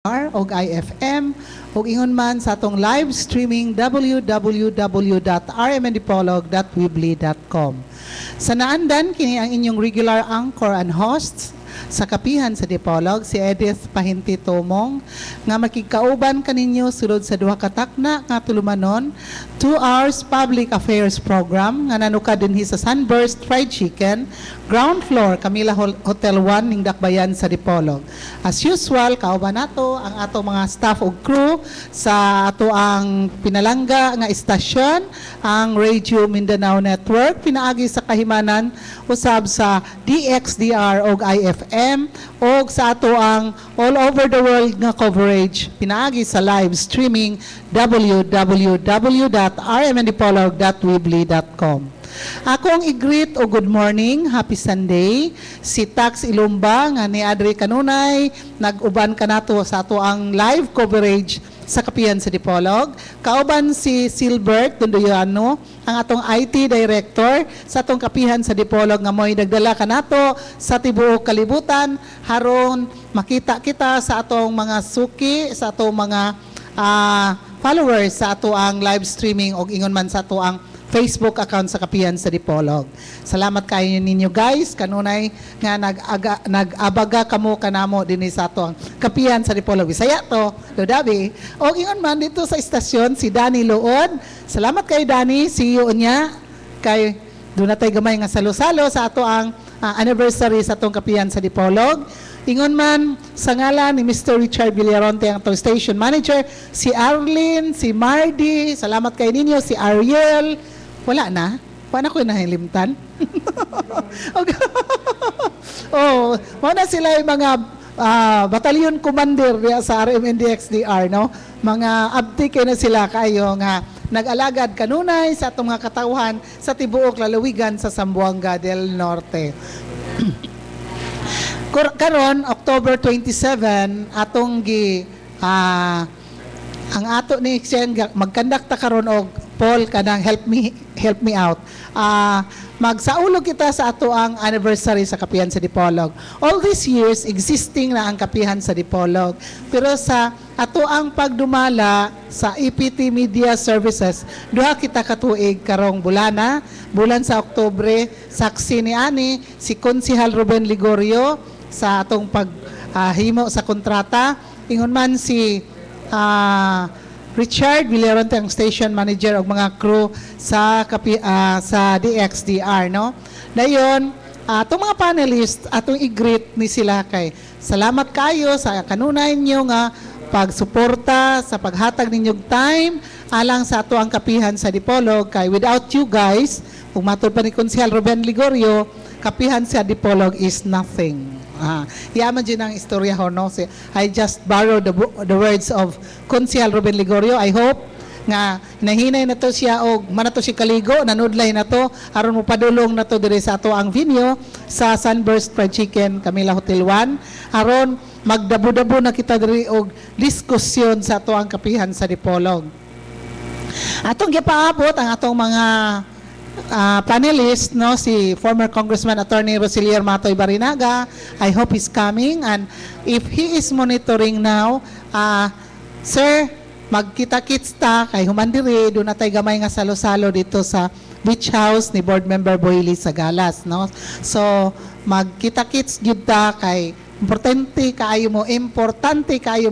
og IFM ug ingon man sa atong live streaming www.rmndipolog.weebly.com. Sa naandan kini ang inyong regular anchor and hosts sa kapihan sa Dipolog, si Edith Pahinti Tomong, nga makikauban kaninyo sulod sa duha ka takna nga tulumanon 2 hours public affairs program nga nanuka dinhi sa Sunburst Fried Chicken, ground floor Camila Hotel 1 ning Dakbayan sa Dipolog. As usual, kauban nato ang ato mga staff ug crew sa ato ang pinalangga nga istasyon, ang Radio Mindanao Network, pinaagi sa kahimanan usab sa DXDR ug IFM ug sa ato ang all over the world nga coverage pinaagi sa live streaming www.rmndipolog.weebly.com. Ako ang i-greet o good morning, happy Sunday, si Tax Ilumba nga ni Adri kanunay, nag-uban ka nato sa ato ang live coverage sa kapihan sa Dipolog. Kauban si Silbert Tundoyano, ang atong IT Director sa atong kapihan sa Dipolog nga mo'y nagdala ka nato sa tibuok kalibutan, haron makita kita sa atong mga suki, sa atong mga followers sa ato ang live streaming o ingon man sa ato ang Facebook account sa kapihan sa Dipolog. Salamat kayo ninyo guys, kanunay nga nag-abaga kamo kanamo dinhi sa ato ang kapihan sa Dipolog. Bisaya to, Lodabi. O ingon man dito sa istasyon si Danny Luod. Salamat kay Danny, see you niya. Kay doon natay gamay nga salo-salo sa ato ang anniversary sa atong kapihan sa Dipolog. Ingon man sa ngalan ni Mr. Richard Villaronte ang atong station manager, si Arlene, si Mardy, salamat kay ninyo, si Ariel. Wala na? Paano ko nahilimtan? Oh, muna sila yung mga batalyon commander sa RMNDXDR, no? Mga abdi kayo na sila kayo nga nag-alagad kanunay sa atong mga katauhan sa tibuok lalawigan sa Zamboanga del Norte. Karon October 27 atong ang ato ni Xen magkandakta karon og Paul kanang help me out. Magsaulog kita sa ato ang anniversary sa kapihan sa Dipolog. All these years existing na ang kapihan sa Dipolog, pero sa ato ang pagdumala sa EPT Media Services duha kita katuig karong bulan sa Oktubre, saksi ni ani si Konsehal Ruben Ligorio sa atong paghimo sa kontrata, ingon man si Richard Villaronte ang station manager og mga crew sa DXDR, no? Dayon, atong mga panelists atong i-greet ni sila kay salamat kayo sa kanunay niyo nga pagsuporta sa paghatag ninyong time alang sa ato ang kapihan sa Dipolog. Kay without you guys, kung matud pa ni Konsehal Ruben Ligorio, kapihan sa Dipolog is nothing. Yaman din ang istorya ho, no? I just borrowed the words of Konsehal Ruben Ligorio. I hope nga nahinay na to siya o manato si kaligo, nanudlay na to, aron mo padulong na to dire sa ato ang venue sa Sunburst Fried Chicken, Camila Hotel 1, aron magdabo-dabo na kita dire og diskusyon sa ato ang kapihan sa Dipolog. Atong gipaabot ang atong mga panelist, no, si former Congressman Attorney Rosilier Matoy Barinaga. I hope he's coming, and if he is monitoring now, sir, magkita-kits ta kay humandiri doon natay gamay nga salo-salo dito sa beach house ni board member Boyli sa Galas, no? So magkita-kits gyud ta kay importante kaayo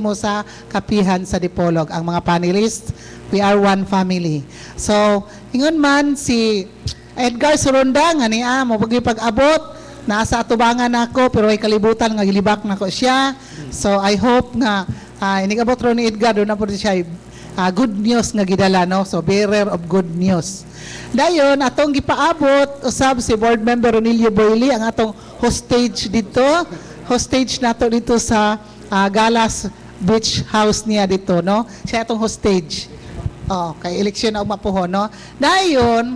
mo sa kapihan sa Dipolog. Ang mga panelists, we are one family. So ingon man si Edgar Soronda nga niya mo pag-abot nasa atubangan ako pero ay kalibutan nga gilibak nako siya. So I hope nga inigabot ro ni Edgar do na po siya good news nga gidala, no? So bearer of good news. Dayon atong gipaabot usab si board member Ronilio Boyli ang atong hostage nato dito sa Galas Beach House niya dito, no? Siya atong hostage. Kay eleksyon na umapuho, no? Dayon,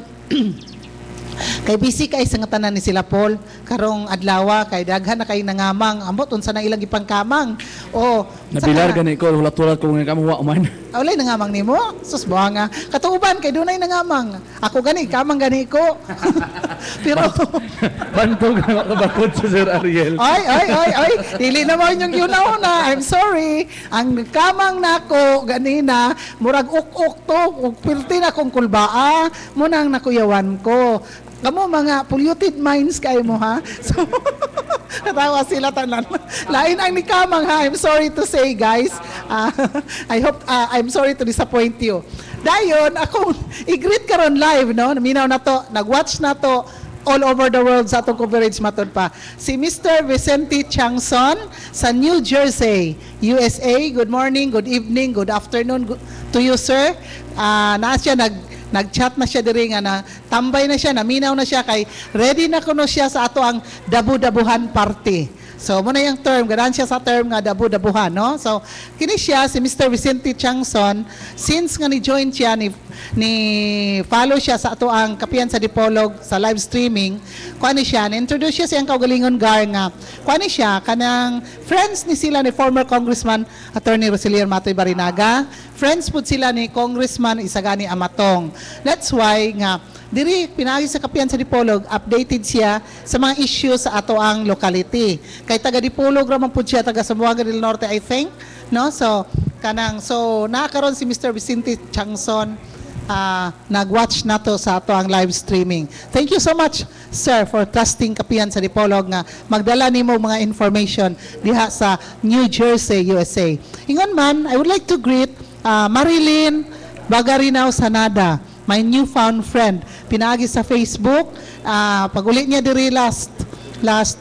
kay busy kay sa tanan ni sila Paul, karong adlaw kay daghan na kay nangamang, ambot unsa na ilang ipangkamang. Nabilar gani ko, hulat-hulat ko nga kamuwa man. Ulay nangamang nimo. Sus buhanga. Katuuban kay dunay nangamang. Ako gani, kamang gani ko. Pero Bantog na makabakod sa Sir Ariel. ay, dili naman yung yun-una. I'm sorry. Ang kamang nako ganina, murag uk-uk to, ug pilti na kong kulbaa, munang nakuyawan ko. Kamo mga polluted minds kayo mo ha. So natawa sila tanan. Lain ang ni kamang ha. I'm sorry to say guys. I'm sorry to disappoint you. Dayon ako i-greet karon live no. Naminaw na to, nag-watch na to all over the world sa atong coverage matod pa. Si Mr. Vicente Changson sa New Jersey, USA. Good morning, good evening, good afternoon to you, sir. Naa siya nag-chat na siya diri nga na tambay na siya, naminaw na siya kay ready na kuno siya sa ato ang dabu-dabuhan party. So muna yung term, ganahan siya sa term nga dabu-dabuhan, no? So kini siya si Mr. Vicente Changson, since nga ni-join siya ni follow siya sa ato ang Kapihan sa Dipolog sa live streaming, kuani siya, na-introduce siya siyang kaugalingon gar nga. Kuani siya kanang friends ni sila ni former Congressman Attorney Roselier Matoy Barinaga. Friends pud sila ni Congressman Isagani Amatong. That's why nga diri pinagi sa Kapihan sa Dipolog, updated siya sa mga issues sa ato ang locality. Kay taga Dipolog ra man pud siya, taga Zamboanga del Norte I think, no? So nakakaroon si Mr. Vicente Changson nag-watch na to sa ato ang live streaming. Thank you so much, sir, for trusting Kapihan sa Dipolog nga magdala nimo mga information diha sa New Jersey, USA. Ingon man, I would like to greet Marilyn Bagarinaw Sanada, my newfound friend. Pinaagi sa Facebook, pag-uli niya diri last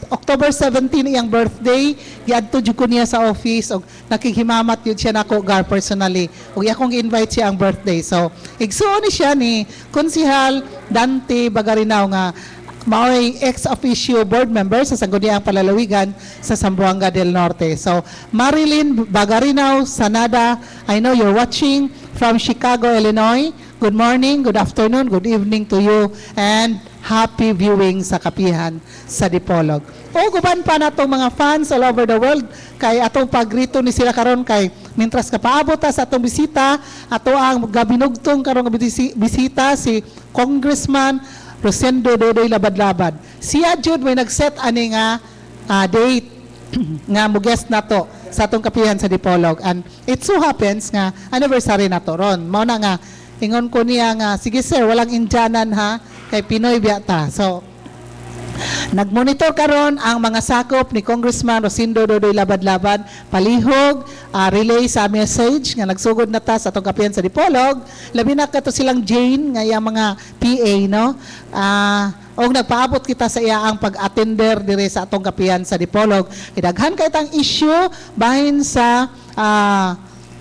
October 17 iyang birthday, giadto jud ko niya sa office og nakikimamat yun siya nako gar personally. Ug akong gi-invite siya ang birthday. So, igsuon ni siya ni Konsehal Dante Bagarinaw nga mao'y ex-officio board member sa Sangguniang Palalawigan sa Zamboanga del Norte. So, Marilyn Bagarinaw Sanada, I know you're watching from Chicago, Illinois. Good morning, good afternoon, good evening to you, and happy viewing sa Kapihan sa Dipolog. O guban pa na itong mga fans all over the world, kay atong pagrito ni sila karon kay mintras ka paabot sa atong bisita, ato ang gabinugtong karong bisita si Congressman Rosendo Dodoy Labad-Labad. Siya jud may nag-set ani nga date nga mo-guest na to sa atong Kapihan sa Dipolog, and it so happens nga anniversary na to ron. Mao na nga ingon ko niya nga, sige sir, walang Indianan ha, kay Pinoy biyata. So, nagmonitor karon ang mga sakop ni Congressman Rosendo Dodoy Labad-Labad, palihog, relay sa message nga nagsugod na ta sa atong Kapihan sa Dipolog. Labi na kato silang Jane, nga yung mga PA, no? O nagpaabot kita sa iya ang pag-attender dire sa atong Kapihan sa Dipolog. Idaghan kay tang issue bahin sa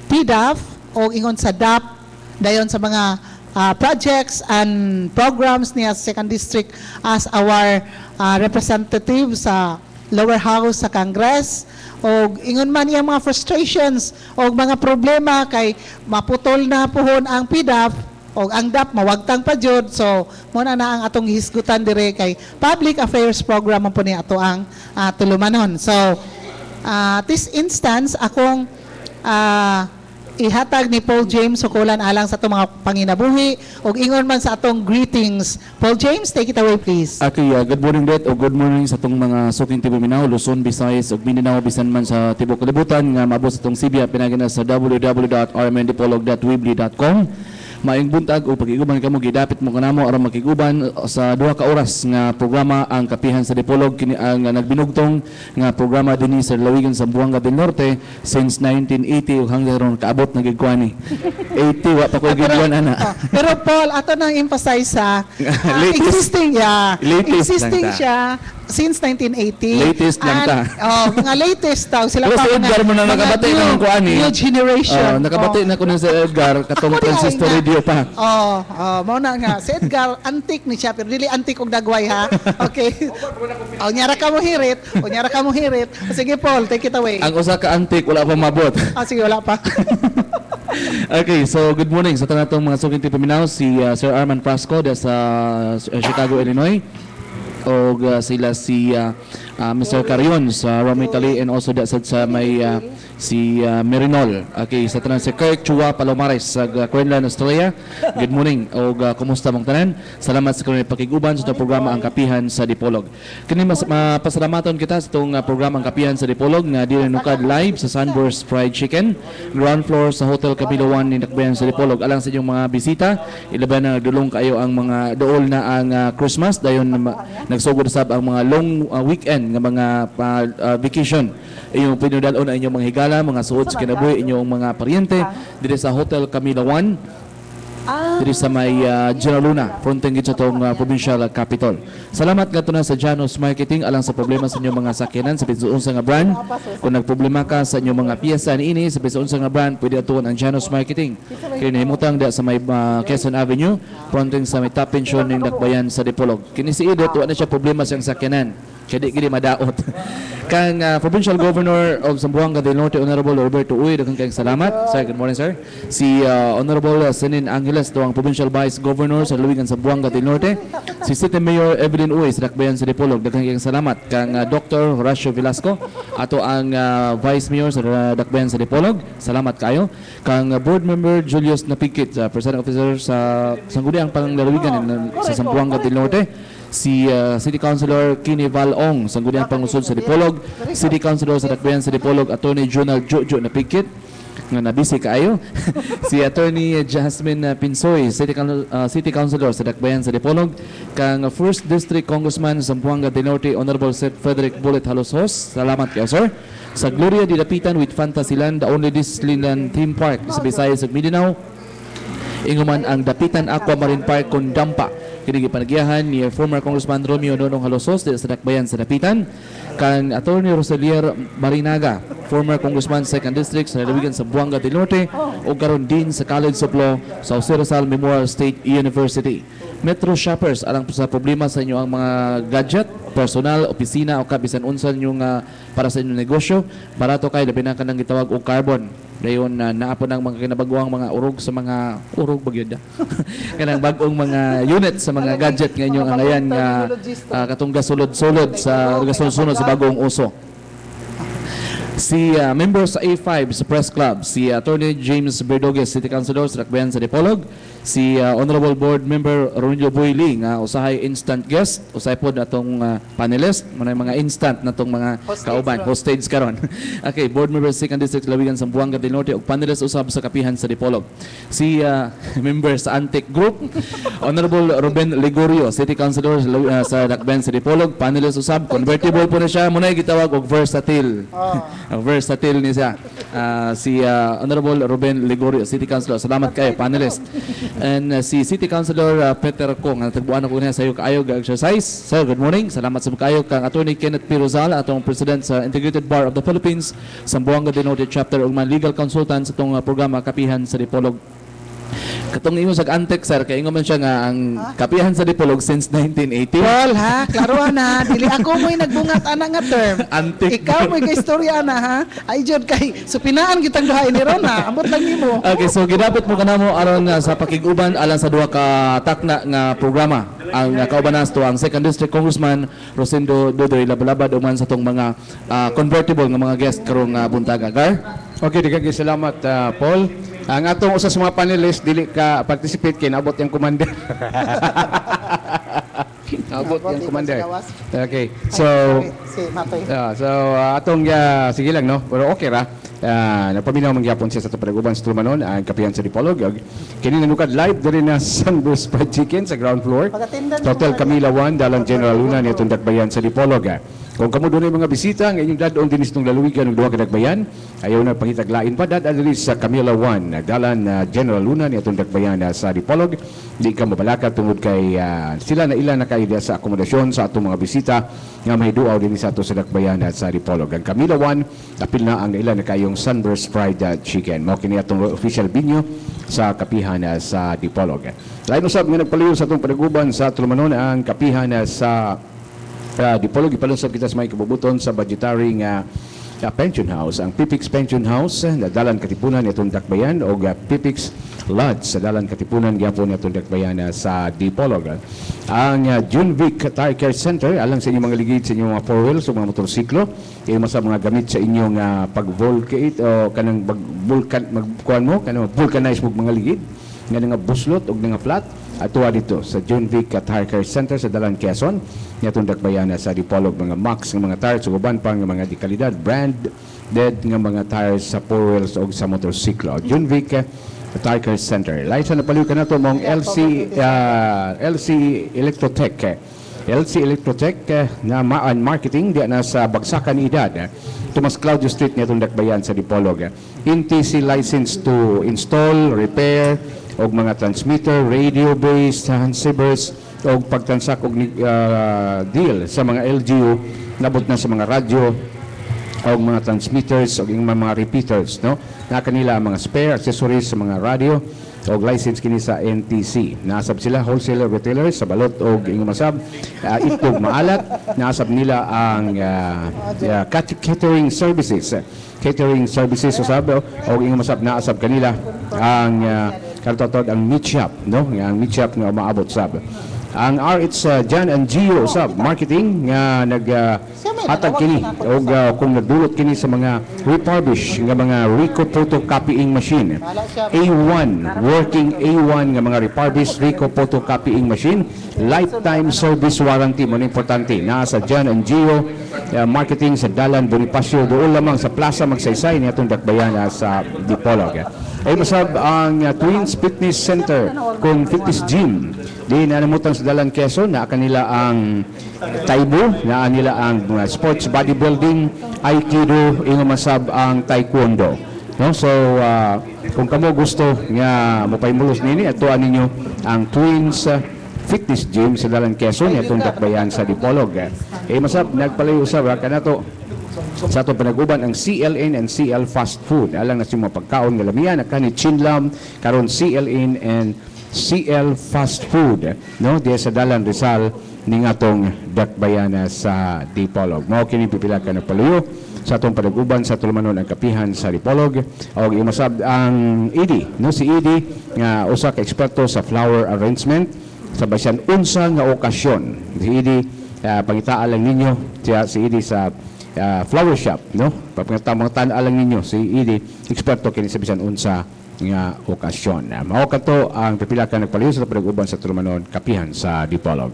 PDAF o ingon sa DAP, dayon sa mga projects and programs niya sa 2nd District as our representative sa lower house sa Congress. O ingon man iyang mga frustrations o mga problema kay maputol na puhon ang PDAF o ang DAP mawagtang pa jud. So muna na ang atong hisgutan dire kay public affairs program po ni ato ang tulumanon. So this instance akong ihatag ni Paul James Sukulan alang sa itong mga panginabuhi o ingon man sa atong greetings. Paul James, take it away please. Okay, good morning Det o good morning sa itong mga suking Tibo Mindanao, Luzon, Visayas o Mindanao, bisan man sa Tibok Kalibutan nga maabot sa itong Sibya pinagina sa www.rmndipolog.weebly.com. Maayong buntag o pag-iguban kamo gidapit mo kanamo aron makiguban sa 2 ka oras nga programa ang Kapihan sa Dipolog, kini ang nagbinugtong nga programa dinhi sa Lawigan sa Zamboanga del Norte since 1980 ug hanggang ron kaabot na gigkwani 80 wa pa ko gigwan ana. Pero Paul, ato nang emphasize sa existing existing siya since 1980. Latest lang ta. Mga latest daw sila pero pa si Edgar mo na nakabati ng kuani. New generation. Nakabati na ko na sa Edgar katong transistor radio pa. Mao na nga si Edgar antik ni siya pero dili antik og dagway ha. Okay. Nyara ka mo hirit. Sige Paul, take it away. Ang usa ka antik wala pa mabot. Sige wala pa. Okay, so good morning sa tanatong mga suking Tibo Mindanao, si Sir Arman Frasco sa Chicago, Illinois. O sila si Mr. Carion sa Rome, Italy, and also sa may si Merinol. Okay, sa tanan si Kirk Chua Palomares sa Queensland, Australia. Good morning o kumusta mong tanan? Salamat sa kanila pakiguban sa itong programa Ang Kapihan sa Dipolog. Kini mas mapasalamaton kita sa itong programa Ang Kapihan sa Dipolog nga dili nukad live sa Sunburst Fried Chicken, ground floor sa Hotel Capilo 1 ni Dakbayan sa Dipolog. Alang sa inyong mga bisita, ilaban na dulong kayo ang mga dool na ang Christmas dayon nagsugod sab ang mga long weekend nga mga vacation. Inyong pinudalon ang inyong mga higala, mga suot sa kinabuhi, inyong mga paryente dito sa Hotel Camila 1 dito sa may General Luna, fronting gito sa itong provincial capital. Salamat nga na sa Janos Marketing alang sa problema sa inyong mga sakyanan sa pinsuon sa nga brand. Kung nagproblema ka sa inyong mga piyesa ni ini sa pinsuon sa nga brand, pwede atuon ang Janos Marketing. Kaya nahimutang sa may Quezon Avenue, fronting sa may top pension ng Dakbayan sa Dipolog. Kini si Edith, wala na siya problema sa sakyanan. Kaya di gini madaot. Kang Provincial Governor of Zamboanga del Norte, Honorable Roberto Uy, daghang kayong salamat. Sir, good morning, sir. Si Honorable Senin Angeles, ang Provincial Vice Governor sa Luwigan, Zamboanga del Norte. Si City Mayor Evelyn Uy, sa Dakbayan sa Dipolog, daghang kayong salamat. Kang Dr. Horacio Velasco, ato ang Vice Mayor sa Dakbayan sa Dipolog, salamat kayo. Kang Board Member Julius Napikit, Presiding Officer sa Sangguniang Panglalawigan sa Zamboanga del Norte. Si City Councilor Kini Valong, Sangguniang Pangusod sa Dipolog, City Councilor sa Dakbayan sa Dipolog, Attorney Jonal Jojo Napikit, nga nabisi kaayo. Si Attorney Jasmine Pinsoy, City Councilor sa Dakbayan sa Dipolog, kang First District Congressman sa Zamboanga del Norte, Honorable Sir Frederick Bullet Halosos, salamat kayo, sir. Sa Gloria di Dapitan with Fantasyland, the only Disneyland theme park sa Visayas ug Mindanao, inguman ang Dapitan Aquamarine Park kung Dampa. Kini gipanagyahan ni former Congressman Romeo Nonong Halosos sa Dakbayan sa Dapitan. Kan Attorney Roselier Marinaga, former Congressman 2nd District sa Lalawigan sa Buanga del Norte o karon din sa College of Law sa Jose Rizal Memorial State University. Metro Shoppers, alang sa problema sa inyo ang mga gadget, personal, opisina o kabisan unsan yung para sa inyong negosyo, barato kay labi na kanang gitawag og carbon. Dayon naapon ang mga kinabaguang mga urog sa mga urog bagyod kanang bag-ong mga unit sa mga gadget nga inyong angayan nga katong gasulod-sulod sa gasunod sa bagong uso. Si member sa A5 sa Press Club, si Attorney James Berdogues, City Councilor sa Dakbayan sa Dipolog, si Honorable Board Member Ronilio Boyli nga usahay instant guest, usahay pod atong panelist, manay mga instant natong mga kauban, hostage karon. Okay, Board Member 2nd District Lawigan sa Buanga del Norte ug panelist usab sa Kapihan sa Dipolog. Si member sa Antique Group, Honorable Ruben Ligorio, City Councilor sa Dakbayan sa Dipolog, panelist usab, convertible po na siya, munay gitawag og versatile. Versatile ni siya. Si Honorable Ruben Ligorio, City Councilor. Salamat kayo, panelist. And si City Councilor Peter Kong, natagbuan ako niya sa iyo kaayo exercise. Sir, good morning. Salamat sa kayo kang Attorney Kenneth P. Rosal, atong President sa Integrated Bar of the Philippines, Zamboanga del Norte Chapter, ug man legal consultant sa itong programa Kapihan sa Dipolog. Katong imo sa Antek, sir, kay ingon man siya nga ang Kapihan sa Dipolog since 1980. Well, ha? Klaro na. Dili ako mo'y nagbungat ana nga term. Antik. Ikaw mo'y kaistorya na, ha? Ay, Jod, kay supinaan kitang duhay ni Ron, ha? Ambot lang nimo. Okay, so gidapit mo kanamo aron sa pakiguban alang sa duha ka takna nga programa. Ang kaubanas to ang 2nd District Congressman Rosendo Dodoy labalabad uman sa tong mga convertible nga mga guest karong buntaga. Gar? Okay, digag salamat Paul. Ang atong usa sa mga panelist dili ka participate kay naabot yung commander. Naabot yung commander. Okay. So atong sige lang no. Pero okay ra. Napaminaw man gyapon siya sa Panaguban sa Trumanon ang Kapihan sa Dipolog. Kini nanukad live diri na Sunburst Fried Chicken sa ground floor. Hotel Camila 1 dalang General Luna ni atong Dakbayan sa Dipolog. Kung kamo dunay mga bisita nga inyong dadon dinis tong laluwigan ng duha ka Dakbayan, ayaw na pangitaglain pa dad diri sa Camila 1 dalan General Luna ni atong Dakbayan sa Dipolog. Di ka mabalaka tungod kay sila na ilan na kay sa akomodasyon sa atong mga bisita nga may duaw dinhi sa ato sa Dakbayan sa Dipolog. Ang Camila 1 apil na ang ilan na kayong Sunburst Fried Chicken. Mao kini atong official binyo sa Kapihan sa Dipolog. Lain usab nga nagpaliw sa atong panaguban sa Trumanon ang Kapihan sa Dipolog. Ipalunsab kita sa may kabubuton sa budgetary nga pension house. Ang PIPIX Pension House, nadalan katipunan itong Dakbayan o PIPIX Lodge sa dalan Katipunan gyapon atong dakbayan sa Dipolog. Ang Junvic Tire Care Center alang sa inyong mga ligid sa inyong mga four wheels o mga motorsiklo, yung sa mga gamit sa inyong pag-volcate o kanang magkuhan mo, kanang vulcanize mo mga ligid nga nga buslot o nga flat atuwa dito sa Junvic Tire Care Center sa dalan Quezon niatong dakbayan sa Dipolog, mga Max nga mga tires ug uban pang mga dekalidad branded nga mga tires sa four wheels o sa motorsiklo. Junvic Tire Care Center. Lain sa napaliw ka na ito mong LC Electrotech. LC Electrotech na maan marketing diya na sa Bagsakan Edad. Tomas Claudio Street nitong dakbayan sa Dipolog. NTC license to install, repair, og mga transmitter, radio-based, transceivers, og pagtansak og deal sa mga LGU, nabot na sa mga radyo, og mga transmitters og mga repeaters, no, na kanila ang mga spare accessories sa mga radio og license kini sa NTC. Naasab sila wholesaler retailers sa balot og ingong masab itog maalat. Naasab nila ang catering services usab og ingong masab naasab kanila ang kartotod ang meat shop, no, ang meat shop nga maabot sab. Ang RH Jan and Gio usab marketing nga hatag kini og kung nadulot kini sa mga refurbish nga mga Rico photocopying machine, A1 working A1 nga mga refurbish Rico photocopying machine, lifetime service warranty mo importante na sa Jan and Gio marketing sa Dalan Bonifacio doon lamang sa Plaza Magsaysay niatong dakbayan sa Dipolog. Ay masab ang Twins Fitness Center kung fitness gym di na namutan sa Dalan Quezon na kanila ang Taibo, na nila ang sports bodybuilding, Aikido, ingong masab ang Taekwondo, no? So kung kamo gusto nga mapaymulos nini atuan ninyo ang Twins Fitness Gym sa Dalan Quezon atong dakbayan sa Dipolog. Masab nagpalayo usab kanato sa atong panaguban ang CLN and CL Fast Food. Alang na siya mga pagkaon nga lamian na kani Chinlam karon CLN and CL Fast Food, no, diya sa Dalan Rizal ning atong dakbayana sa Dipolog. Mao kini pipila ka nagpaluyo sa atong panaguban sa tulumanon ang kapihan sa Dipolog og imasab ang ED, no, si ED nga usa ka eksperto sa flower arrangement sa basin unsa nga okasyon. Si ED pangitaan lang ninyo siya si ED sa flower shop, no? Pagpangitaan lang ninyo si ED eksperto kini sa bisan unsa nga okasyon. Mao kato ang pipila ka nagpaliw sa panaguban sa tulumanon kapihan sa Dipolog.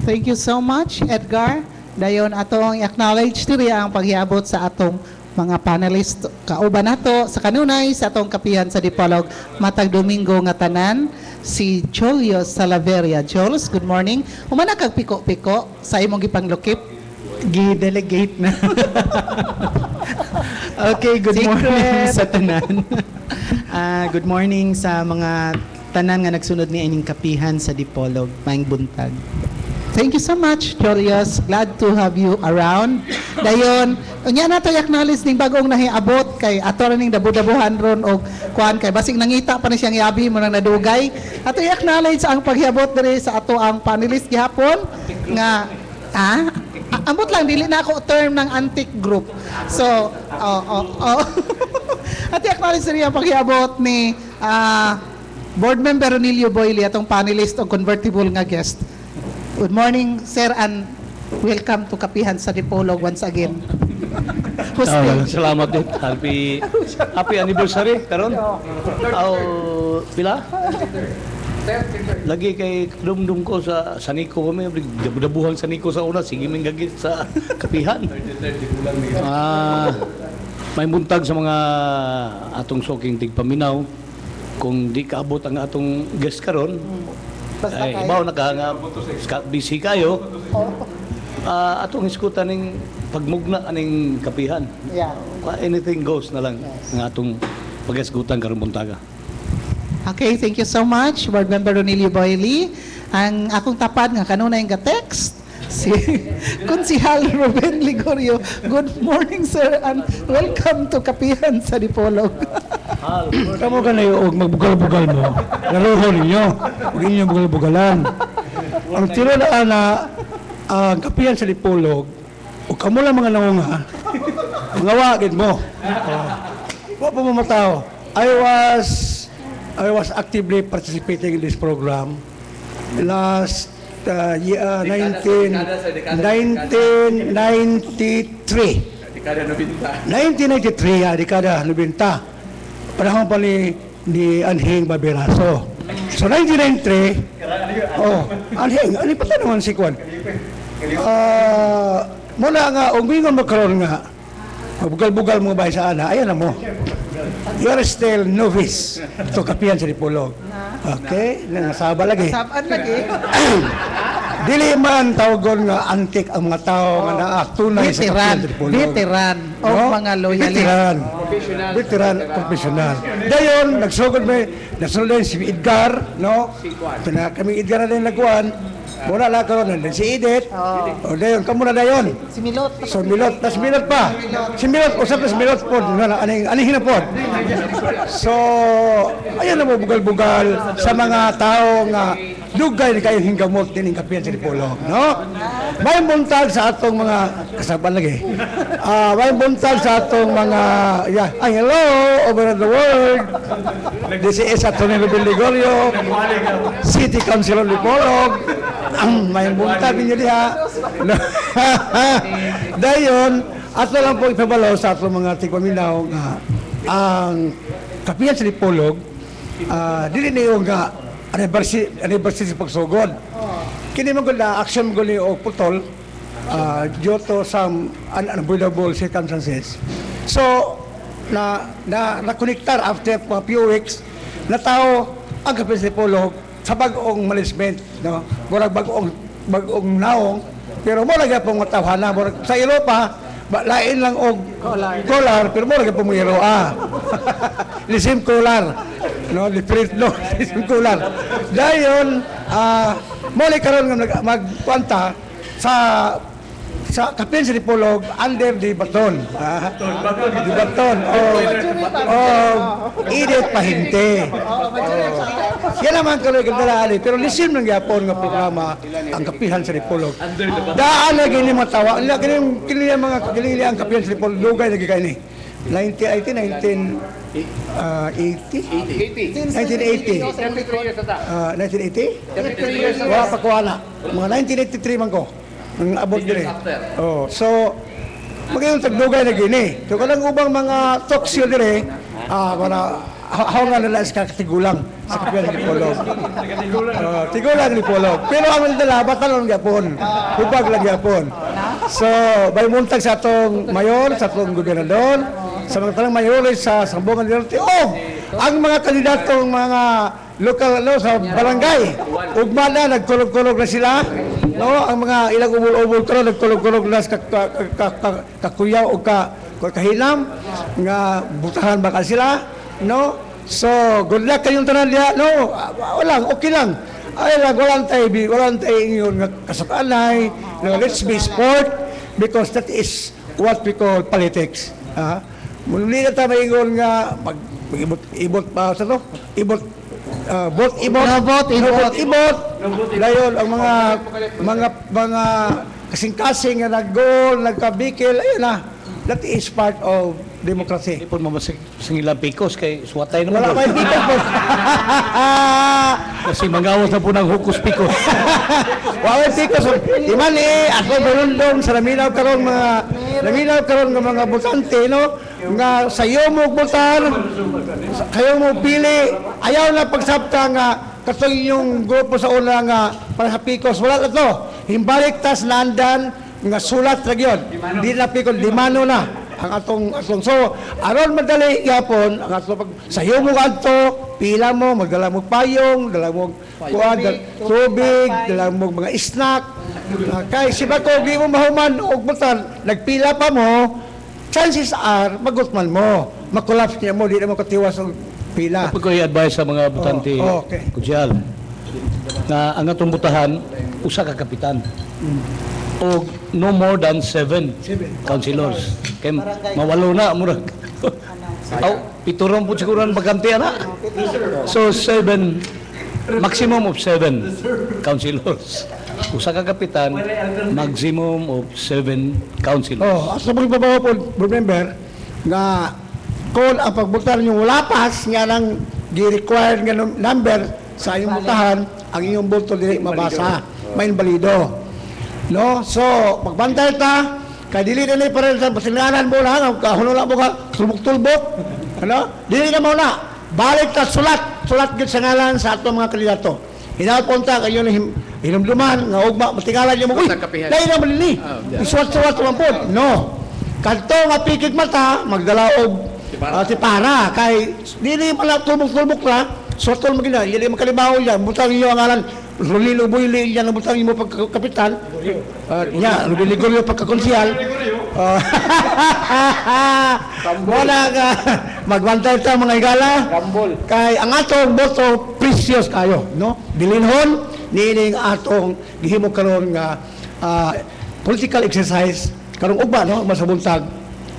Thank you so much, Edgar. Dayon atong acknowledge diri ang paghiabot sa atong mga panelist kauban nato sa kanunay sa atong kapihan sa Dipolog matag Domingo nga tanan si Julius Salaveria. Jules, good morning. Humana kag piko-piko sa imong gipanglukip. Gi-delegate na. Okay, good morning sa tanan. Good morning sa mga tanan nga nagsunod ni ining kapihan sa Dipolog. Maayong buntag. Thank you so much, Julius. Glad to have you around. Dayon, unya na to acknowledge ning bagong nahiabot kay ato ra ning dabu-dabuhan ron og kuan kay basig nangita pa ni siyang iabi mo nang nadugay. Ato acknowledge ang paghiabot diri sa ato ang panelist gihapon nga ambot lang dili na ako term ng antique group. So, At acknowledge diri ang paghiabot ni board member Ronilio Boyle atong panelist o convertible nga guest. Good morning, sir, and welcome to Kapihan sa Dipolog once again. Salamat din. Happy anniversary karon. Pila? Lagi kay dumdum ko sa Saniko kami, dabuhan Saniko sa una, sige ming gagit sa Kapihan. May buntag sa mga atong soking tigpaminaw kung di kaabot ang atong guest karon. Ay, ibaw busy kayo. Atong iskutan ning pagmugna aning kapihan. Yeah. Anything goes na lang ng atong pag-iskutan karon buntaga. Okay, thank you so much, Board Member Ronilio Boyle. Ang akong tapad nga kanunay nga text si Konsihal Ruben Ligorio. Good morning, sir, and welcome to Kapihan sa Dipolog. Kamu ka na yung magbugal-bugal mo. Naruho ninyo. Huwag ninyo bugal-bugalan. Ang tiro na ang kapihan sa Dipolog, o kamo lang mga nangunga, mga wagid mo. Huwag pa mamatao. I was I was actively participating in this program. Last 1993. 1993, dekada 90. Panahon pa ni Anhing Baberaso. So 1993, Anhing, ano pa naman si Kwan? Mula nga, umingon magkaroon nga, bugal-bugal mo ba sa ana, ayan na mo. You're still novice to kapihan sa Dipolog. Okay? Nasaba lagi. Sabaan lagi. Dili man tawagon nga antik ang mga tao nga tunay sa Veteran. kapihan sa Dipolog. Veteran. O mga loyalist. Veteran, professional. Dayon, nagsugod din si Edgar, no? Kami Edgar na din nagkuhan. Muna lang karon si Edith. O dayon, kamo na dayon. Si Milot. So Milot, tas Milot pa. Si Milot, usap tas Milot po. Aning hinapod. So, ayan na mo bugal-bugal sa mga tao nga dugay ni kayong hinggamot din ang kapihan sa Dipolog, no? May buntag sa atong mga kasaban lagi. May buntag sa atong mga hello over the world. This is Atty. Biligorio, City Councilor Dipolog. Ang may buntag ninyo diha. Dayon, ato lang po ipabalaw sa atong mga tigpaminaw nga ang kapihan sa Dipolog dili niyo nga anniversary pagsugod. Kini man gud na action mo guli o putol due to some unavoidable circumstances. So na konektar after a few weeks na tao ang kapihan sa Dipolog sa bag-ong management, no? Murag bag-ong naong, pero mo lagi pong matawhana sa Europa. Lain lang og collar, pero mo lagi pong lisim collar, no, different no, lisim collar. Dayon, mo lagi karon nga magkwanta sa kapihan sa Dipolog under the baton. The baton o Edith Pahinte. Yan naman karoy gandalaali, pero lisim ng yapon nga programa ang kapihan sa Dipolog. Daan na gini matawa, kini ang kapihan sa Dipolog dugay lagi kay ni. 1980? 1980? Wala pa kuha na. Mga 1983 man ko. Ang abot dire. So magayong tagdugay na gini. So kanang ubang mga talk show dire, para nga nila sa katigulang sa kapihan ng Dipolog. Tigulang Dipolog. Pero ang dala, batalon gyapon. Hubag lang gyapon. So, may muntag sa atong mayor, sa atong gobernador, sa mga tanang mayores sa Sambungan del Norte, ang mga kandidatong mga local sa barangay, ugma na, nagkulog-kulog na sila. No, ang mga ilang ubol-ubol karon nagkulog-kulog na sa kakuyaw o kahinam nga butahan bakal sila, no? So good luck kayong tanan diha, no? Okay lang. Ay lang walang tayo ingon nga kasukanay, no? Let's be sport because that is what we call politics. Muli na tayo maingon nga ibot pa sa to? Ibot dayon ang mga kasing-kasing nga nag-goal, nagkabikil, ayun na. That is part of democracy. Hindi po ilang pikos kay suwatay naman. Wala pa yung pikos po. Kasi mangawas na po ng hukus pikos. Wala yung pikos. Iman ako berundong sa naminaw karon nga mga botante, no? Nga sayo mo butan, kayo mo pili, ayaw na pagsabta nga katong yung grupo sa una nga para sa pikos, wala na to. Himbalik tas landan nga sulat ra gyud. Di na pikos, dimano na ang atong so aron madali gyapon ang atong sayo mo adto, pila mo, magdala mo payong, dala mo tubig, dala mo mga snack. Kay si bako di mo mahuman og butan, nagpila pa mo, chances are magutman mo, makulaps niya mo, di na mo katiwas og pila. Kapag ko i-advise sa mga butante, okay. Kudyal, na ang atong butahan, usa ka kapitan. O no more than 7 councilors. Kaya mawalo na, murag. Piturong po siguro ang baganti na. So 7, maximum of 7 councilors. Usa ka kapitan, maximum of 7 councilors. Asa mo ibabaw po, board member, nga kung ang pagbutan yung lapas nga ng gi-require nga number sa iyong botahan, ang iyong boto dili mabasa, may invalido. No? So, pagbantay ta, kay dili na para sa pasinganan mo lang, kahulo mo ka, tulbok-tulbok. Ano? Dili na mo na. Balik ta sulat gid sa ngalan sa ato mga kandidato. Hinapunta kayo na hinumduman nga ugma matingalan niyo mo. Uy, dahil na malili. Isuwat-suwat naman po. No. Kanto nga pikig mata, magdala og tipara. Kay, dili pala tulbok-tulbok na, suwatol mo gina, dili makalibaw yan, butang niyo ang ngalan, Rulilo-buili yan ang butang niyo pagkapitan. Rulilo-buili pagkakonsyal. Wala ka. Magbantay ta mga igala. Kay ang atong boto precious kayo, no? Bilinhon nining atong gihimo karon nga political exercise karong ugma, no? Masabuntag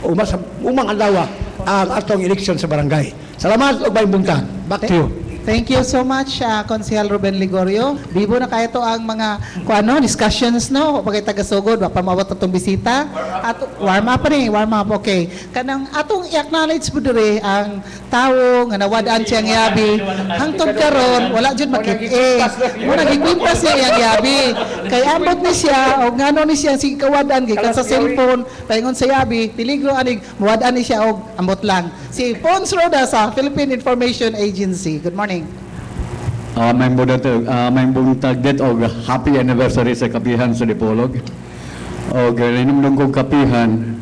o umang adlaw ang atong election sa barangay. Salamat ug may buntag. Back to you. Thank you so much, Konsehal Ruben Ligorio. Bibo na kayo to ang mga discussions, no? Pagay taga-sugod, mapamawat itong bisita. At warm up pa rin, warm up, okay. Kanang atong i-acknowledge mo dire ang tao nga nawadaan siyang yabi. Hangtod karon wala dyan makit-e. Muna, gigwimpas niya yung yabi. Kay ambot ni siya, o ngano ni siya, sige kawadaan, gikan sa cellphone, paingon sa yabi, piligro anig, mawadaan ni siya, o ambot lang. Si Pons Roda sa Philippine Information Agency. Good morning. May buntag det og happy anniversary sa kapihan sa Dipolog. Og hinumdum kong kapihan,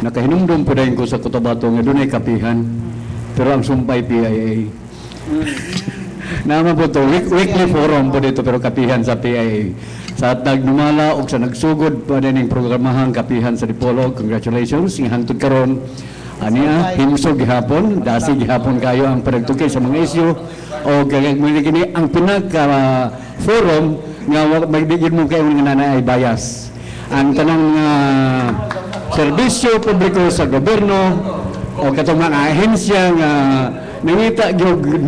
nakahinumdum po dahil ko sa Cotabato nga dunay kapihan, pero ang sumpay PIA. Naman po to, weekly forum po dito, pero kapihan sa PIA. Sa nagdumala o sa nagsugod pa din yung programahang kapihan sa Dipolog, congratulations, yung hantod karon. Aniya, himsog gihapon, dasi gihapon kayo ang panagtukay sa mga isyu o gini ang pinaka-forum nga magdigid mo kayo nga nanay bias. Ang tanang serbisyo publiko sa gobyerno o katong mga ahensya nga nangita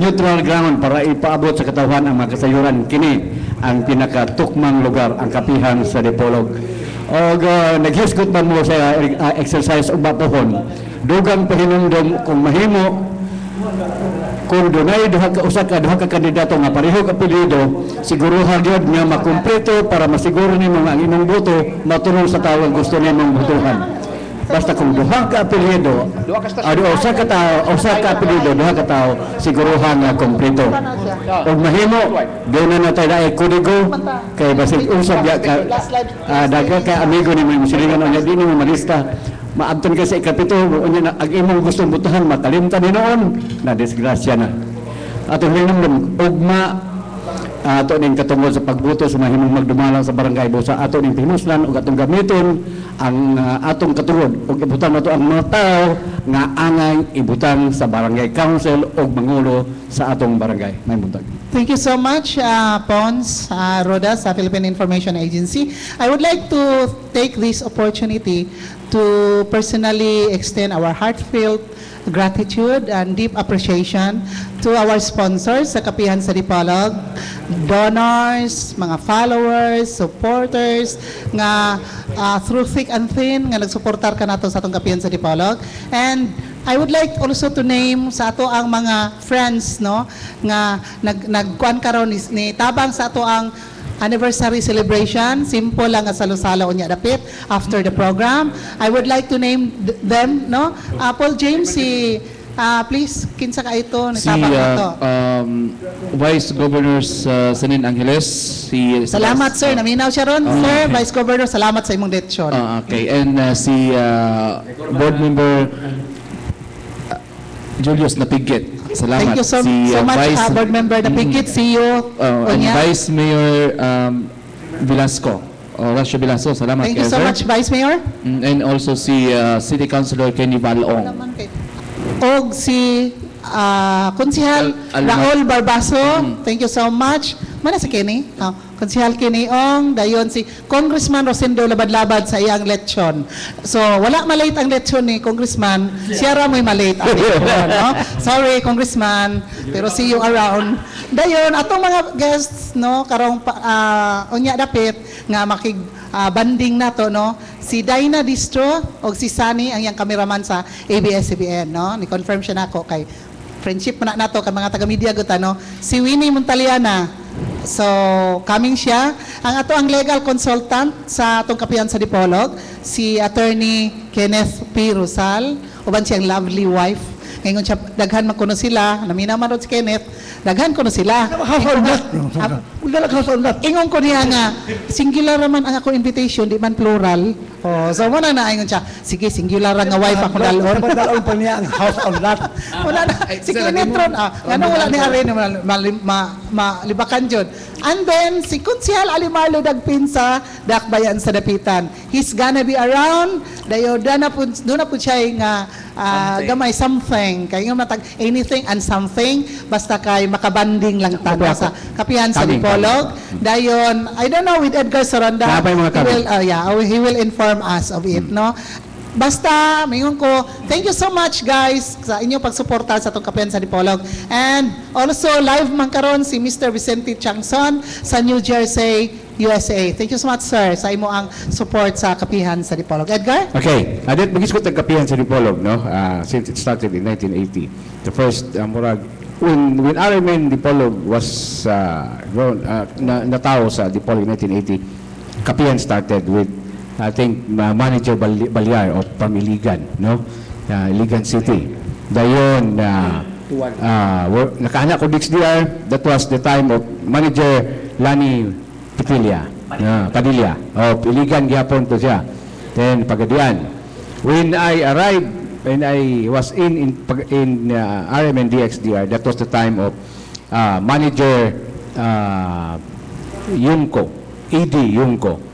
neutral ground para ipaabot sa katawan ang mga kasayuran kini ang pinaka-tukmang lugar ang kapihan sa Dipolog. O naghisgot man mo sa exercise o bapohon dugang pahinumdum kung mahimo kung dunay duha ka kandidato nga pareho ka apelyido siguro hagyod nga makumpleto para masiguro nimo nga ang imong boto matulong sa tawo gusto nimong botohan. Basta kung duha ka apelyido usa ka apelyido duha ka tawo siguruhan nga kumpleto. Og mahimo doon na tayo na kodigo kay basig usab ya ka daga ka amigo ni mo silingan unya di mo malista maabton ka sa ikapito unya ang imong gustong botohan makalimtan ni noon na disgrasya na. Atong hinumdum ugma ato ning katungod sa pagboto sa mahimong magdumala sa barangay busa ato ning pinuslan ug atong gamiton ang atong katungod ug ibutan nato ang mga tao nga angay ibutan sa barangay council ug mangulo sa atong barangay. May buntag. Thank you so much, Pons Roda sa Philippine Information Agency. I would like to take this opportunity to personally extend our heartfelt gratitude and deep appreciation to our sponsors sa Kapihan sa Dipolog, donors, mga followers, supporters, nga through thick and thin, nga nagsuportar ka nato sa atong Kapihan sa Dipolog. And I would like also to name sa ato ang mga friends, no, nga nagkuan karon ni tabang sa ato ang anniversary celebration. Simple lang nga salo-salo unya dapit after the program. I would like to name them, no. Paul James, please kinsa ka ito ni tabang ito. Vice Governor Sanin Angeles, si Salamat sir, naminaw siya ron. Sir, Vice Governor, salamat sa imong direksyon. okay, and si board member Julius Napigit. Salamat. Thank you so much, Board Member Napigit. See you. And Vice Mayor Velasco. Horacio Velasco. Salamat. Thank you so much, Vice Mayor. And also si City Councilor Kenny Valong. Og si Konsehal Raul Barbaso. Thank you so much. Mana si Kenny? Konsehal Kenny Ong, dayon si Congressman Rosendo Labad-Labad sa iyang lechon. So, wala malate ang lechon ni Congressman, siya ra mo'y malate ang lechon, no? Sorry, Congressman, pero see you around. Dayon, atong mga guests, no, karong unya dapit, nga makig banding nato, no? Si Dina Distro o si Sunny, ang iyang kameraman sa ABS-CBN, no? Ni-confirm siya nako kay friendship na nato ka mga taga-media gud ano, si Winnie Montaliana. So, coming siya. Ang ato ang legal consultant sa atong kapihan sa Dipolog, si Attorney Kenneth P. Rosal, uban siyang lovely wife. Ngayon siya, daghan man kuno sila, namina man ron si Kenneth, daghan kuno sila. House on that. House on that. Ingon ko niya nga, singular naman ang ako invitation, di man plural. Oh, so muna na ingon siya, sige, singular nga wife ako dalon. Dalon pa niya ang house on that. Wala na, si Kenneth ron, ngano wala ni Aren, malibakan dyan. And then, si Kunsihal Alimarlo Dagpinsa, dakbayan sa dapitan. He's gonna be around, dayo, doon na po siya nga, gamay something, kaya nga matag anything and something, basta kay makabanding lang tanda sa kapihan sa Dipolog. Dayon, I don't know with Edgar Soranda, he will inform us of it, no? Basta, mingon ko, thank you so much guys sa inyong pagsuporta sa itong kapihan sa Dipolog. And also, live man karon si Mr. Vicente Changson sa New Jersey, USA. Thank you so much, sir, sa imo ang support sa kapihan sa Dipolog. Edgar? Okay, adet magiskot ang kapihan sa Dipolog, no? Since it started in 1980. The first murag when RMN Dipolog was grown natao sa Dipolog in 1980, kapihan started with I think Manager Balyar of Pamiligan, no? Iligan City. Dayon nakaanak ko DXDR, that was the time of Manager Lani Padilla of Iligan gyapon to siya. Then pagadian. When I was in RMN DXDR, that was the time of Manager Yungko, ED Yungko.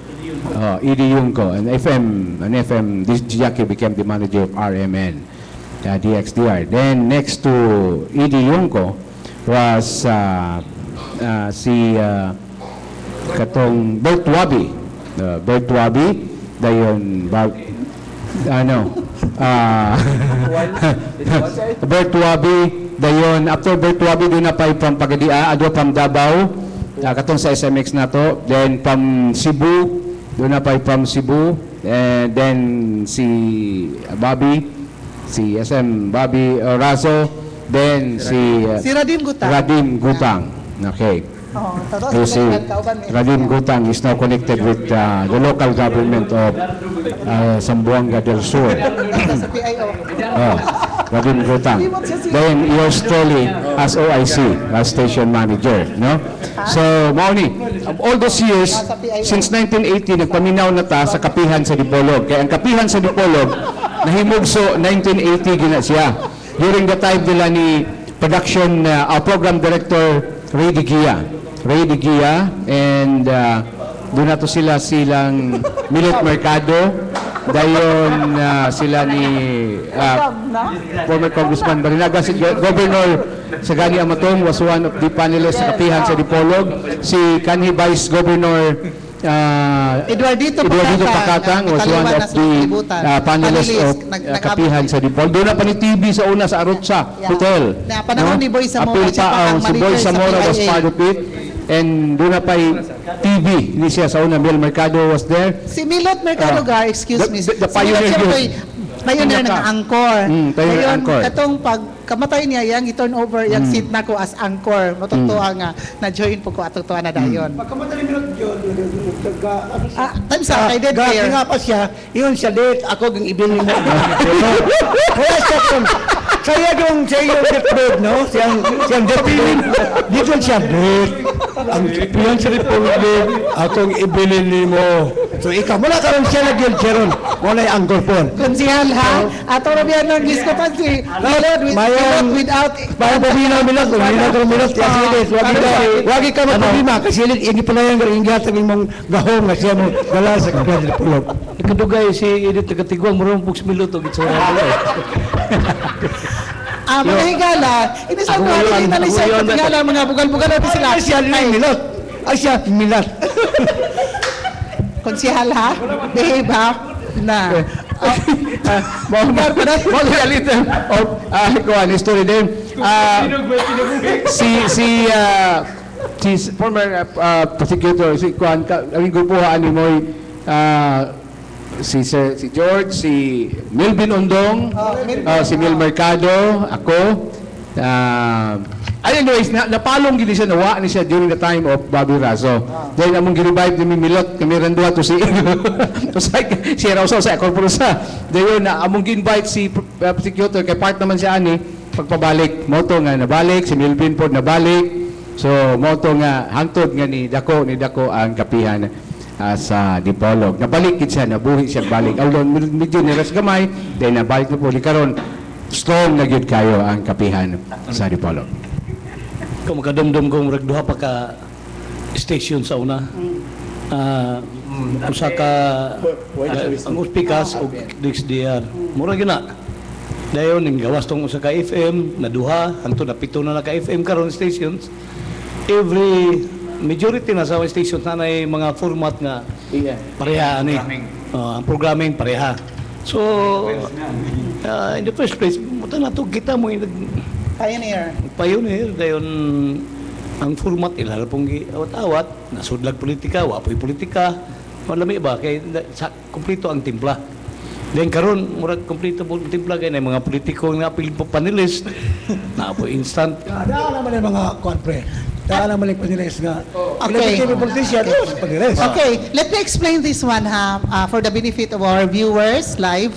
ED Yungko, an FM this Jackie became the manager of RMN DXDR. Then next to ED Yungko was si katong Bert Wabi. Dayon Bert Wabi, dayon after Bert Wabi doon na pa from Pagadia, ado from Davao, katong sa SMX nato, then from Cebu, doon na pa from Cebu, and then si Bobby, si SM Bobby Razo, then si Radim Gutang. Okay. You see, Radim Gutang is now connected with the local government of Zamboanga del Sur. Radim Gutang. Then yours truly as OIC, as station manager, no? So, Mauni, all those years, since 1980, nagpaminaw na ta sa kapihan sa Dipolog. Kaya ang kapihan sa Dipolog, nahimugso 1980 gina siya. During the time nila ni production, program director Ray De Gia, and doon na to silang Millet Mercado, dayon sila ni former Congressman Barinaga, si Governor Sagani Amatong was one of the panelists sa kapihan sa Dipolog, si kanhi Vice Governor Eduardito Pacatang was one of the panelists of kapihan sa Dipolog. Doon na pa ni TV sa una sa Arutsa Hotel. Panahon ni Boy Zamora, si Boy Zamora was part of it. And doon na pa'y TV ni siya sa una. Mil Mercado was there. Si Milot Mercado excuse me. The pioneer pioneer ng Angkor. Pioneer Angkor. Katong pagkamatay niya, yang i-turn over yung seat na ko as Angkor. Matutuwa nga, na-join po ko atutuwa na dayon. Pagkamatay ni Milot yun, time sa kay Dead Player. Nga pa siya, yun siya date, ako yung ibili mo. Kaya siya kung, saya yung deathbed, no? Siyang deathbed. Dito siya date. Ang piyan sa Dipolog, akong ibili mo. So ikaw, mula karon siya nag-yelcheron. Mula yung Angkor po. Konsihal ha? Ato na biyan ng diskutan si Milot without... Parang pabina Milot, pabina ka Milot. Wagi ka mapabima, kasi hindi pala yung ingat ang imong gahong na siya mo gala sa kapihan sa Dipolog. Ikadugay si Edith Tagatiguang, marunong Buks Milot o gitsura nila. Mga higala, inisan ko rin na siya katingala mga bugal-bugal natin sila. Ay siya Milot. Ay siya Milot. Konsihal ha? Behave ha? Na. Mahal kuhan, history din. Si former prosecutor, si kuhan, ang grupuhaan ni Moy, si George, si Melvin Ondong, si Mil Mercado, ako, Anyways, napalong gini siya, nawa ni siya during the time of Bobby Razo. Dahil among gi-revive ni Milot, kami randua to si si Razo sa korporo sa. Dahil na among gi-invite si prosecutor kay part naman siya ani pagpabalik. Moto nga nabalik, si Melvin Ford nabalik. So moto nga hangtod nga ni Dako ang kapihan sa Dipolog. Nabalik gid siya, nabuhi siya balik. Although medyo niras gamay, dahil nabalik na po ni karon. Strong na gyud kayo ang kapihan sa Dipolog. Kung makadumdum kong ragduha pa ka station sa una. Usa ka ang Uspikas o DXDR. Mura gyud na. Dayon ning gawas tong usa ka FM na duha hangtod na pito na ka FM karon stations. Every majority na sa stations na may mga format nga pareha ani. Ang programming pareha. So in the first place, muta na to kita mo Pioneer dayon ang format ilala pong awat-awat nasudlag politika, wapoy politika, malami ba kay sa kumpleto ang timpla. Then karon murag kumpleto po timpla kay na mga politiko nga apil po panelist na po instant. Daan naman yung mga konpre. Daan naman yung panelist nga. Okay. Panelist. Okay, let me explain this one for the benefit of our viewers live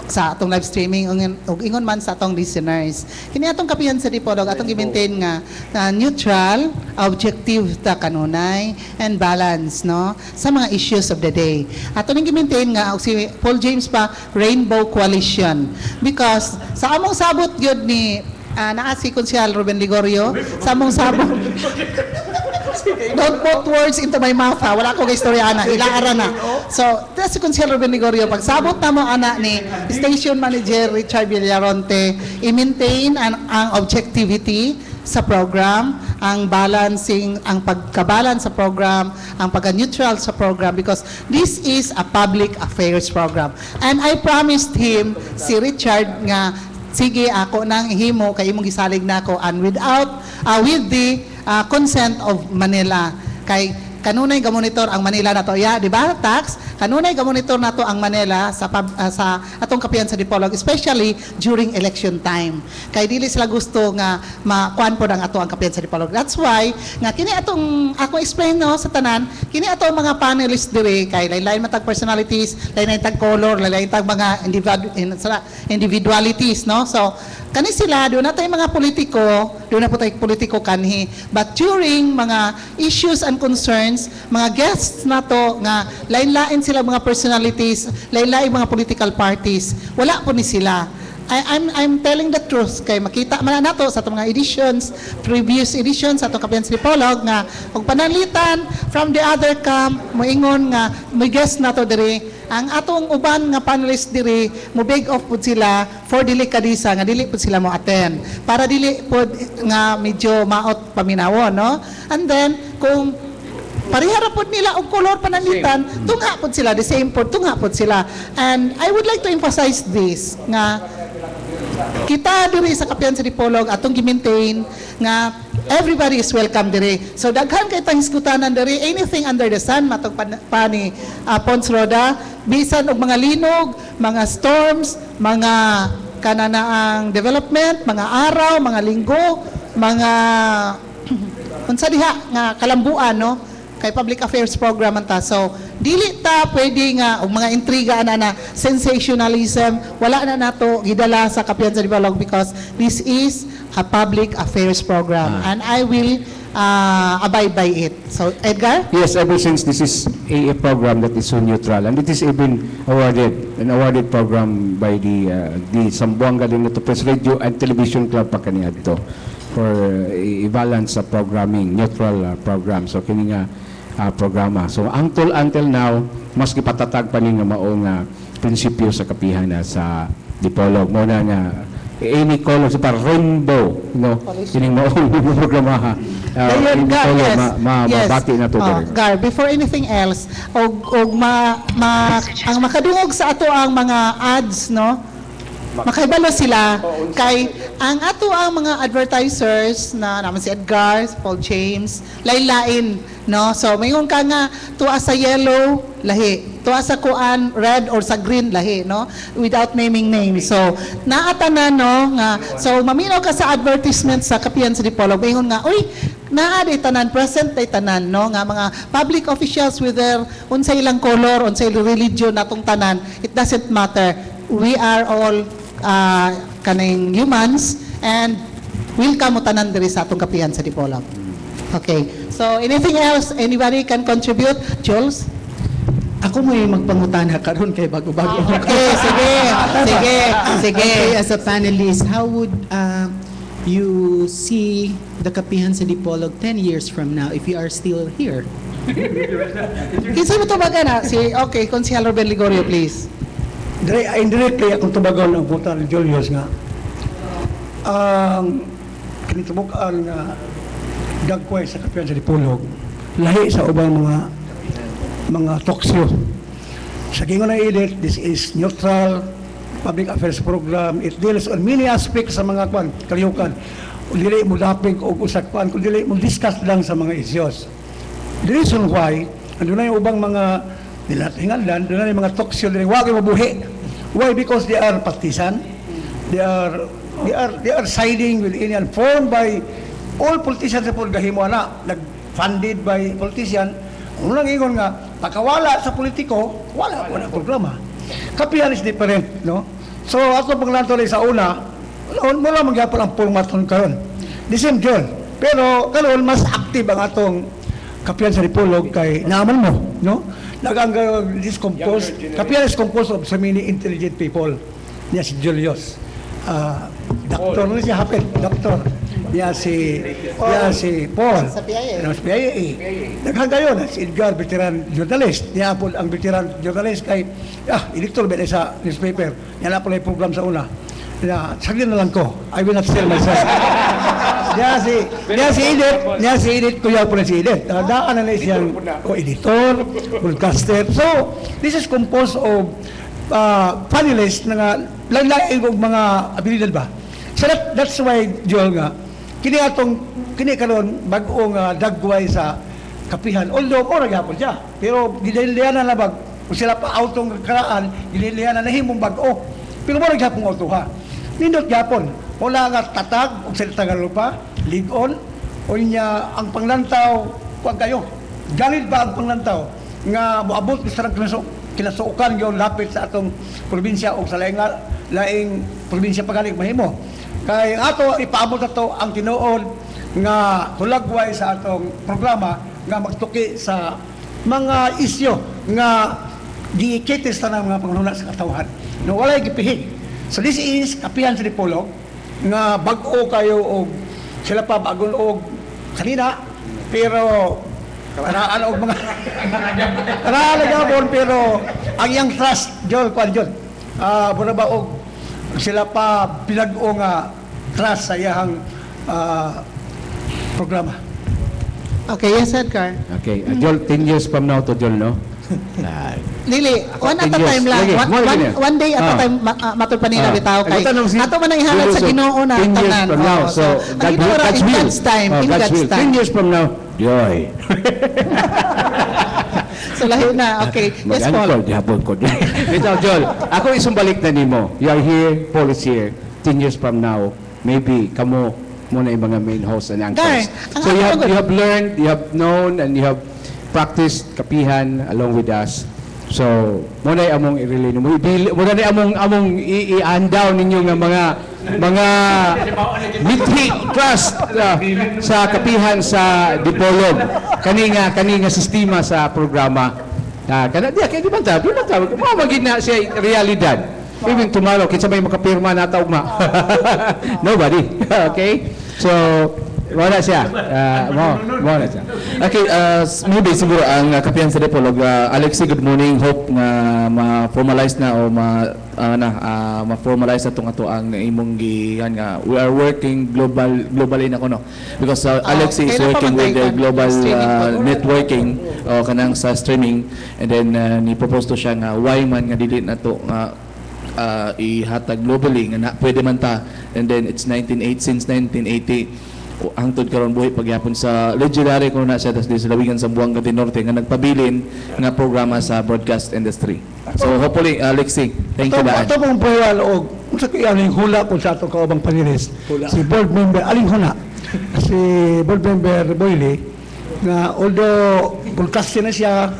sa atong live streaming ug ingon man sa atong listeners. Kini atong kapihan sa Dipolog atong i-maintain nga neutral, objective ta kanunay and balance no sa mga issues of the day. Atong i-maintain nga og si Paul James pa Rainbow Coalition because sa among sabot gyud ni naa si Konsyal Ruben Ligorio sa among sabot. Don't put words into my mouth ha. Wala ko kay istorya ana. Ilaara na. So, that's si Consiel Ruben Ligorio. Pagsabot na mo anak ni Station Manager Richard Villaronte, i-maintain ang objectivity sa program, ang balancing, ang pagkabalance sa program, ang pagka-neutral sa program because this is a public affairs program. And I promised him, si Richard nga, sige ako nang ihimo kay imong gisalig nako and without with the consent of Manila kay kanunay gamonitor ang Manila nato di ba tax kanunay gamonitor nato ang Manila sa atong kapihan sa Dipolog especially during election time kay dili sila gusto nga makuan pod ang ato ang kapihan sa Dipolog. That's why nga kini atong ako explain no sa tanan kini atong mga panelists dire kay lain-lain matag personalities, lain-lain tag color, lain-lain tag mga individualities no. So kani sila doon na tayo mga politiko, doon na po tayo politiko kanhi. But during mga issues and concerns, mga guests na to nga lain-lain sila mga personalities, lain-lain mga political parties, wala po ni sila. I'm telling the truth kay makita man nato sa atong mga editions, previous editions sa atong kapihan sa Dipolog nga og panalitan from the other camp moingon nga may guest nato diri ang atong uban nga panelists diri mo beg off pud sila for dili kadisa nga dili pud sila mo attend para dili pud nga medyo maot paminawon no. And then kung parihara pod nila og color panalitan tunga pod sila the same pod tunga pod sila. And I would like to emphasize this nga kita diri sa kapihan sa Dipolog atong gi-maintain nga everybody is welcome diri. So daghan kay tang iskutanan diri anything under the sun matog pani Pons Roda bisan og mga linog, mga storms, mga kananaang development, mga araw, mga linggo, mga unsa diha nga kalambuan no kay public affairs program anta. So dili ta pwede nga og mga intriga na sensationalism wala na nato gidala sa kapihan sa Dipolog because this is a public affairs program and I will abide by it. So Edgar? Yes, ever since this is a program that is so neutral and it is even an awarded program by the Sambuanga Linato Press Radio and Television Club pa kaniadto for i-balance sa programming, neutral program. So kini nga programa. So until now, mas gipatatag pa ni nga mao nga prinsipyo sa kapihan sa Dipolog. Mo na nga any color sa rainbow no kining mao programa mabati na to Gar, before anything else ang makadungog sa ato ang mga ads no Makaibalo sila kay ang ato ang mga advertisers na naman si Edgar, si Paul James, lain-lain, no? So mayon ka nga tuwa sa yellow, lahi. Tuwa sa kuan red or sa green, lahi, no? Without naming names. So naatanan, no, nga so maminaw ka sa advertisement sa Kapihan sa Dipolog, mayon nga, uy, naa day tanan, present day tanan, no, nga mga public officials with their unsay ilang color, unsay religion natong tanan, it doesn't matter. We are all kaning humans and welcome mo tanan diri sa atong Kapihan sa Dipolog. Okay. So anything else anybody can contribute? Jules? Ako mo yung magpangutana karon kay bago-bago. Okay, sige. Okay, as a panelist, how would you see the Kapihan sa Dipolog 10 years from now if you are still here? Kinsa mo to baga na? Okay, Konsehal Ruben Ligorio, please. Indirectly akong tubagon ang punta ni Julius nga ang kinitubukan nga dagkway sa Kapihan sa Dipolog lahi sa ubang mga toksyo. Sa gingon ng edit, this is neutral public affairs program. It deals on many aspects sa mga kaliyukan. Kung dili mo dapig o usakpan, kung dili mo discuss lang sa mga issues. The reason why, ando na yung ubang mga nilatingan, doon na yung mga toksyo, wag yung mabuhi. Why? Because they are partisan. They are siding with any and formed by all politicians sa Pulgahimo na, nag-funded by politician. Kung lang ingon nga, pagkawala sa politiko, wala programa. Kapihan is different, no? So, ato paglanto sa una, wala magyapon ang formaton karon. The same John. Pero karon mas active ang atong Kapihan sa Dipolog kay naaman mo, no? Kapihan is composed of so many intelligent people. Niya si Julius. Doktor na siya, hapit, doktor. Niya si Paul. Sa PIA. Naghagayon, si Edgar, veteran journalist. Niya po ang veteran journalist kay, editor ba sa newspaper. Niya na po na yung program sa una. Saglit na lang ko. I will not sell myself. Niya si Edith, kuya po na si Edith. Daan na siyang editor, broadcaster. So, this is composed of panelists na lain-lain ng mga abilidad ba. So that's why, Joel nga, kini karon bag-ong dagway sa Kapihan. Although, ora gyapon siya. Pero, ginilianan na bag, kung sila pa autong karaan, ginilianan na himong bag-o. Pero ora gyapon autoha. Nindot gyapon. Wala nga tatag, o sa Tagalupa, ligon, o niya ang panglantaw, huwag kayo. Ganit ba ang panglantaw? Nga, moabot ko sa kinasuukan yung lapit sa atong probinsya o sa laing probinsya pagaling mahimo. Kaya ato ipaabot ato ang tinuod nga hulagway sa atong programa nga magtuki sa mga isyu nga gikitis ta ng mga pangununa sa katawhan. No walay gipihig. So this is Kapihan sa Dipolog nga bag-o kayo og sila pa bagon og kanina pero karaan og mga karaan pero ang iyang trust Joel Kwanjon mura ba og sila pa pinag-o nga trust sa iyang programa. Okay, yes, Edgar. Okay, Joel, 10 years from now to Joel, no? Lili, one at a time lang. One day at a time matur pa nila bitaw kay. Ato man ang ihalat sa Ginoo na 10 years from now. So, God's time. In God's time. 10 years from now, joy. So lahi na. Okay. Yes, Paul. Mag-unfold ko. Bitaw, Joel, ako isumbalik na nimo. You are here, Paul is here. 10 years from now, maybe kamo muna yung mga main host and anchors. So you have learned, you have known, and you have practiced Kapihan along with us. So, muna yung among i-relay mo. Muna yung among i-andaw ninyo ng mga mithi trust sa Kapihan sa Dipolog. Kaninga sistema sa programa. Kaya di ba tayo? Mamagin na siya realidad. Even tomorrow, kinsa may makapirma na taugma. Nobody. Okay? So, wala siya. Wala siya. Okay, maybe siguro ang Kapihan sa Dipolog, Alexi, good morning. Hope nga ma-formalize na o ma-formalize na itong ato ang imong gihan nga. We are working globally na ko, no? Because Alexi is working with the global networking kanang sa streaming, and then ni-propose to siya nga why man nga dili na to ihatag globally nga na pwede man ta, and then it's 1980 since 1980 hangtod karon buhi pagyapon sa legendary ko na siya tas sa Lawigan sa Buanga del Norte nga nagpabilin nga programa sa broadcast industry. So hopefully Lexi, thank you daan. Ito pong puhuan o kung sa kaya yung hula kung sa itong kaubang panilis, si board member, aling hula, si board member Boyle, na although broadcaster na siya,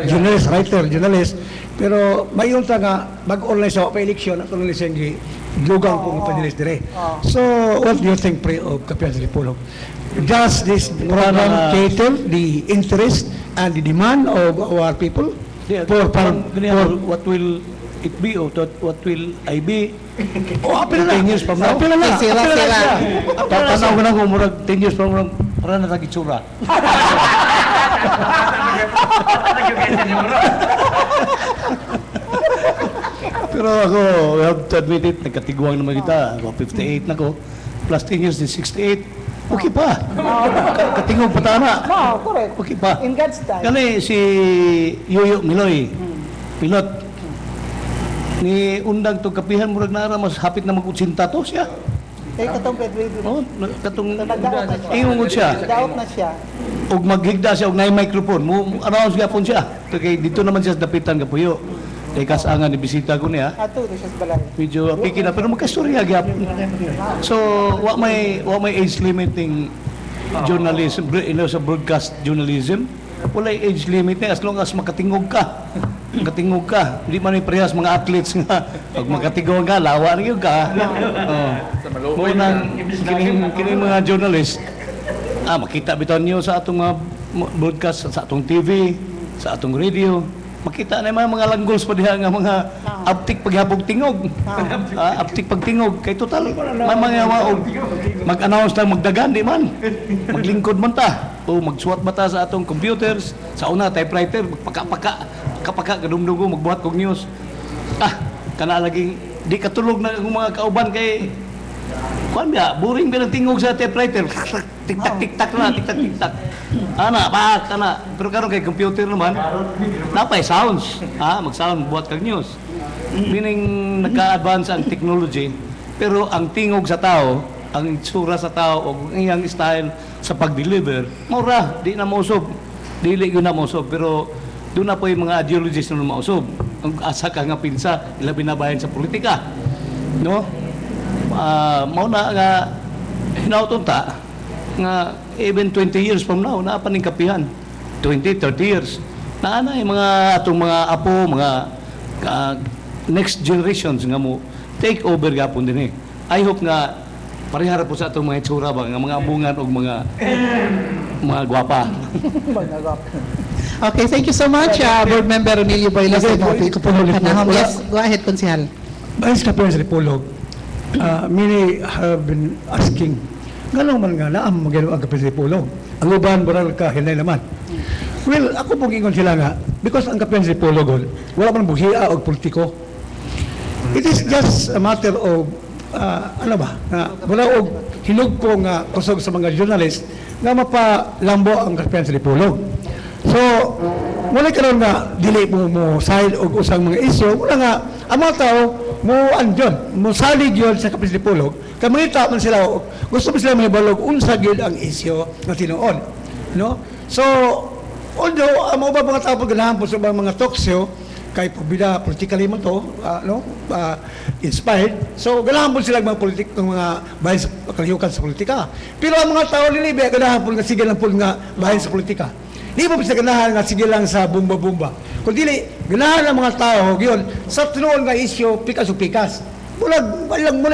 journalist, pero mayon ta nga mag-online sa pa-eleksyon at tuloy siyang lugang kung panilis dire. So, what do you think, Pre, of Kapihan sa Dipolog? Does this program cater the interest and the demand of our people? What will it be or what will I be? Apil na. 10 years from now. Apil na. Sira. Tanaw ko na kung murag 10 years from now, para na tag-itsura. Pero ako, we have to admit it, nagkatiguang naman kita. Ako 58 na ko, plus 10 years din 68. Okay pa. Katingog pa tama. Correct. Okay pa. In God's time. Kani si Yoyo Miloy, pilot, ni undang to kapihan murag nara mas hapit na mag-80 to siya. Katong Pedro. Oh, katong Nagdaot na siya. ingungod siya. Nagdaot na siya. Og maghigda siya og nay microphone. Mo announce gyapon siya. Kay dito naman siya sa dapitan ka puyo. Kay kasangan ni bisita ko niya. Ato siya sa balay. Medyo piki na pero magkastorya gyapon. So, wa may age limiting journalism, sa broadcast journalism. Wala age limit as long as makatingog ka. Makatingog ka. Hindi man may parehas mga athletes nga. Pag makatingog ka, lawa na yun ka. Mo nang kining mga journalist, makita bitaw niyo sa atong mga broadcast, sa atong TV, sa atong radio. Makita na yung mga langgols pa diha nga mga aptik paghapog tingog. Aptik pagtingog. Kay total, may mga mag-announce lang magdagan, di man. Maglingkod man ta. O magsuwat ba ta sa atong computers. Sa una, typewriter, magpaka, gadumdugo, magbuhat kong news. Kana laging, di katulog na ang mga kauban kay kuan biya, boring ba ng tingog sa typewriter? Tik-tak na, tik-tak. Kana. Pero karon kay computer naman, napay sounds. Mag-sound, buhat kag news. Meaning, nagka-advance ang technology, pero ang tingog sa tao, ang itsura sa tao, o ang iyang style sa pag-deliver, mura, di na mausob. Dili yun na mausob, pero doon na po yung mga ideologies na mausob. Ang asa ka nga pinsa, ila binabayan sa politika. No? Mauna nga hinautunta nga even 20 years from now na paning kapihan 20, 30 years na yung mga atong mga apo, mga next generations nga mo take over gapon din I hope nga parehara po sa atong mga itsura ba nga mga bungan o mga gwapa. Okay, thank you so much, Board Member Ronilio Boyles. Yes, go ahead, Konsihal. Vice Kapihan sa Dipolog, many have been asking, gano'n man nga na ang magano'n ang Kapihan sa Dipolog? Ang uban, baral ka, hinay naman. Well, ako pong ingon sila nga, because ang Kapihan sa Dipolog, wala man buhia o politiko. It is just a matter of, wala og hinugpo nga kusog sa mga journalist nga mapalambo ang Kapihan sa Dipolog. So, wala karon nga dili mo side og usang mga isyu, wala nga ang mga tao mo andyon, mo salig yon sa Kapihan sa Dipolog. Kay mangita man sila, gusto mo sila mahibalog unsa gyud ang isyu nga tinuod, no? So, although ang mga mga tao ganahan po sa mga talk show kay pabida politically man to, inspired. So, ganahan po sila mga mga bahin sa kalihukan sa politika. Pero ang mga tao nilibe ganahan po nga sige lang po nga bahin sa politika. Di ba sa ganahan nga sige lang sa bumba-bumba. Kung dili, ganahan ang mga tao, yun, sa tinuon nga isyo, pikas. Mula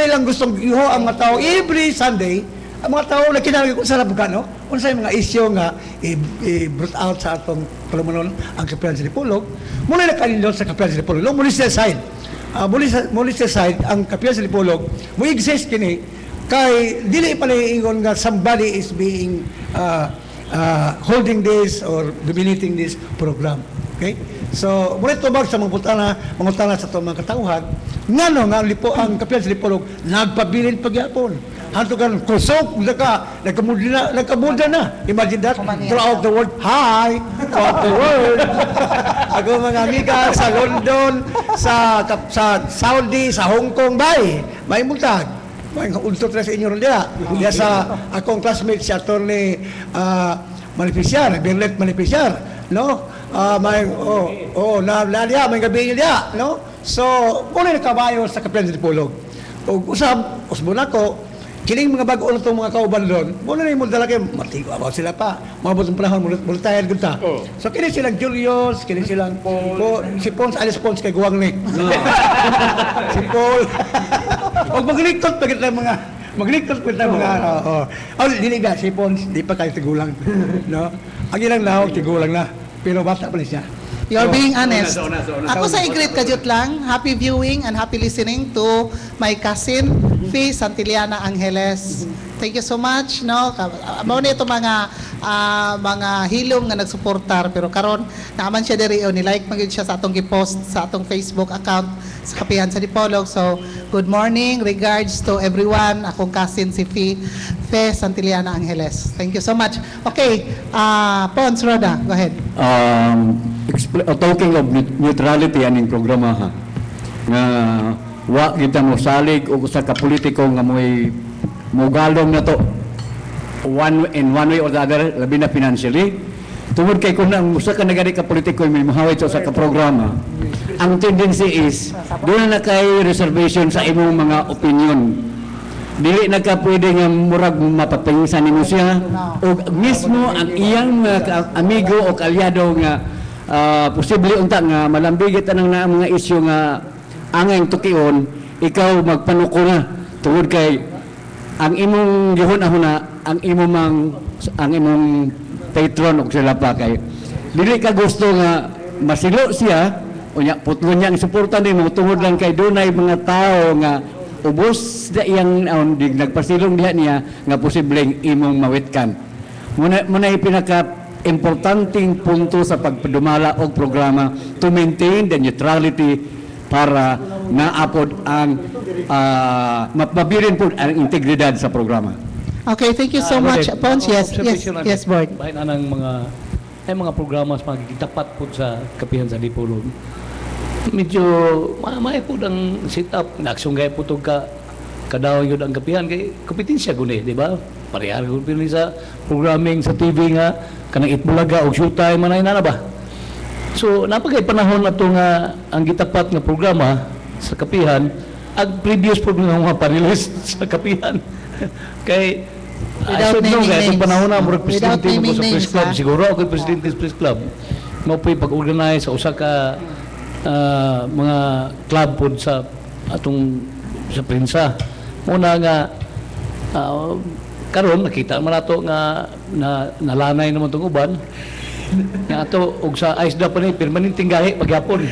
lang gustong iho ang mga tao every Sunday, ang mga tao na kinalagay kung sarap ka, no? Kung sa'yo mga isyo nga i-brought out sa atong palamunon ang Kapihan sa Dipolog, mula na kanilon sa Kapihan sa Dipolog, no? Muli sa side. Muli sa side, ang Kapihan sa Dipolog, mo exist kini, kay dili pa ingon nga somebody is being holding this or dominating this program. Okay? So, muli tubag sa mga putana sa itong mga katauhan, nga no, nga lipo, ang Kapihan sa Dipolog, nagpabilin pagyapon. hantugan kusok, nagkamuda na. Imagine that, throughout the world, hi, throughout the world. Ako mga amiga sa London, sa Saudi, sa Hong Kong, may multag. May untot na sa inyo rin diya sa akong classmate si Atty. Maleficiar, Berlet Maleficiar, no? May may gabi niya, no? So, muna na kabayo sa Kapihan sa Dipolog. O usbo na ko, kining mga bago ulit mga kauban doon, muna na yung mula lagi, matigo about sila pa. Mga butong panahon, mula tayo ganda. So, kini silang Julius, kini silang si Pons, Alice Pons kay Guwang Nick. Si Paul. Huwag maglikot, pagkat na mga maglikot po tayo mga dili ba, si Pons, di pa tayo tigulang. No? Ang ilang lahog, tigulang na. Pero bata pa rin siya. You're being honest. Ako sa i-greet kadyot lang. Happy viewing and happy listening to my cousin, Fee Santillana Angeles. Thank you so much. No? Mao na ito mga hilom nga nagsuportar. Pero karon naaman siya diri o ni-like magid siya sa atong gi-post sa atong Facebook account sa Kapihan sa Dipolog. So, good morning. Regards to everyone. Akong cousin si Fee Santillana Angeles. Thank you so much. Okay. Pons, Roda, go ahead. Talking of neutrality aning programa ha, nga wa kita mo salig o sa kapolitiko nga mo'y mugalong na to one way or the other, labi na financially. Tungod kay kung usa ka nagari ka politiko may muhaway sa ka programa, ang tendency is doon na kay reservation sa imong mga opinion. Dili na ka pwede nga murag mapapingisan nimo siya o mismo ang iyang amigo o kalyado nga posible unta nga malambigit anang na mga isyu nga angay tukion, ikaw magpanuko na tungod kay ang imong gihuna-huna, ang imong patron og sila pa kay dili ka gusto nga masilo siya unya putlon niya ang suporta nimo tungod lang kay dunay mga tao nga ubos da iyang nagpasilong diha niya nga posibleng imong mawitkan. Muna pinaka importanteng punto sa pagpadumala og programa to maintain the neutrality para naapod ang mapabirin po ang integridad sa programa. Okay, thank you so much. Pons, yes, Board. Bahin anang mga programas magigitapat po sa Kapihan sa Dipolog. Medyo may po ang sit-up. Naaksyon gaya po itong kadawang yun ang Kapihan. Kaya kompetensya guni, di ba? Parehar ko pinili sa programming sa TV nga kanang Itbulaga o Showtime manay na ba? So, napagay panahon na ito nga ang gitapat nga programa sa Kapihan ang previous po ng mga panelist sa Kapihan. Kay without naming names. Itong panahon na murag presidente mo sa press club. Ha? Siguro ako yung presidente sa press club. Mo po pag-organize sa usa ka mga club po sa atong sa prensa. Muna nga karon nakita man nato nga nalanay naman tong uban. Nga ato og sa ISDA pa ni permanenteng gahi pagyapon.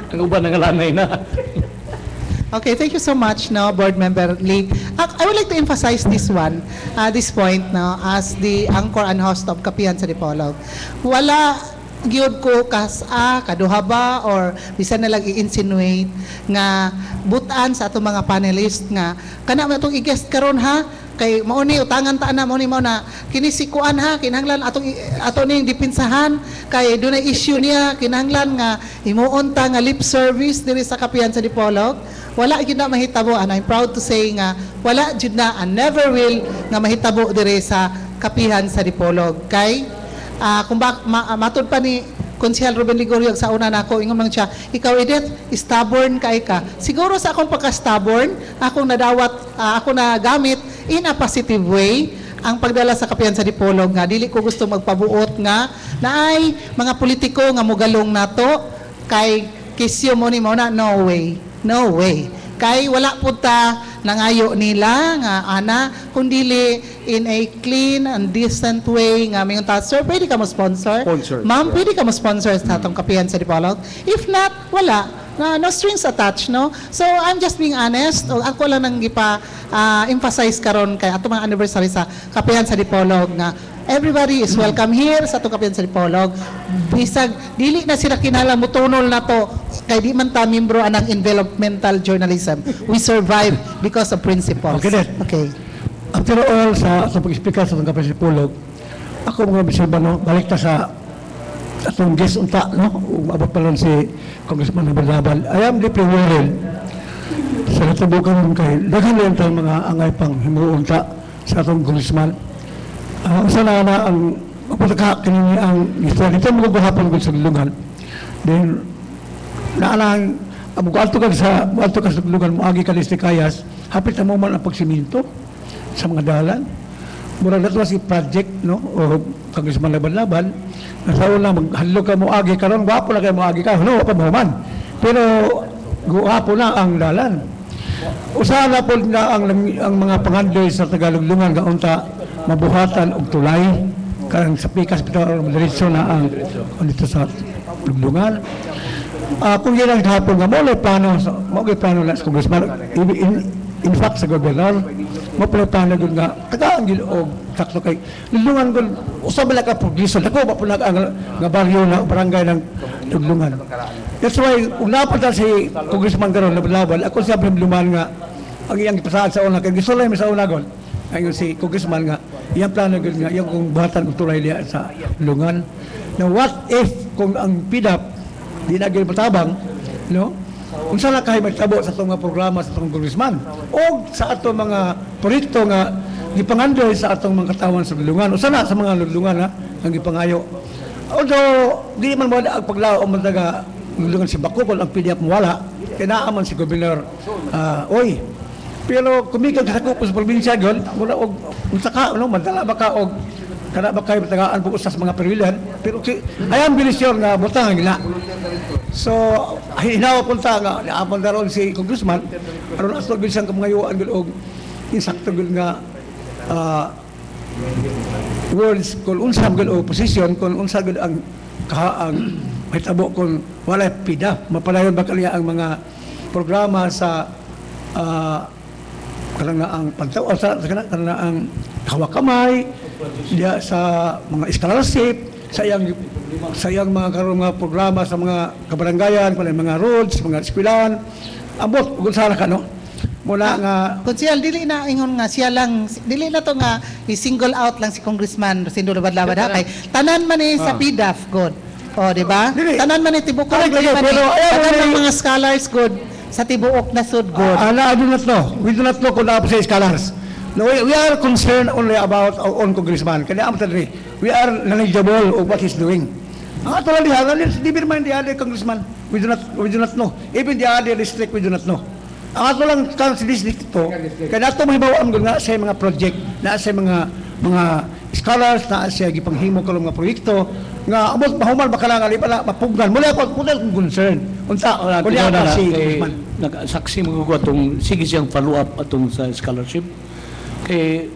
Ang uban nangalanay na. Okay, thank you so much, no, Board Member Lee. I would like to emphasize this point, no, as the anchor and host of Kapihan sa Dipolog. Wala gyud ko kaduha ba or bisan na lang i-insinuate nga butan sa atong mga panelist nga kana mo itong i-guest karon ha kay mao ni utangan ta na mao na kini si kuan ha kinahanglan ato ning dipinsahan kay dunay issue niya kinahanglan nga himuon ta nga lip service diri sa Kapihan sa Dipolog. Wala gyud na mahitabo, and I'm proud to say nga wala gyud na and never will nga mahitabo diri sa Kapihan sa Dipolog kay kung matud pa ni Konsehal Ruben Ligorio sa una nako ingon lang siya, ikaw Edith, stubborn kay ka. Siguro sa akong pagka-stubborn, akong nagamit in a positive way ang pagdala sa Kapihan sa Dipolog nga dili ko gusto magpabuot nga naay mga politiko nga mogalong nato kay kisyo mo ni mo na no way. Kay wala po ta nangayo nila nga ana kundili in a clean and decent way nga mayon ta sir pwede ka mo sponsor ma'am pwede ka mo sponsor sa atong Kapihan sa Dipolog if not wala no strings attached no so I'm just being honest o ako lang nang emphasize karon kay atong mga anniversary sa Kapihan sa Dipolog nga everybody is welcome here sa atong Kapihan sa Dipolog bisag dili na sila kinahanglan mutunol na to kay di man ta membro anang environmental journalism we survive because of principles Okay. after all, sa pag-speaker sa itong kapihan sa Dipolog, ako mga bisilba, no, balik ta sa atong guest unta, no, umabot pa lang si Congressman Nabal. I am deeply worried sa natubukan ng kay daghan na yung mga angay pang himuunta sa atong congressman. Sana na ang mapataka kanini ang istorya. Ito mga gahapon ko sa Lulungan. Then, naalang, alto ka sa Lulungan, muagi ka ni Kayas, hapit na mo man ang pagsiminto sa mga dalan. Murag nato si project, no, o Congressman Laban-Laban, nasa una, maghalo ka muagi ka ron, wapo na kayo muagi ka, no, pa mo man. Pero, guwapo na ang dalan. Usaha na po na ang mga pangandoy sa Tagalog-Lungan kaunta mabuhatan og tulay karang sa pikas bitaw diretso na ang dito sa Lungan. Kung yan ang hapon nga mo plano na sa Congressman in fact sa gobernador mo plano gud nga tagaan gid og sakto kay Lungan gud usa bala ka progreso dako ba pud nga baryo na barangay ng Lungan. That's why una pa si Congressman karon laban ako siya luman nga ang iyang ipasaad sa una kay gusto lang sa una gol ayon si Congressman nga iyang plano gud nga iyang kung buhatan og tulay diya sa Lungan. Now what if kung ang PDAP di na gyud matabang, no? Unsa na kay magtabo sa itong mga programa sa itong Congressman o sa atong mga proyekto nga gipangandoy sa atong mga katawan sa Lungan. Usa na sa mga Lungan nga ang gipangayo. Although di man mo ang paglao o mataga Lungan si Bakukol ang PDAP wala kay naa man si Gobernador oy. Pero kumikag sa ko sa probinsya gol mura og unsa ka no madala ba ka og kana ba kay tagaan po usas mga perwilan pero ayam bilisyon nga butang gila. So hinawa punta nga naapon daron si Congressman aron asto gid siyang kamangayuan gud og insakto gud nga words kung unsa gud o position kung unsa gud ang mahitabo kung wala PDAP mapadayon ba kaliya ang mga programa sa kanang ang pantaw sa kanang ang hawakamay diya sa mga scholarship sayang mga karong mga programa sa mga kabarangayan pala mga roads mga eskwelahan ambot ug sala ka no mula nga Konsyal dili na ingon nga siya lang dili na to nga i-single out lang si Congressman Rosindo Labad-Labad ha kay tanan man ni sa PDAF god o di ba tanan man ni tibuok tanan ng mga scholars god sa tibuok na sud god we do not know kung naapos sa scholars. No, we are concerned only about our own congressman. Kaya we are knowledgeable of what he's doing. Ang ato lang diha, di man the other congressman. We do not know. Even the other district, we do not know. Ang ato lang kan sa district ito, kaya nato mahibawaan gud nga sa mga project, na sa mga scholars na siya gipanghimo kalong mga proyekto nga amot mahuman bakalangan pala mapugnan mula ko kung concern unta kun ya si congressman nagsaksi mo ko atong sige siyang follow up atong sa scholarship kay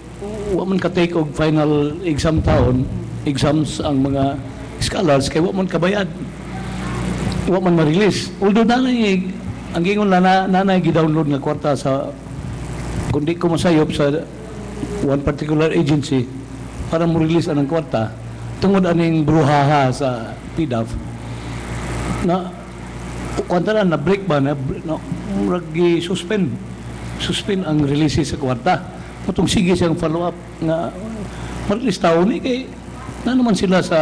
wa man ka take og final exams ang mga scholars kay wa man kabayad wa man ma-release although nanay ang gingon nanay gi-download nga kwarta sa kundi ko masayop sa one particular agency para mo release anang kwarta tungod aning bruhaha sa PDAF na kwarta na break ba na suspend ang release sa kwarta patong sige siyang follow up nga ma-release taon ni kay na naman sila sa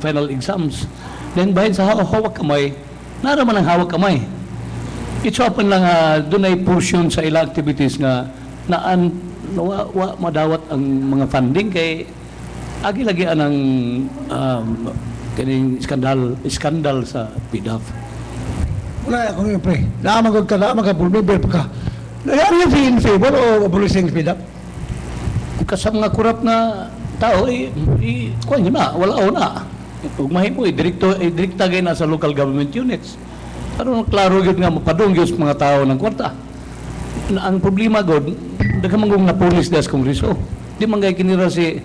final exams then bahin sa hawak kamay naraman ang hawak kamay it's open lang doon ay portion sa ilang activities nga wa madawat ang mga funding kay agi lagi anang kining skandal sa PDAF. Wala akong yung pre. Naamagod ka, pulmibel pa ka. Are you in favor o abolishing PDAF? Sa mga kurap na tao, kuhan yun na, wala o na. Huwag mahimo, direkta kayo na sa local government units. Pero klaro yun nga, mapadong yun sa mga tao ng kwarta. Ang problema god, nagkamangong na police des kongreso. Di man kay kinira si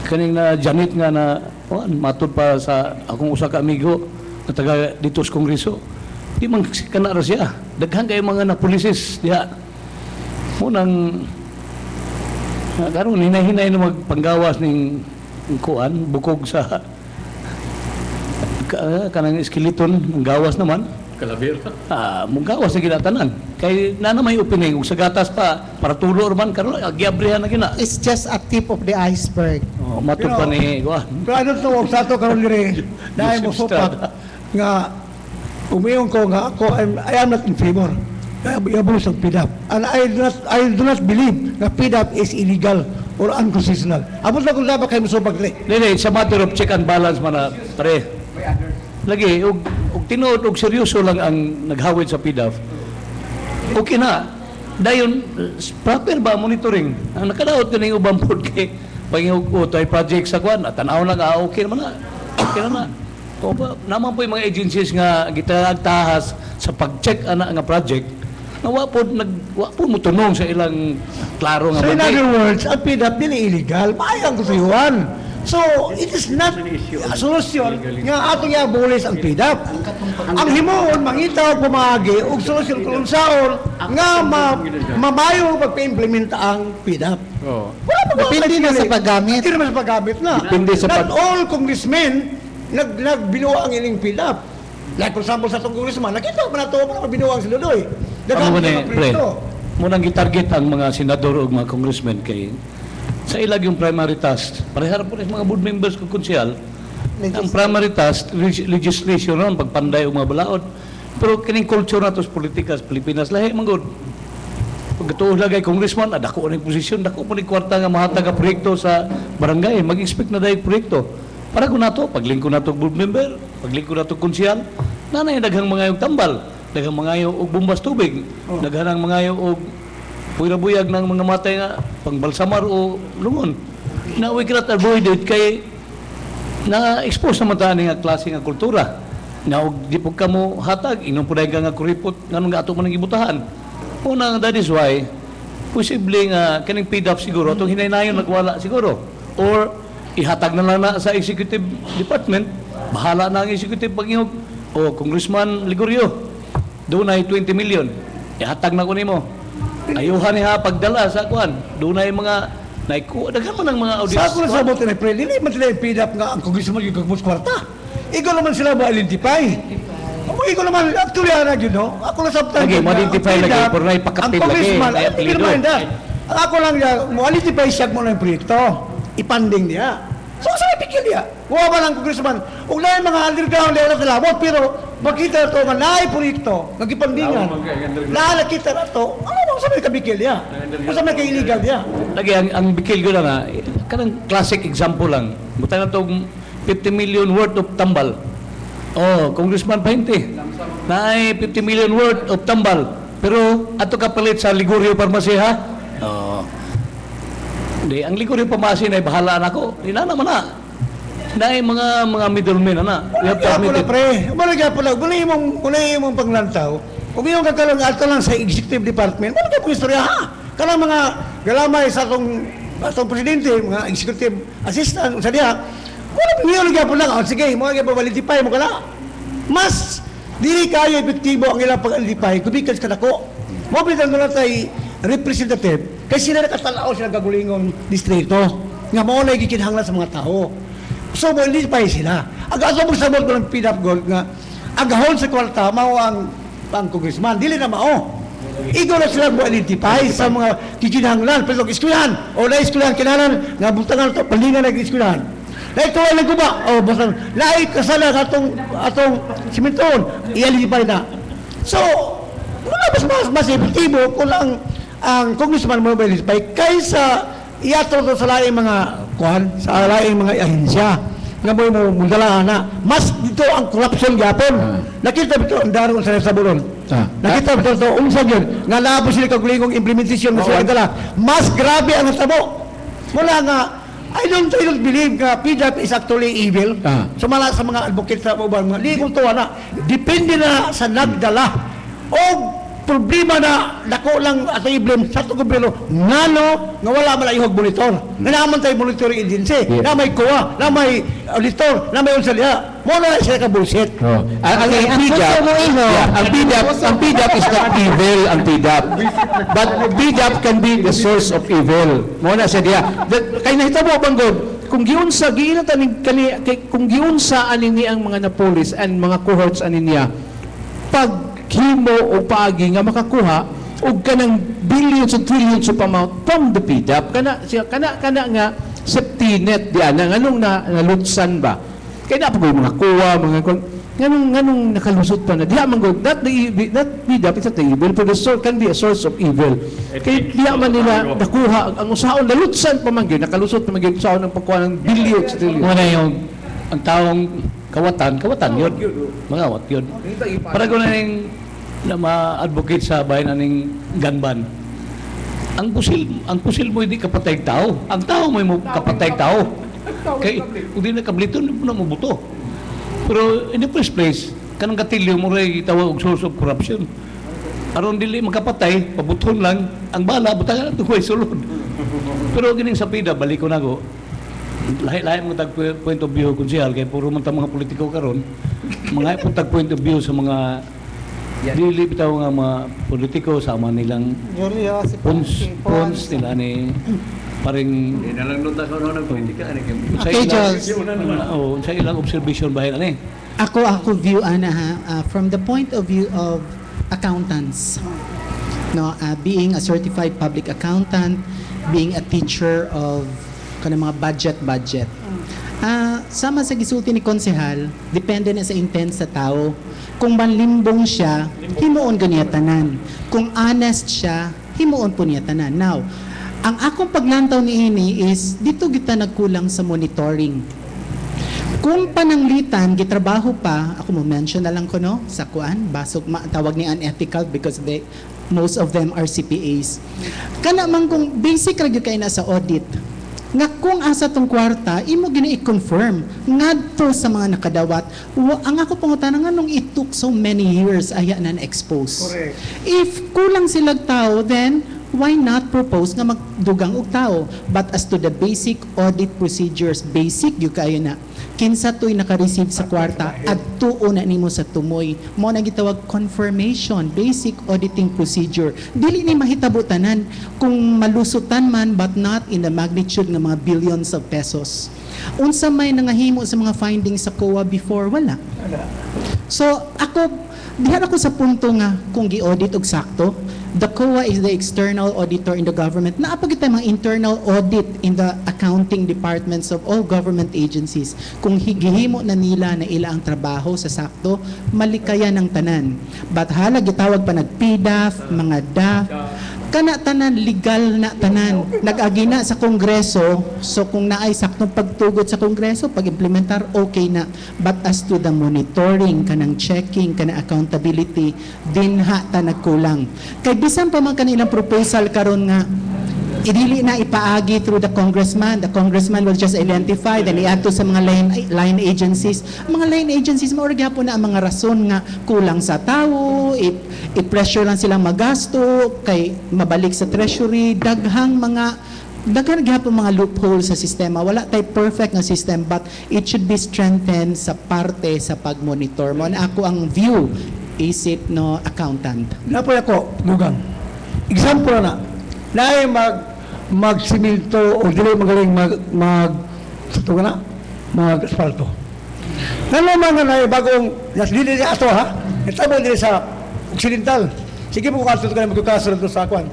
kaning na Janet nga na matod pa sa akong usa ka amigo na taga dito sa kongreso. Di man kana ra siya. Daghang kay mga na polices diha. Munang karon hinahinay na magpanggawas ning kuan bukog sa kanang skeleton, gawas naman. Kalabir. Munggawas na ginatanan. Kay na may opening ug sa gatas pa para tulo man karon agiabrihan na gina. It's just a tip of the iceberg. Oh, matud pa ni kuan. Pero ano to, huwag sa ito karon dire, dahil mo supat, nga, umiyon ko nga ako, I am not in favor. I-abuse ang PDAP. And I do not believe na PDAP is illegal or unconstitutional. Abot na kung dapat kayo musupak dire. Dili, sa matter of check and balance man na pare. Lagi, og tinuod og seryoso lang ang naghawid sa PDAF. Okay na. Dayon, proper ba monitoring? Ang nakadaot ko na yung ubang board kay pangihog tay project sa kwan, tanaw lang, okay naman na. Okay na. O ba, naman po yung mga agencies nga gitagtahas sa pag-check ana nga project, na wa po mo tunong sa ilang klaro nga So in bagay. other words, ang PDAP din ay illegal. Maayang kusuyuan. So, it is not a solusyon nga atong iabulis ang PDAP. Ang himuon, mangitaw, pumagi, ug solusyon kung saon nga mabayo pagpa-implementa ang PDAP. Wala pa ba? Depende na sa paggamit. Hindi naman sa paggamit na. Depende sa Not all congressmen nagbinuwa ang ining PDAP. Like for example, sa itong congressman, nakita ko na ito, mga binuwa ang siludoy. Ano mo na, pre? Munang gitarget ang mga senador o mga congressmen kay sa ilag yung primary task. Parehara po mga board members ko konsyal. Ang primary task, legislation ron, pagpanday o mga balaod. Pero kining culture na to sa politika sa Pilipinas, lahi manggod. Pagkatuos lagay congressman, dako na yung posisyon, dako po ni kwarta nga mahatag ang proyekto sa barangay, mag-expect na dahil proyekto. Para ko na to, paglingko na to board member, paglingko na to konsyal, nanay daghang mga yung tambal, daghang mga yung bumbas tubig, daghang mga yung puira-buyag ng mga matay nga pangbalsamar o lungon. Na we cannot avoid it kay na-expose naman tayo nga klase nga kultura. Na di po ka mo hatag, inom po dahil nga kuripot nga nung ato man ang ibutahan. Una, that is why, posible nga kaning PDAP siguro, itong hinaynayon nagwala siguro. Or ihatag na lang na sa executive department, bahala na ang executive pag-ihog. O Congressman Ligorio, doon ay 20 million. Ihatag na ko nimo. Ayuhan niya pagdala sa kuan. Doon ay mga daghan man ang mga audits. Sa ako na sabot na pre, dili man sila yung PDAP nga ang congressman yung kagmos kwarta. Ikaw naman sila ma-identify. Ikaw naman, actually, yun, no? Ako na sabot Lagi, ma-identify lagi, pero na ipakapil ang lagi, congressman, na hindi naman yun. Ako lang, mo-identify siya mo na yung proyekto. Ipanding niya. So, sa ipikil niya. Huwag ba lang congressman? Huwag na yung mga underground level na labot, pero makita na ito, manay proyekto, nagipandingan. Nakita na ito, ano ba sa may kabikil niya? Ano sa may ka-illegal niya? Lagi, ang bikil ko na nga, kanang classic example lang. Buta na itong 50 million worth of tambal. Oh, Congressman Painte. Na ay 50 million worth of tambal. Pero ato kapalit sa Ligorio Pharmacy, ha? Oh. Hindi, ang Ligorio Pharmacy na bahala na ako. Hindi na naman na. Dahil mga middlemen na. We have to admit it. Pre, malagya po lang. Muna yung panglantaw. Umiyong kakalang ato lang sa executive department. Malagya po istorya, ha? Kalang mga galamay sa atong presidente, mga executive assistant, sa diya, wala lagya po lang. Oh, sige, mga pag-identify mo ka na. Mas, dili kayo epektibo ang ilang pag-identify. Kubikas ka na ko. Mabitan ko na tayo representative, kasi sila nakatalaw sila gagulingon distrito. Nga mo na ikikinhanglan sa mga tao. So, mo-identify sila. Ang mo sabot ko ng PDAP Gold nga, agahon sa kwarta, mao ang congressman. Dili na mao. Ikaw na sila mo-identify sa mga kikinhanglan. Pero iskulahan, o na-iskulahan kinalan, nga butangan ito, palingan na iskulahan. Na ito ay ko ba? O, basta, lahat kasala atong simentoon, i-identify na. So, mas epektibo kung lang ang congressman mo identify kaysa iatro sa laing mga sa laing mga ahensya nga mo mundala na. Mas dito ang corruption gyapon. Nakita bito ang darong sa saburon. Nakita bito to unsa gyud nga labo sila kagulingong implementation sa dala. Mas grabe ang tabo. Mula nga I don't believe nga PDAP is actually evil. Sumala sa mga advocate sa ubang mga legal to na depende na sa nagdala o problema na dako lang at i-blame sa itong gobyerno ngano nga wala man ihog monitor nga naman tayo monitoring agency na may COA, na may auditor, na may unsalya mo na siya ka bullshit. Ang PDAP is not evil, ang PDAP. But PDAP can be the source of evil. Mo na siya diya. Kay nahitabo banggod, kung giunsa kung giunsa anini ang mga na police and mga cohorts aninya pag maghimo o paagi nga makakuha og kanang billions and trillions of amount from the PDAP kana nga safety net diyan nganong nalutsan ba kay na pa mga kuha mga nganong nakalusot pa na diha man go that PDAP is not the evil but the source can be a source of evil kay diha man nila nakuha ang usaon nalutsan pa man gyud nakalusot pa man gyud usaon ng pagkuha ng billions trillions Muna yung ang taong kawatan yun. Mangawat yun. Para ko na yung na ma-advocate sa bayan ng ganban. Ang pusil mo hindi kapatay tao. Ang tao mo kapatay tao. Kay kung di nakabliton, hindi mo na mabuto. Pero in the first place, kanang katilyo mo rin itawag og source of corruption. Aron dili magkapatay, pabuton lang, ang bala, butangan natin ko ay sulod. Pero gining sa PIDA, balik ko na ko, lahi-lahi mo tag point of view konsehal kay puro man ta mga politiko karon mga tag point of view sa mga dili bitaw nga mga politiko sama nilang pons nila ni paring Nalang nota ko ng politika Okay, Jules. sa ilang observation bahin ani Ako view from the point of view of accountants, no, being a certified public accountant, being a teacher of kanang mga budget. Sama sa gisulti ni konsehal, depende na sa intent sa tao. Kung manlimbong siya, himuon ganiya tanan. Kung honest siya, himuon po niya tanan. Now, ang akong paglantaw ni ini is dito kita nagkulang sa monitoring. Kung pananglitan, gitrabaho pa, ako mo mention na lang ko no, sa kuan, basog tawag ni unethical because most of them are CPAs. Kana man kung basic ra gyud kay na sa audit, nga kung asa tong kwarta imo gina i-confirm ngadto sa mga nakadawat ang ako pangutana nga nung it took so many years aya nan expose. Correct. If kulang sila tao, then why not propose nga magdugang og tao? But as to the basic audit procedures, basic gyud kayo na kinsa to'y naka-receive sa kwarta at tuo na nimo sa tumoy mo na gitawag confirmation, basic auditing procedure. Dili ni mahitabo tanan kung malusutan man but not in the magnitude ng mga billions of pesos. Unsa may nangahimo sa mga findings sa COA before? Wala. So ako diha ako sa punto nga kung gi-audit og sakto, the COA is the external auditor in the government. Naapag kita mga internal audit in the accounting departments of all government agencies. Kung gihimo na nila na ila ang trabaho sa sakto, malikayan ng tanan. But halag gitawag pa nag-PDAF, mga DAF, kana tanan legal na tanan nag-agi na sa kongreso, so kung naay saktong pagtugot sa kongreso pag-implementar okay na, but as to the monitoring kanang checking kanang accountability dinha ta nagkulang kay bisan pa man kanilang proposal karon nga idili na ipaagi through the congressman will just identify then i-add sa mga line agencies. Mga line agencies maura gyapon na ang mga rason nga kulang sa tao, i-pressure lang silang magasto kay mabalik sa treasury, daghan gyapon mga loophole sa sistema. Wala tay perfect nga system but it should be strengthened sa parte sa pagmonitor mo. Ako ang view isip no accountant. Napoy ako, Lugang. Example na ay magsimilto o dili magaling mag-asfalto. Nalaman nga na bagong dili ato ha, itabo dili sa Occidental. Sige po kung ato ka na magkasunod sa akwan.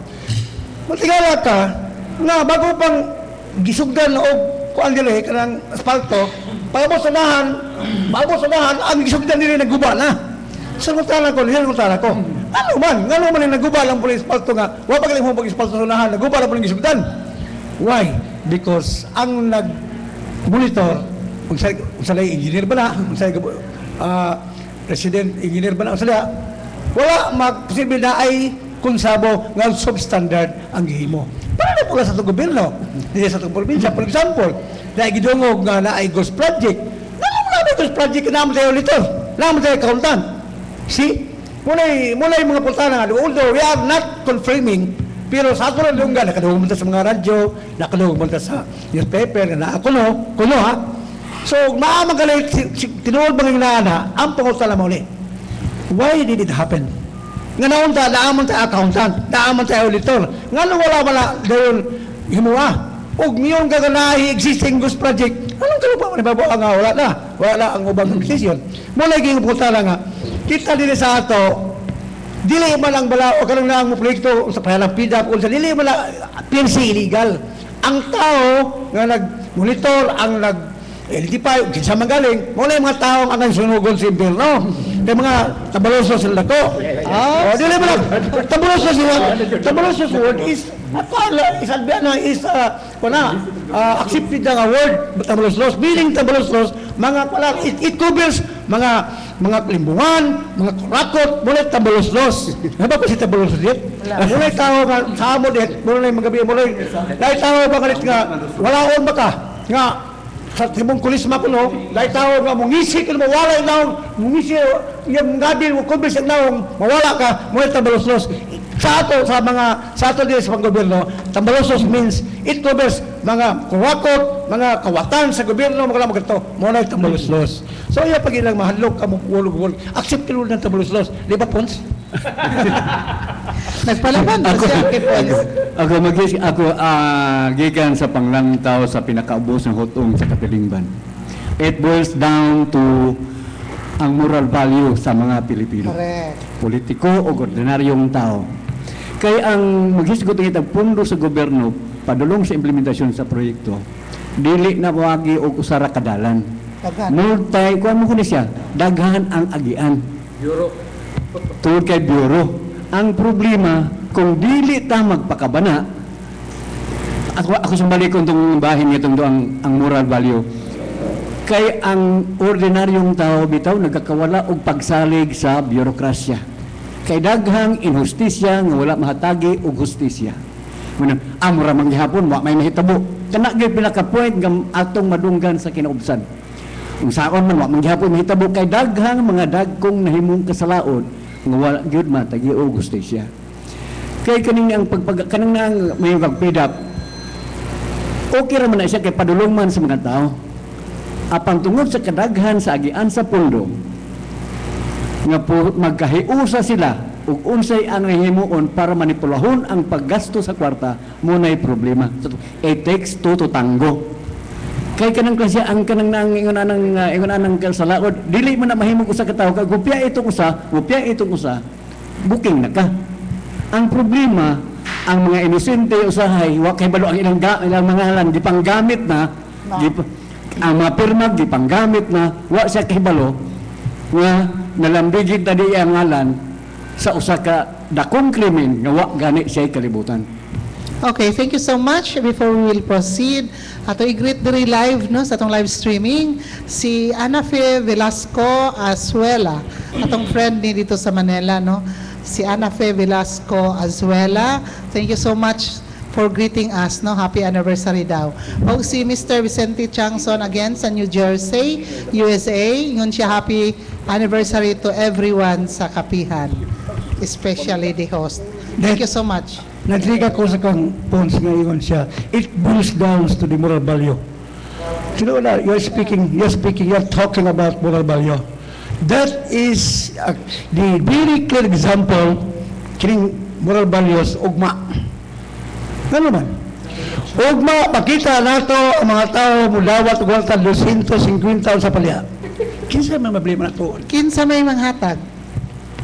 Matigala ka na bago pang gisugdan o kuan dili kanang asfalto, bago sa dahan ang gisugdan dili nagguba na. Samantala ko, ano man yung naguba lang po yung espalto nga, wala pagaling mo pag-espalto sa unahan, naguba lang po yung gisugdan. Why? Because ang nag-monitor, kung salay engineer ba na, kung salay resident engineer ba na, wala magposible na ay konsabo nga substandard ang gihimo. Para na po sa itong gobyerno, hindi sa itong probinsya. For example, na gidungog nga na ay ghost project. Naman ghost project, naman tayo auditor, naman tayo accountant. See? Mulay mga pultana nga, although we are not confirming, pero sa ato lang nga, nakadungog mo sa mga radyo, nakadungog mo sa newspaper, na kuno ha. So, maamagalay, tinuod bang inaana, ang pangutala mo ulit. Why did it happen? Nga naon ta, naaman tayo accountant, naaman tayo auditor, nga nung wala doon himuha. Og miyon gaganahi existing ghost project, anong kalupa mo nababawa nga, wala ang ubang decision. Mulay ging pultana nga, kita din sa ato, dili man lang bala o kanang naang mo proyekto sa pahalang PDAP o sa dili man lang PNC illegal. Ang tao nga nag-monitor, ang nag-identify, kinsa magaling, mo na yung mga tao ang sunugon sa impyerno. Kaya mga tabaloso sila ko. O, dili man lang, tabaloso sila is accepted na nga word, tabalos-los, meaning tabalos-los, mga pala, it covers mga limbungan, mga kurakot, muna tabalos-los. Ano ba si tabalos-los dit? Muna tao nga, sa amo dit, muna magabi, muna dahil tao ba kalit nga, walaon ba ka? Nga, sa tibong kulisma ko no, dahil tao nga, mungisi ka na mawala yung naong, mungisi, yung gabi, covers yung naong, mawala ka, muna tabalos-los. Sa ato din sa pang-gobyerno, tambalusos means it covers mga kuwakot, mga kawatan sa gobyerno, mga lamang ito, muna yung tambalusos. So, iya pag ilang mahalok, kamukulog-ulog, accept kilo ng tambalusos. Di ba, Pons? Nagpalaban pa siya kay Pons. Ako gikan sa panglantaw sa pinakaubos ng hutong sa Kapilingban. It boils down to ang moral value sa mga Pilipino. Correct. Politiko o ordinaryong tao. Kaya ang maghisgot ng pundo sa gobyerno padulong sa implementasyon sa proyekto, dili na mawagi og usara kadalan. Daghan. Kuan mo kuno siya, daghan ang agian. Bureau. Tungod kay bureau. Ang problema kung dili ta magpakabana, ako sumbalikon tong bahin nitong ang moral value. Kay ang ordinaryong tao bitaw nagkakawala og pagsalig sa bürokrasya. Kay daghang inhustisya nga wala mahatagi og hustisya. Muna amura manggihapon wa may mahitabo. Kana gyud pinaka-point nga atong madunggan sa kinaubsan. Kung saon man wa manggihapon mahitabo kay daghang mga dagkong nahimong kasalaon nga wala gyud matagi og hustisya. Kay kaning ang kanang nang may pagpidap. Okay ra man na siya kay padulong man sa mga tao. Apang tungod sa kadaghan sa agian sa pundo nga po magkahiusa sila ug unsay ang himuon para manipulahon ang paggasto sa kwarta munay problema. So, it takes two to tango. Kay kanang klase ang kanang ingon anang kasalaod dili man na mahimong usa ka tawo kay gupya itong usa booking na ka. Ang problema ang mga inosente usahay wa kay balo ang ilang mga halan gipanggamit na ang mga pirma gipanggamit na wa siya kahibalo nga nalambigit na di ang ngalan sa usa ka dakong krimen nga wa gani siya kalibutan. Okay, thank you so much. Before we will proceed, ato i-greet diri live no sa atong live streaming si Ana Fe Velasco Azuela, atong friend ni dito sa Manila no. Si Ana Fe Velasco Azuela. Thank you so much for greeting us, no? Happy anniversary daw. O si Mr. Vicente Changson again sa New Jersey, USA. Yun siya, happy anniversary to everyone sa Kapihan, especially the host. Thank you so much. Nagriga ko sa kang Pons nga ingon siya, it boils down to the moral value. Sino na, you're talking about moral value. That is the very clear example kining moral values, ugma. Ano man? Ugma, makita nato ang mga tao mulawat ug walta 250 sa palya. Kinsa may mabili man nato? Kinsa may manghatag?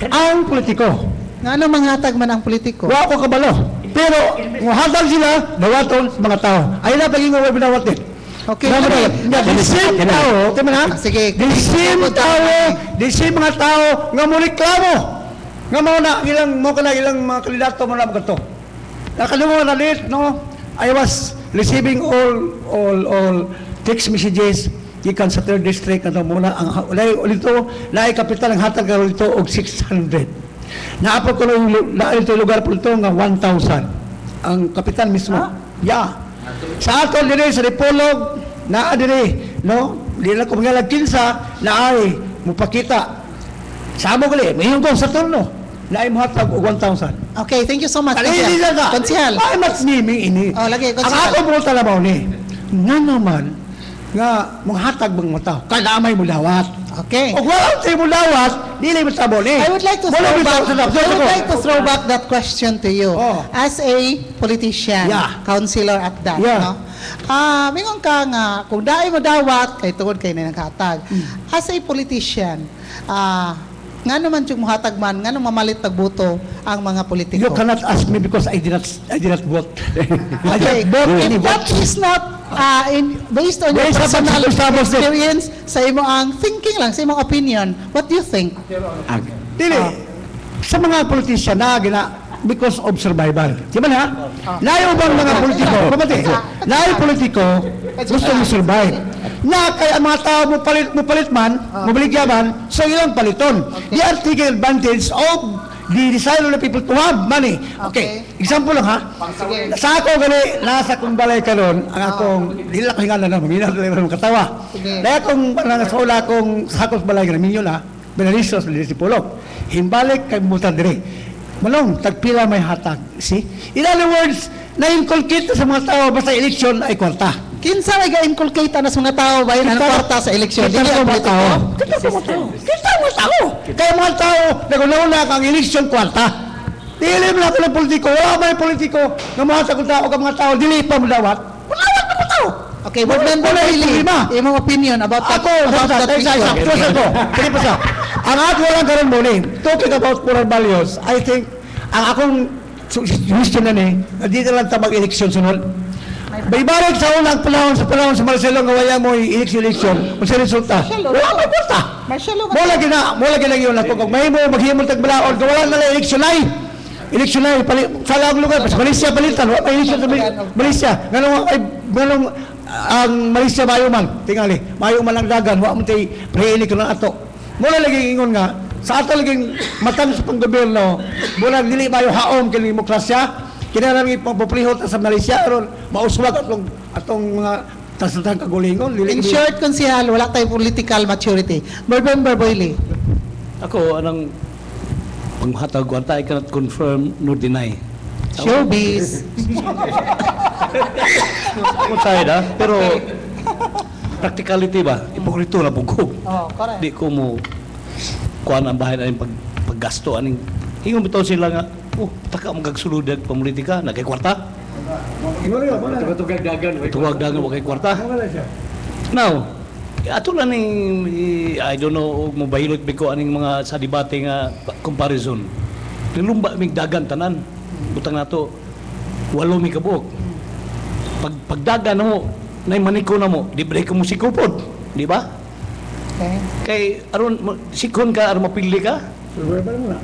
Ang politiko. Nga ano manghatag man ang politiko? Wa ko kabalo. Pero muhatag sila dawaton sa mga tao. Ay na paging wa binawat din. Okay. The same tao, tama na? Sige. The same mga tao nga mo reklamo. Nga mo na ilang mga kandidato mo na magato. Nakalimutan na late, no? I was receiving all text messages gikan sa 3rd district na muna ang ulito na kapital ang hatag nga ulito og 600. Naapod ko na ito lugar po ito nga 1,000 ang kapitan mismo. Yeah. Sa ato dire sa Dipolog na dire no dili ko mga kinsa na ay mupakita. Sa mo gali mayong ko sa turno na ay muhatag og 1,000. Okay, thank you so much. Konsihal. Ay mas niming ini. Oh, lagi konsihal. Ang ako mo talabaw ni. Nga naman nga manghatag bang mata. Kada may mulawat. Okay. Og wala tay mulawat, dili mo sabo ni. I would like to throw back that question to you. Oh. As a politician, councilor at that, no? Mingon ka nga, kung dai mo dawat, kay tungod kay naghatag. As a politician, nga naman yung muhatag man, nga naman mamalit tagbuto ang mga politiko. You cannot ask me because I did not vote. I Okay, did not vote any if that vote. is not based on your Based on personal established experience, sa imo ang thinking lang, sa imong opinion, what do you think? Dili, sa mga politician na because of survival. Di ba na? Layo bang mga politiko? Pamati, layo politiko gusto mo survive. Na kaya ang mga tao mo palit man, mabaligyaman, so ilang paliton. They are taking advantage of the desire of the people to have money. Okay, example lang ha. Sa ako gani, nasa kong balay karon, ang akong, dili ako hingalan na, maminaw talaga ng katawa. Dahil akong, sa ula akong sakos balay karon, minyo na, Benalisos, Lisipolog. Himbalik kay Butan dire. Manong, tagpila may hatag. See? In other words, na-inculcate sa mga tao basta eleksyon ay kwarta. Kinsa may ga-inculcate na sa mga tao bayan ang kwarta sa eleksyon? Kita Dili mo ang mga tao. politiko. Kita mo tao. Kaya mga tao, nagunauna kang eleksyon kwarta. Dili mo natin ng politiko. Wala ba yung politiko na mga sagot tao ka mga tao, dili pa mo dawat. Malawat na mga tao. Okay, board member Wala yung Willie, problema. imong opinion about that. Sige pa sa. Ang ako lang karon mo ni, talking about moral values, I think, ang akong suggestion na ni, na dito lang ta mag-eleksyon sunod. Baybalik sa unang panahon sa Marcelo nga wala mo eleksyon, kung sa resulta. Wala may porta. Mula gina yun ako. Kung may mo maghimong tagbalaon, kung wala na eleksyon ay. Eleksyon ay, sa lang lugar, sa Malaysia palitan, wala may eleksyon sa Malaysia. Ganong ang Malaysia mayo man, tingali, mayo man ang dagan, wala mo tayo pre-elect na ato. Mula lagi ingon nga, sa ato laging matang sa panggobyerno, mula dili mayo haom kini demokrasya, kinarami pagpuplihot sa Malaysia aron mauswag atong mga tasatang kagulingon. In short, konsehal, wala tayong political maturity. Board member Boyle. Ako, anong panghatag ko, I cannot confirm nor deny. Showbiz. Ako tayo na, pero practicality ba? Ipokrito na bugog. Oh, correct. Di ko mo kuha ang bahay na yung paggasto. Aning, hingon bitaw sila nga, taka magagsulod ang pamulitika, na kay kwarta. Tuwag dagan mo kay kwarta. Now, ato lang I don't know, mobahilot biko aning mga sa debate nga comparison. Nilumba mig dagan tanan. Butang nato, 8 mi kabuok. Pagdagan mo, nay maniko na mo, libre ka mo sikupod, di ba? Okay. Kay aron sikon ka aron mapili ka.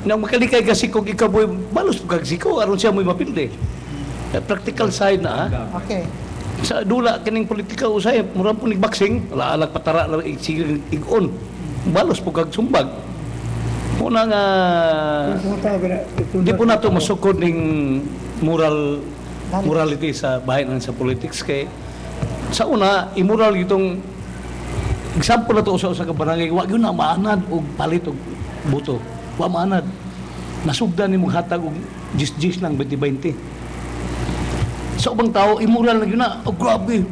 Nang makalikay ka sikog ikaw boy, balos kag siko aron siya mo'y mapili. Practical side na. Okay. Sa dula kining politika usay murang po nigboxing, laalag patara lang sige igon. Balos po kag sumbag. Muna nga di po nato masukod ning morality sa bahin sa politics kay sa una immoral gitong example na to sa ka barangay wa gyud na maanad og palit og buto. Wa maanad. Nasugdan nimong hatag og 10 lang 20-20. Sa ubang tao immoral na gyud na. Oh grabe.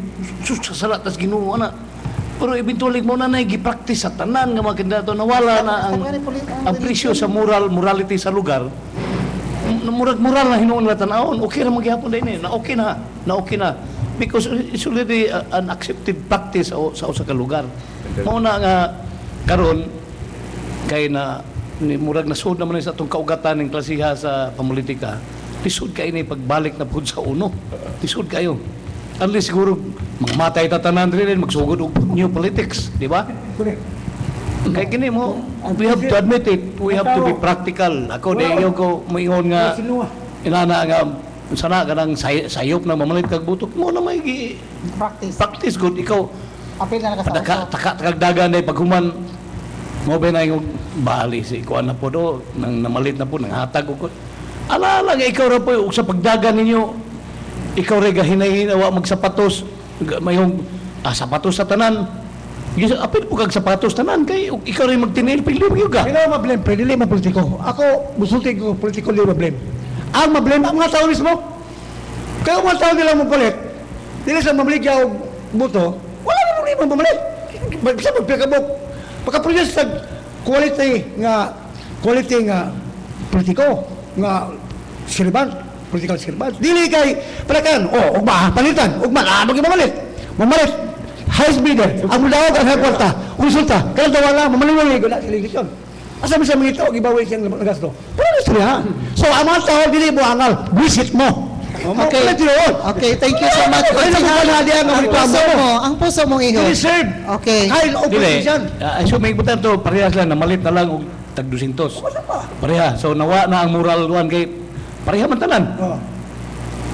Sus sa salat tas Ginoo ana. Pero eventually mo na gi-practice sa tanan nga mga kandidato nawala na ang presyo sa morality sa lugar. Moral na hinuon na tanawon. Okay na magyapon din na okay na. Because it's already an accepted practice sa usa ka lugar. Mao na nga karon kay na murag nasud naman sa atong kaugatan ng klasiha sa pamulitika. Lisod kay ni pagbalik na pud sa uno. Lisod kayo. Unless siguro mamatay tatanan rin magsugod og new politics, di ba? Kay kini mo, we have to admit it. We have to be practical. Ako diyo ko moingon nga inana nga sana kanang sayop na mamalit kag butok mo na may practice good ikaw. Apil na nakasaw. Takagdagan day paghuman mo ba na yung bali si kuan na po do nang namalit na po nang hatag ko. Ala nga ikaw ra po ug sa pagdagan ninyo ikaw rin gahinay-hinawa magsapatos mayong sapatos sa tanan apil po kag sapatos tanan kay ikaw rin magtinil pili mo ka Kailangan ma-blame, pero dili ma-politiko. Ako, musulti ko, politiko dili ma-blame. Ang ma-blame, ang mga tao mismo. Kaya ang mga tao nila mapalit, dili sa mamaligya o buto, wala na problema mamalit. Bisa magpikabok. Pagka-produce sa quality nga politiko, nga sirban, political sirban. Dili kay palakan, ugma, palitan, ugma, mamalit. Highest bidder, ang mudawag ang kwarta, resulta, kaya daw wala, mamaliwali ko na sa eleksyon. Asa mo siya mga ito, gibawi siyang gasto. Pero siya. So, ang mga tao, dili mo angal, visit mo. Okay. Okay, thank you so much. Ang puso mong iho. Deserve. Okay. Kahit Dili, opposition. so may butan to, parehas lang, namalit na lang og tag 200. Pareha. So nawa na ang moral one kay pareha man tanan. Oh.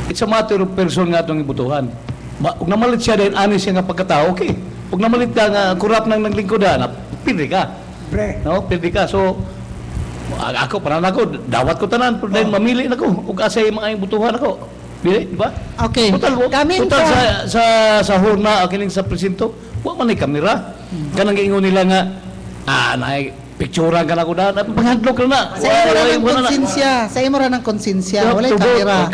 It's a matter of person nga itong ibutuhan. Kung namalit siya din, honest siya nga pagkatao, okay. Kung namalit ka nga, kurap nang naglingkodan, pili ka. Pre. No, pili ka. So, ako, parang ako, dawat ko tanan, pero dahil mamili na ko. Kung kasi mga ibutuhan ako. Di ba? Okay. Total sa hurna, kining sa presinto, huwag man ay kamera. Kanang ingon nila nga, picturean ka na ko na, panghadlok ka na. Sa imo ra ng konsensya. Sa imo ra ng konsensya. Walay kamera.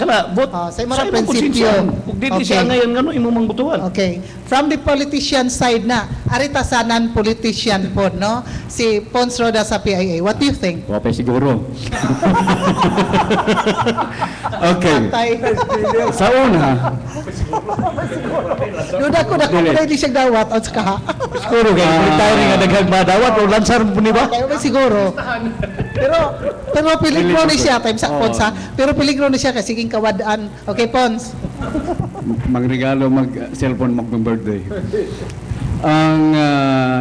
Sa imo ra prinsipyo. Kung dito siya ngayon, ano, imo mang butuhan. Okay. From the politician side na, arita sa non-politician po, no? Si Pons Roda sa PIA. What do you think? Wapay siguro. Okay. Sa una, Duda ko na kung hindi siya dawat o saka. Siguro kayo, tayo rin nga daghang madawat o lansar po ni ba? Kaya ba siguro? Pero peligro ni siya, time sa Pons ha? Pero peligro ni siya kasi siging kawadaan. Okay, Pons. magregalo mag-cellphone mag-birthday. Ang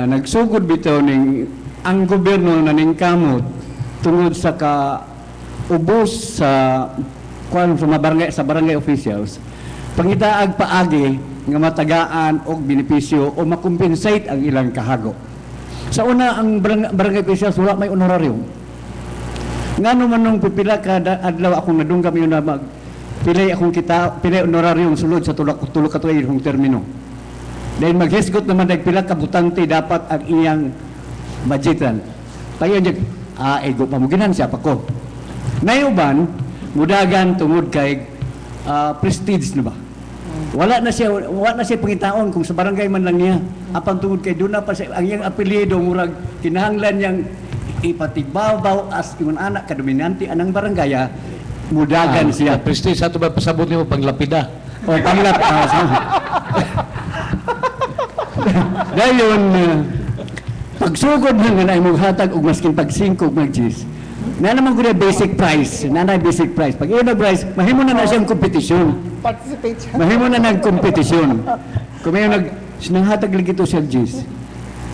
nagsugod bitaw ning ang gobyerno naningkamot tungod sa ubos sa sa barangay officials pangitaag paagi nga matagaan og benepisyo o makompensate ang ilang kahago. Sa una ang barangay officials wala may honorarium. Ngano man nung pipila kada adlaw akong nadunggam yun na pilay honorarium sulod sa tulak ka tuig ng termino. Dahil maghisgot naman dahil pila kabutante dapat ang iyang budgetan. Tayo dyan, ego pamuginan siya pa ko. Nayuban, mudagan tungod kay prestige na ba? Wala na siya pangitaon kung sa barangay man lang niya. Apang tungod kay doon na pa siya, ang iyang apelyido, murag kinahanglan niyang ipatigbaw as yung anak kadominante anang barangaya, mudagan siya. Prestige, sa ito ba pasabot niyo panglapida? O panglapida. Dahil yun, pagsugod na nga mong hatag og maskin pagsingkog mag-gis, na naman ko na basic price. Pag iyon na price, mahimo na siyang kompetisyon. Participate siya. Mahimo na nag-kompetisyon. Kung may sinanghatag lagi ito siya gis.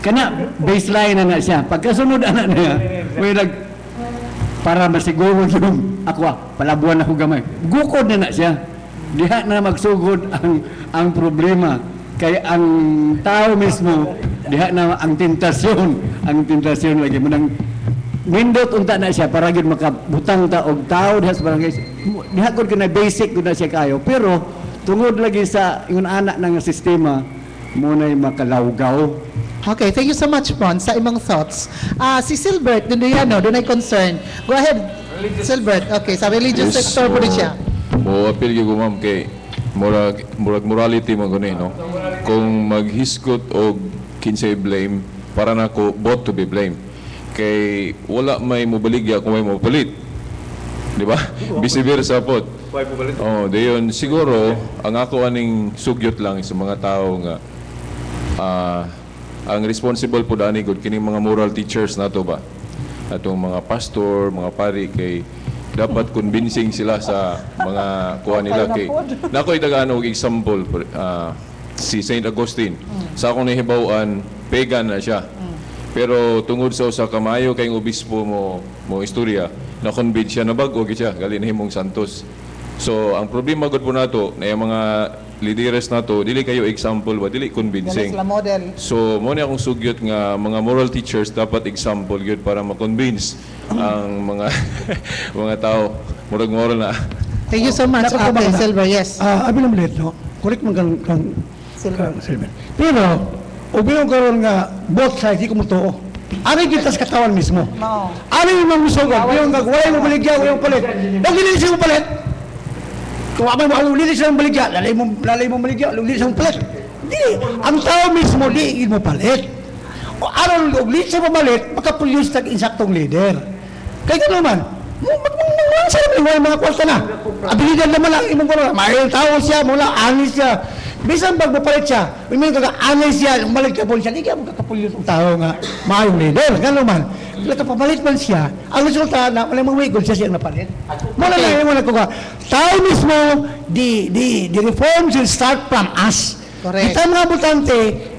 Kana, baseline na siya. Pagkasunod na niya, may para masiguro yung ako, palabuan ako gamay. Gukod na siya. Diha na magsugod ang problema. Kaya ang tao mismo, diha na ang tentasyon lagi mo nang nindot unta na siya para gid makabutang ta og tao diha sa barangay. Diha gud na basic gud na siya kayo, pero tungod lagi sa ingon anak ng sistema mo nay makalawgaw. Okay, thank you so much, Pons, sa imong thoughts. Si Silbert, doon ay concern. Go ahead, Silbert. Okay, sa religious sector po rin siya. Mo appeal gyud ko ma'am kay murag morality mo gani no. Kung maghisgot og kinsay blame para nako both to be blamed. Kay wala may mobaligya kung may mopalit. Di ba? Vice versa po. Oh, dayon siguro ang ako aning sugyot lang sa mga tao nga ang responsible po dani gud kining mga moral teachers nato ba. Atong mga pastor, mga pari kay dapat convincing sila sa mga kuha nila kay nakoy dagaan og example si Saint Augustine sa akong nahibaw-an pagan na siya pero tungod sa usa ka maayo kay obispo mo istorya na convince siya na bag-o gid siya gali nahimong santos. So ang problema gud po nato na yung mga leaders nato dili kayo example ba dili convincing. So mo ni akong sugyot nga mga moral teachers dapat example gyud para ma-convince ang mga mga tao murag moral na. Thank you so much, Ate Silver. Yes. Abi naman ito, correct man kang Silver. Pero, ubiyong karon nga, both sides, di ko mo to. Ano yung kita sa katawan mismo? No. Ano yung mga musogod? Yung wala mo baligya, wala yung palit. Huwag nililis yung palit. Kung ako mo lilis yung baligya, lalay mo baligya, lilis yung palit. Di, ang tao mismo, di mo palit. O ano, lilis yung palit, makaproduce ng insaktong leader. Kaya gano'n naman, magmangsa naman yung mga kwarta na. Abilidad naman lang, imong ko may tao siya, mula angis siya. Bisan pag mapalit siya, may kaka-anay siya, umalig ka po siya, hindi ka magkakapulit yung tao nga, maayong leader, gano'n man. Nakapapalit man siya, ang resulta na, walang mga wigod siya napalit. Muna na yun, ko ka, tayo mismo, the reforms will start from us. Correct. Kita mga butante,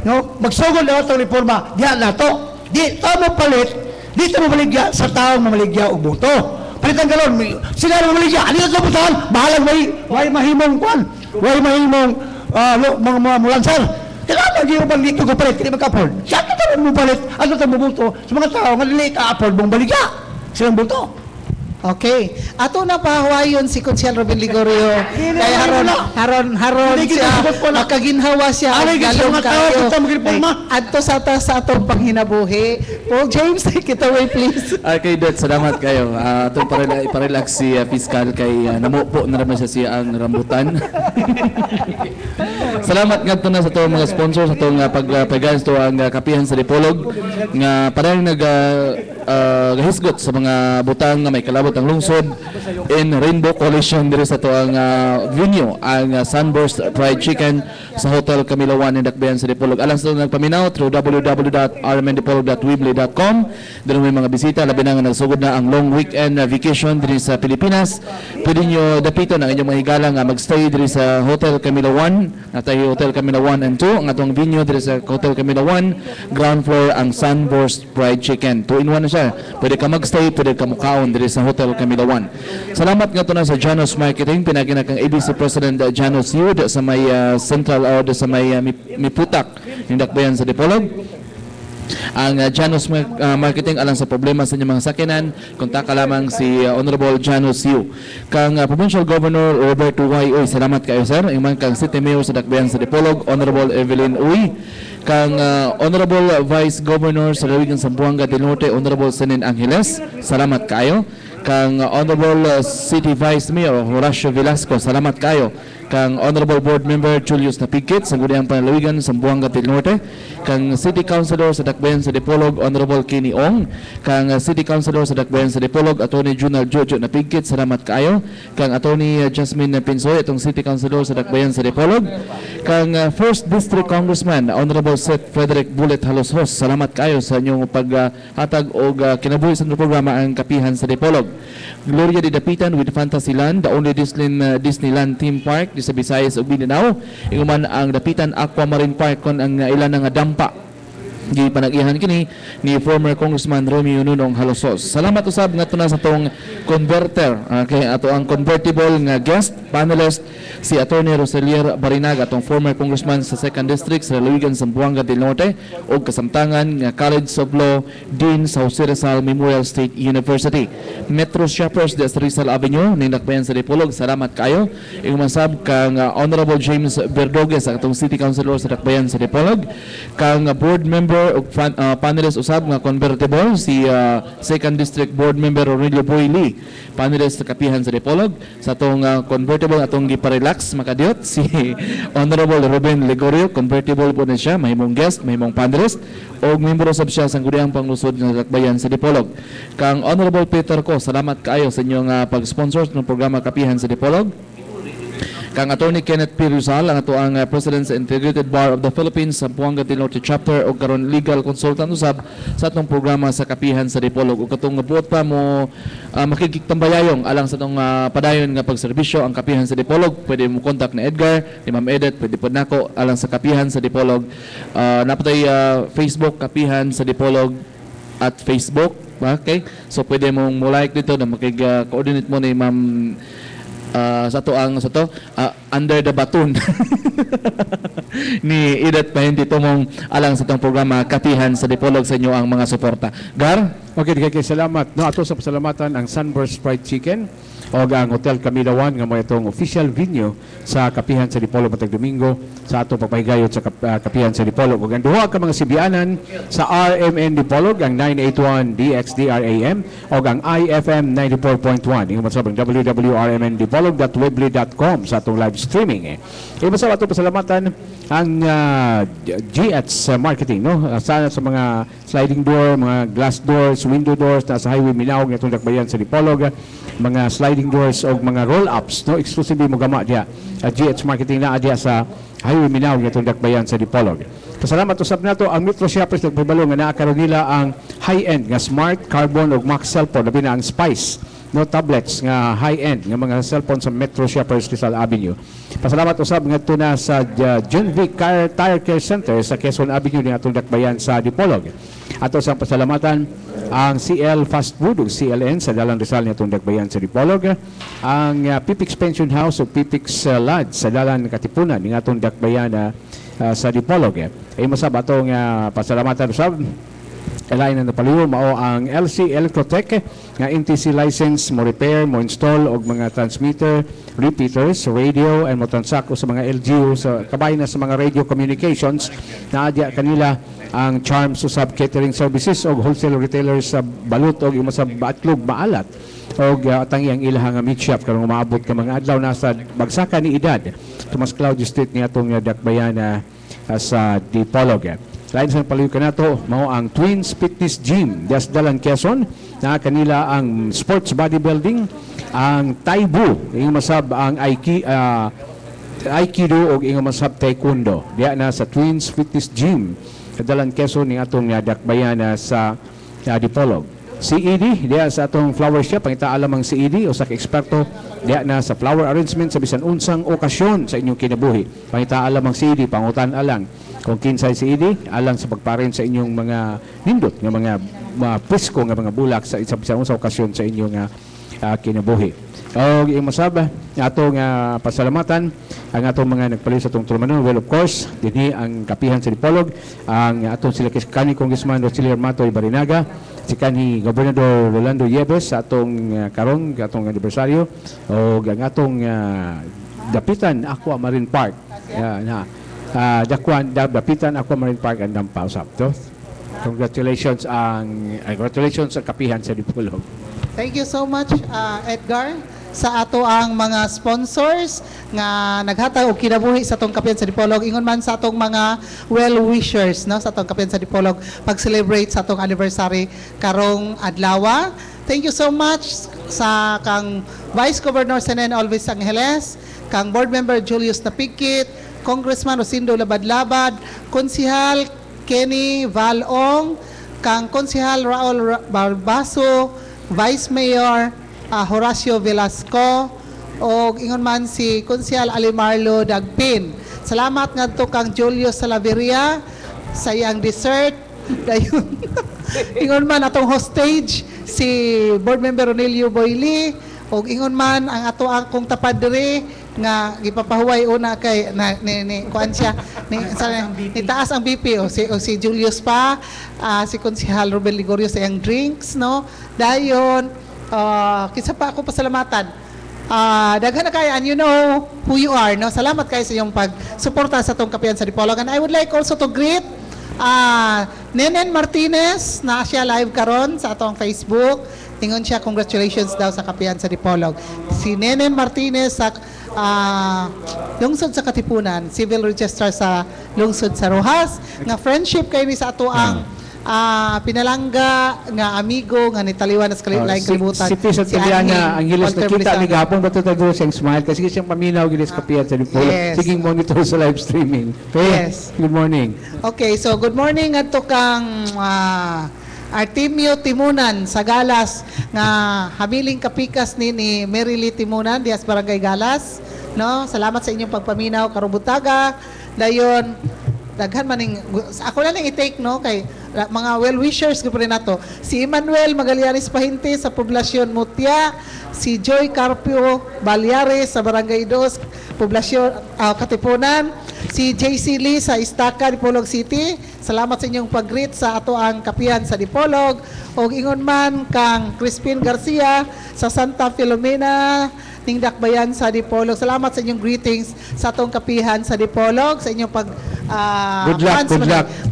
no, magsugod na itong reforma, diyan na to. Di tayo mapalit, di tayo mabaligya sa taong mamaligya o buto. Palitan galon, sila na mamaligya, alin ka butahan, bahalang may mahimong kwan, may mahimong mga mulansar. Kailangan hindi mo pang dito ko palit, hindi mag-afford. Siya ka tayo mo palit, ano tayo mabuto sa mga tao nga nila ka-afford mong baligya. Silang buto. Okay. Ato na pahawayon si Consiel Robin Ligorio. Kaya haron siya, makaginhawa siya. Galong kayo. Adto sa atong panghinabuhi. Paul James, take it away please. Okay, Dot, salamat kayo. Itong parelax si Fiscal kay namupo na naman siya ang rambutan. Salamat nga ito na sa itong mga sponsors, sa itong pagpagaan ito ang kapihan sa Dipolog nga parang naghisgot sa mga butang na may kalabot ang lungsod in Rainbow Coalition diri sa ito ang venue, ang Sunburst Fried Chicken sa Hotel Camila 1 in Dakbayan sa Dipolog. Alang sa ito nagpaminaw through www.rmndipolog.weebly.com. Doon may mga bisita, labi na nga nagsugod na ang long weekend vacation diri sa Pilipinas. Pwede nyo dapiton ang inyong mga higala nga magstay diri sa Hotel Camila 1, natay Hotel Camila 1 and 2, ang atong venue diri sa Hotel Camila 1, ground floor ang Sunburst Fried Chicken. 2-in-1 na siya. Pwede ka magstay, pwede ka mukaon diri sa Hotel Camila 1. Salamat nga to na sa Janos Marketing, pinagina kang ABC President Janos Yud sa may Central or sa may Miputak, yung Dakbayan sa Dipolog. Ang Janos Marketing alang sa problema sa inyong mga sakinan, kontak ka lamang si Honorable Janos Yu. Kang Provincial Governor Roberto Y. Uy, salamat kayo sir. Iman kang City Mayor sa Dakbayan sa Dipolog, Honorable Evelyn Uy. Kang Honorable Vice Governor sa Lawigan Zamboanga del Norte, Honorable Senin Angeles, salamat kayo. Kang Honorable City Vice Mayor Horacio Velasco, salamat kayo. Kang Honorable Board Member Julius Napigkit sa Gudiyang Panlawigan sa Zamboanga del Norte. Kang City Councilor sa Dakbayan sa Dipolog, Honorable Kenny Ong. Kang City Councilor sa Dakbayan sa Dipolog, Attorney Junal Jojo Napigkit, salamat kayo. Kang Attorney Jasmine Pinsoy, itong City Councilor sa Dakbayan sa Dipolog. Kang First District Congressman Honorable Seth Frederick Bullet Haloshos, salamat kayo sa inyong paghatag o kinabuhi sa programa ang kapihan sa Dipolog. Gloria de Dapitan with Fantasyland, the only Disneyland theme park di sa Visayas ug Mindanao. Inguman ang Dapitan Aquamarine Park kon ang ilan nga dampa gi panagihan kini ni former Congressman Romeo Nunong Halosos. Salamat usab nga na sa tong converter, kay ato ang convertible nga guest panelist si Attorney Roselier Barinaga, atong former Congressman sa 2nd District sa Lawigan, Zamboanga del Norte ug kasamtangan nga College of Law Dean sa Jose Rizal Memorial State University. Metro Shoppers de Rizal Avenue ning Dakbayan sa Dipolog, salamat kayo. Ingumasab kang Honorable James Verdogues, atong City Councilor sa Dakbayan sa Dipolog. Kang board member ug panelist usab nga convertible si 2nd District Board Member Ronilio Boyli, panelist sa kapihan sa Dipolog. Sa atong convertible atong giparelax makadiot si Honorable Ruben Ligorio, convertible po na siya, mahimong guest, mahimong panelist og membro sab siya sa Gudiyang Panglusod nga Dakbayan sa Dipolog. Kang Honorable Peter Ko, salamat kayo sa inyong pag-sponsor ng programa Kapihan sa Dipolog. Kang Attorney Kenneth P. Rizal, ang ato ang President sa Integrated Bar of the Philippines sa Zamboanga del Norte Chapter o karon legal consultant usab sa atong programa sa Kapihan sa Dipolog. Ug katong buot pa mo makikigtambayayong alang sa atong padayon nga pagserbisyo ang Kapihan sa Dipolog, pwede mo contact na Edgar, ni Ma'am Edith, pwede pod nako alang sa Kapihan sa Dipolog. Napatay Facebook Kapihan sa Dipolog at Facebook. Okay? So pwede mong mo-like dito na makig-coordinate mo ni Ma'am under the baton ni Edith Pahindi tumong alang sa itong programa Kapihan sa Dipolog sa inyo ang mga suporta. Gar? Okay, salamat. No, ato sa pasalamatan ang Sunburst Fried Chicken o ang Hotel Camila 1 nga mo itong official venue sa Kapihan sa Dipolog matag Domingo sa ato pagpahigayot sa Kapihan sa Dipolog. Ug ang duha ka mga sibianan sa RMN Dipolog ang 981 DXDRAM o ang IFM 94.1. Ingon sa www.rmndipolog.weebly.com sa atong live streaming. Iba sa ato pasalamatan ang GH Marketing, no? Sana sa mga sliding door, mga glass doors, window doors na sa highway Minaog nga itong Dakbayan sa Dipolog. mga sliding doors o mga roll-ups, no? Exclusively mo gama diya. GH Marketing na diya sa Highway Minaw nga itong dakbayan sa Dipolog. Pasalamat usab nato ang Metro Shoppers nagpabalo nga naa karon nila ang high-end nga smart, carbon ug max cellphone labi na ang Spice no tablets nga high-end nga mga cellphone sa Metro Shoppers Rizal Avenue. Pasalamat usab ngadto na sa John Vic Tire Care Center sa Quezon Avenue ni atong dakbayan sa Dipolog. Ato sa pasalamatan ang CL Fast Food ug CLN sa Dalan Rizal ni atong dakbayan sa Dipolog, ang Pipix Pension House ug Pipix Lodge sa Dalan Katipunan ni atong dakbayan sa Dipolog. Ay masab atong pasalamatan usab Elaine na paliw mao ang LC Electrotech nga NTC license mo repair, mo install og mga transmitter, repeaters, radio and mo transact sa mga LGU sa kabay na sa mga radio communications na adya kanila ang Charms usab catering services og wholesale retailers sa balut og imo sa Batlog Maalat og tangi ang ilahang meat shop karong maabot ka mga adlaw na sa bagsakan ni edad Tomas Claudio Street ni atong dakbayan sa Dipolog. Lain sa paliw ka na to, mao ang Twins Fitness Gym, Dalan Quezon, na kanila ang sports bodybuilding, ang Taibu, yung masab ang Aikido o yung masab Taekwondo. Diya na sa Twins Fitness Gym, Dalan Quezon, ni atong dakbayan sa Dipolog. CED, diya sa atong flower shop, ang itaalam ang CED o sa eksperto, diya na sa flower arrangement sa bisan unsang okasyon sa inyong kinabuhi. Pangitaalam ang CED, pangutan alang. Kung kinsay CED, alang sa pagparin sa inyong mga nindot, nga mga presko, nga mga bulak sa isang sa okasyon sa inyong kinabuhi. O yung masaba, atong pasalamatan, ang atong mga nagpaliw sa itong turmanon. Well, of course, dinhi ang kapihan sa Dipolog, ang atong sila kani Congressman Rosilio Matoy Barinaga, si kani Gobernador Rolando Yebes sa atong karong, atong anibersaryo, o ang atong dapitan Aqua Marine Park. Dapitan Aqua Marine Park and Dampaw Sabto. Congratulations sa kapihan sa Dipolog. Thank you so much, Edgar, sa ato ang mga sponsors nga naghatag og kinabuhi sa atong kapihan sa Dipolog, ingon man sa atong mga well-wishers no sa atong kapihan sa Dipolog pag-celebrate sa atong anniversary karong adlaw. Thank you so much sa kang Vice Governor Senen Alvis Angeles, kang Board Member Julius Napikit, Congressman Rosindo Labad-Labad, Konsihal Kenny Valong, kang Konsihal Raul Barbaso, Vice Mayor Horacio Velasco, o ingon man si Konsihal Alimarlo Dagpin. Salamat ngadto kang Julio Salaveria sa iyang dessert. Dayon ingon man atong hostage si Board Member Ronelio Boyli, o ingon man ang ato akong tapad diri nga gipapahuway una kay ni kuan siya ni taas ang BP o si Julius pa, si Konsihal Ruben Ligorio sa iyang drinks no. Dayon kinsa pa ako pasalamatan, daghan na kay, and you know who you are no. Salamat kayo sa iyong pagsuporta sa atong kapihan sa Dipolog. And I would like also to greet Nenen Martinez na siya live karon sa atong Facebook. Tingon siya congratulations daw sa kapihan sa Dipolog. Si Nenen Martinez sa lungsod sa Katipunan, civil registrar sa lungsod sa Rojas, nga friendship kayo ni sa ato ang pinalangga nga amigo nga nitaliwan sa kalibutan. Si Pisa Taliana, ang gilis nakita ni gapon bato tayo siyang smile kasi siyang paminaw gilis kapihan sa Dipolog. Sige monitor sa live streaming. Yes. Good morning. Okay, so good morning adto kang Artemio Timunan sa Galas nga hamiling kapikas ni Merily Timunan dias Barangay Galas no. Salamat sa inyong pagpaminaw karubutaga. Dayon daghan maning ako na lang i-take no kay mga well-wishers ko rin nato. Si Emmanuel Magallanes Pahinti sa poblasyon Mutya, si Joy Carpio Balyares sa Barangay 2, poblasyon Katipunan, si JC Lee sa Istaka, Dipolog City. Salamat sa inyong pag-greet sa ato ang kapihan sa Dipolog. O ingon man kang Crispin Garcia sa Santa Filomena ning dakbayan sa Dipolog. Salamat sa inyong greetings sa atong kapihan sa Dipolog, sa inyong pag good luck.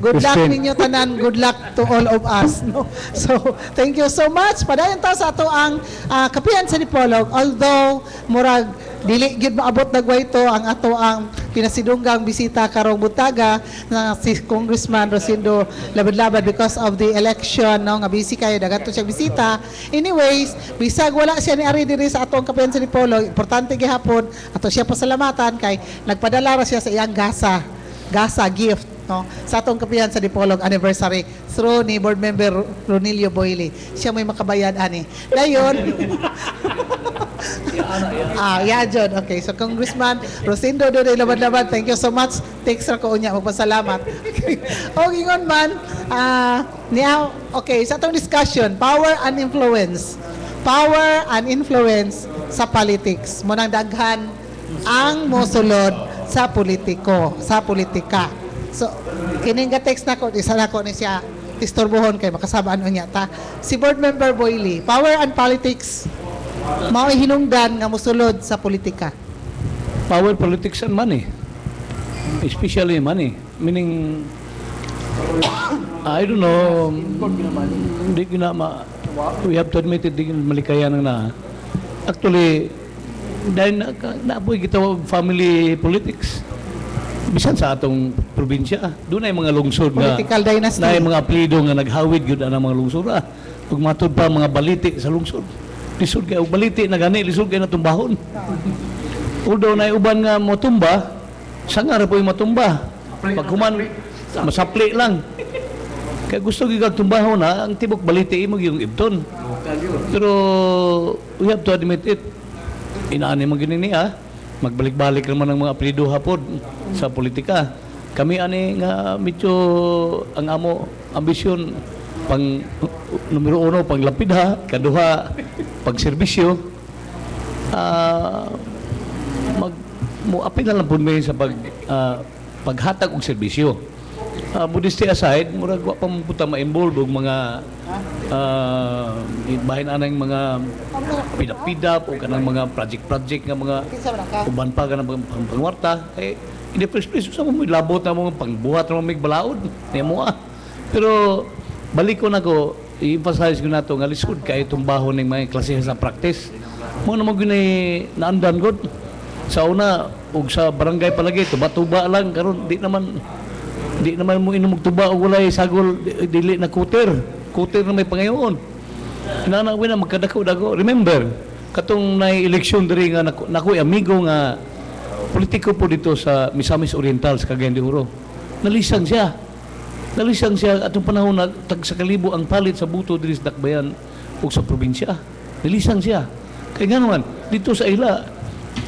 Good luck ninyo tanan. Good luck to all of us. No? So, thank you so much. Padayon ta sa ato ang kapihan sa Dipolog. Although murag dili gyud maabot dagway to ang ato ang pinasidunggang bisita karong buntaga na si Congressman Rosindo Labad-Labad because of the election no nga busy kayo dagat to siya bisita. Anyways, bisag wala siya ni ari diri sa atong kapihan sa Dipolog, importante gihapon ato siya pasalamatan kay nagpadala ra siya sa iyang gasa gift no sa atong kapihan sa Dipolog anniversary through ni board member Ronilio Boyle. Siya may makabayad ani. Dayon. John. Okay, so Congressman Rosindo Duday Labad-Labad, thank you so much. Thanks ra ko unya magpasalamat. O ingon man, okay, sa atong discussion, power and influence. Power and influence sa politics. Munang daghan ang mosulod sa politika. So, kining text nako, isa nako ni siya istorbohon kay makasabaan unya ta. Si board member Boyle, power and politics mao hinungdan nga mosulod sa politika. Power, politics, and money. Especially money. Meaning, I don't know, we have to admit it, di malikayan na. Actually, dahil naapoy kita family politics. Bisan sa atong probinsya, doon ay mga lungsod nga Political dynasty. na mga apelido nga naghawid yun ang mga lungsod. Pag matod pa mga baliti sa lungsod. Lisod kayo, baliti na gani, lisod kayo na tumbahon. Although na uban nga matumba, sanga ra po yung matumba. Pag human, masapli lang. Kaya gusto gigag tumbahon na, ang tibok baliti mo yung ibton. Pero we have to admit it. Inaani mo gini niya, magbalik-balik naman ang mga apelido hapon sa politika. Kami ani nga medyo ang amo ambisyon pang numero 1 panglapid ha, kaduha pagserbisyo. Apil na lang po may sa paghatag og serbisyo. Modesty aside, murag wa pa mo puta ma-involve og mga bahin anang mga pidap-pidap o kanang mga project nga mga uban pa kanang pangwarta. In the first place, sa mo labot na mo pangbuhat na mo may balaod. Pero balik ko na ko, i-emphasize ko na ito, nga lisod kayo itong bahon ng mga klase sa practice. Mga naman naandan ko. Sa una, ug sa barangay palagi, tuba-tuba lang, karon di naman mo inumog tuba o walay sagol, dili na kuter na may pangayon. Nanawin na magkadako-dako. Remember, katong na-eleksyon diri nga nakoy amigo nga politiko po dito sa Misamis Oriental sa Cagayan de Oro. Nalisang siya atong panahon na tag sa kalibo ang palit sa buto diri sa Dakbayan o sa probinsya. Nalisang siya. Kaya nga naman, dito sa ila,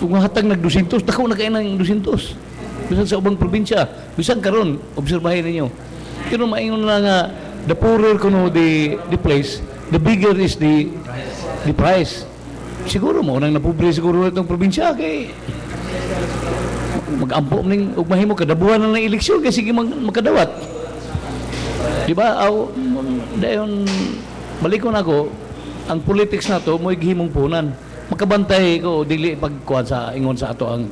kung hatag nag-200, dako na kayo ng 200. Bisan sa ubang probinsya. Bisan karon, obserbahin ninyo. Pero maingon na nga, the poorer kuno the place, the bigger is the price. Siguro mo, nang napobre siguro itong probinsya, kay mag-ampo ning ug mahimo kadabuhan na ng eleksyon kay sige makadawat. Di ba? Dayon balikon ako, ang politics na to mo gihimong punan. Makabantay ko dili pagkuan sa ingon sa ato ang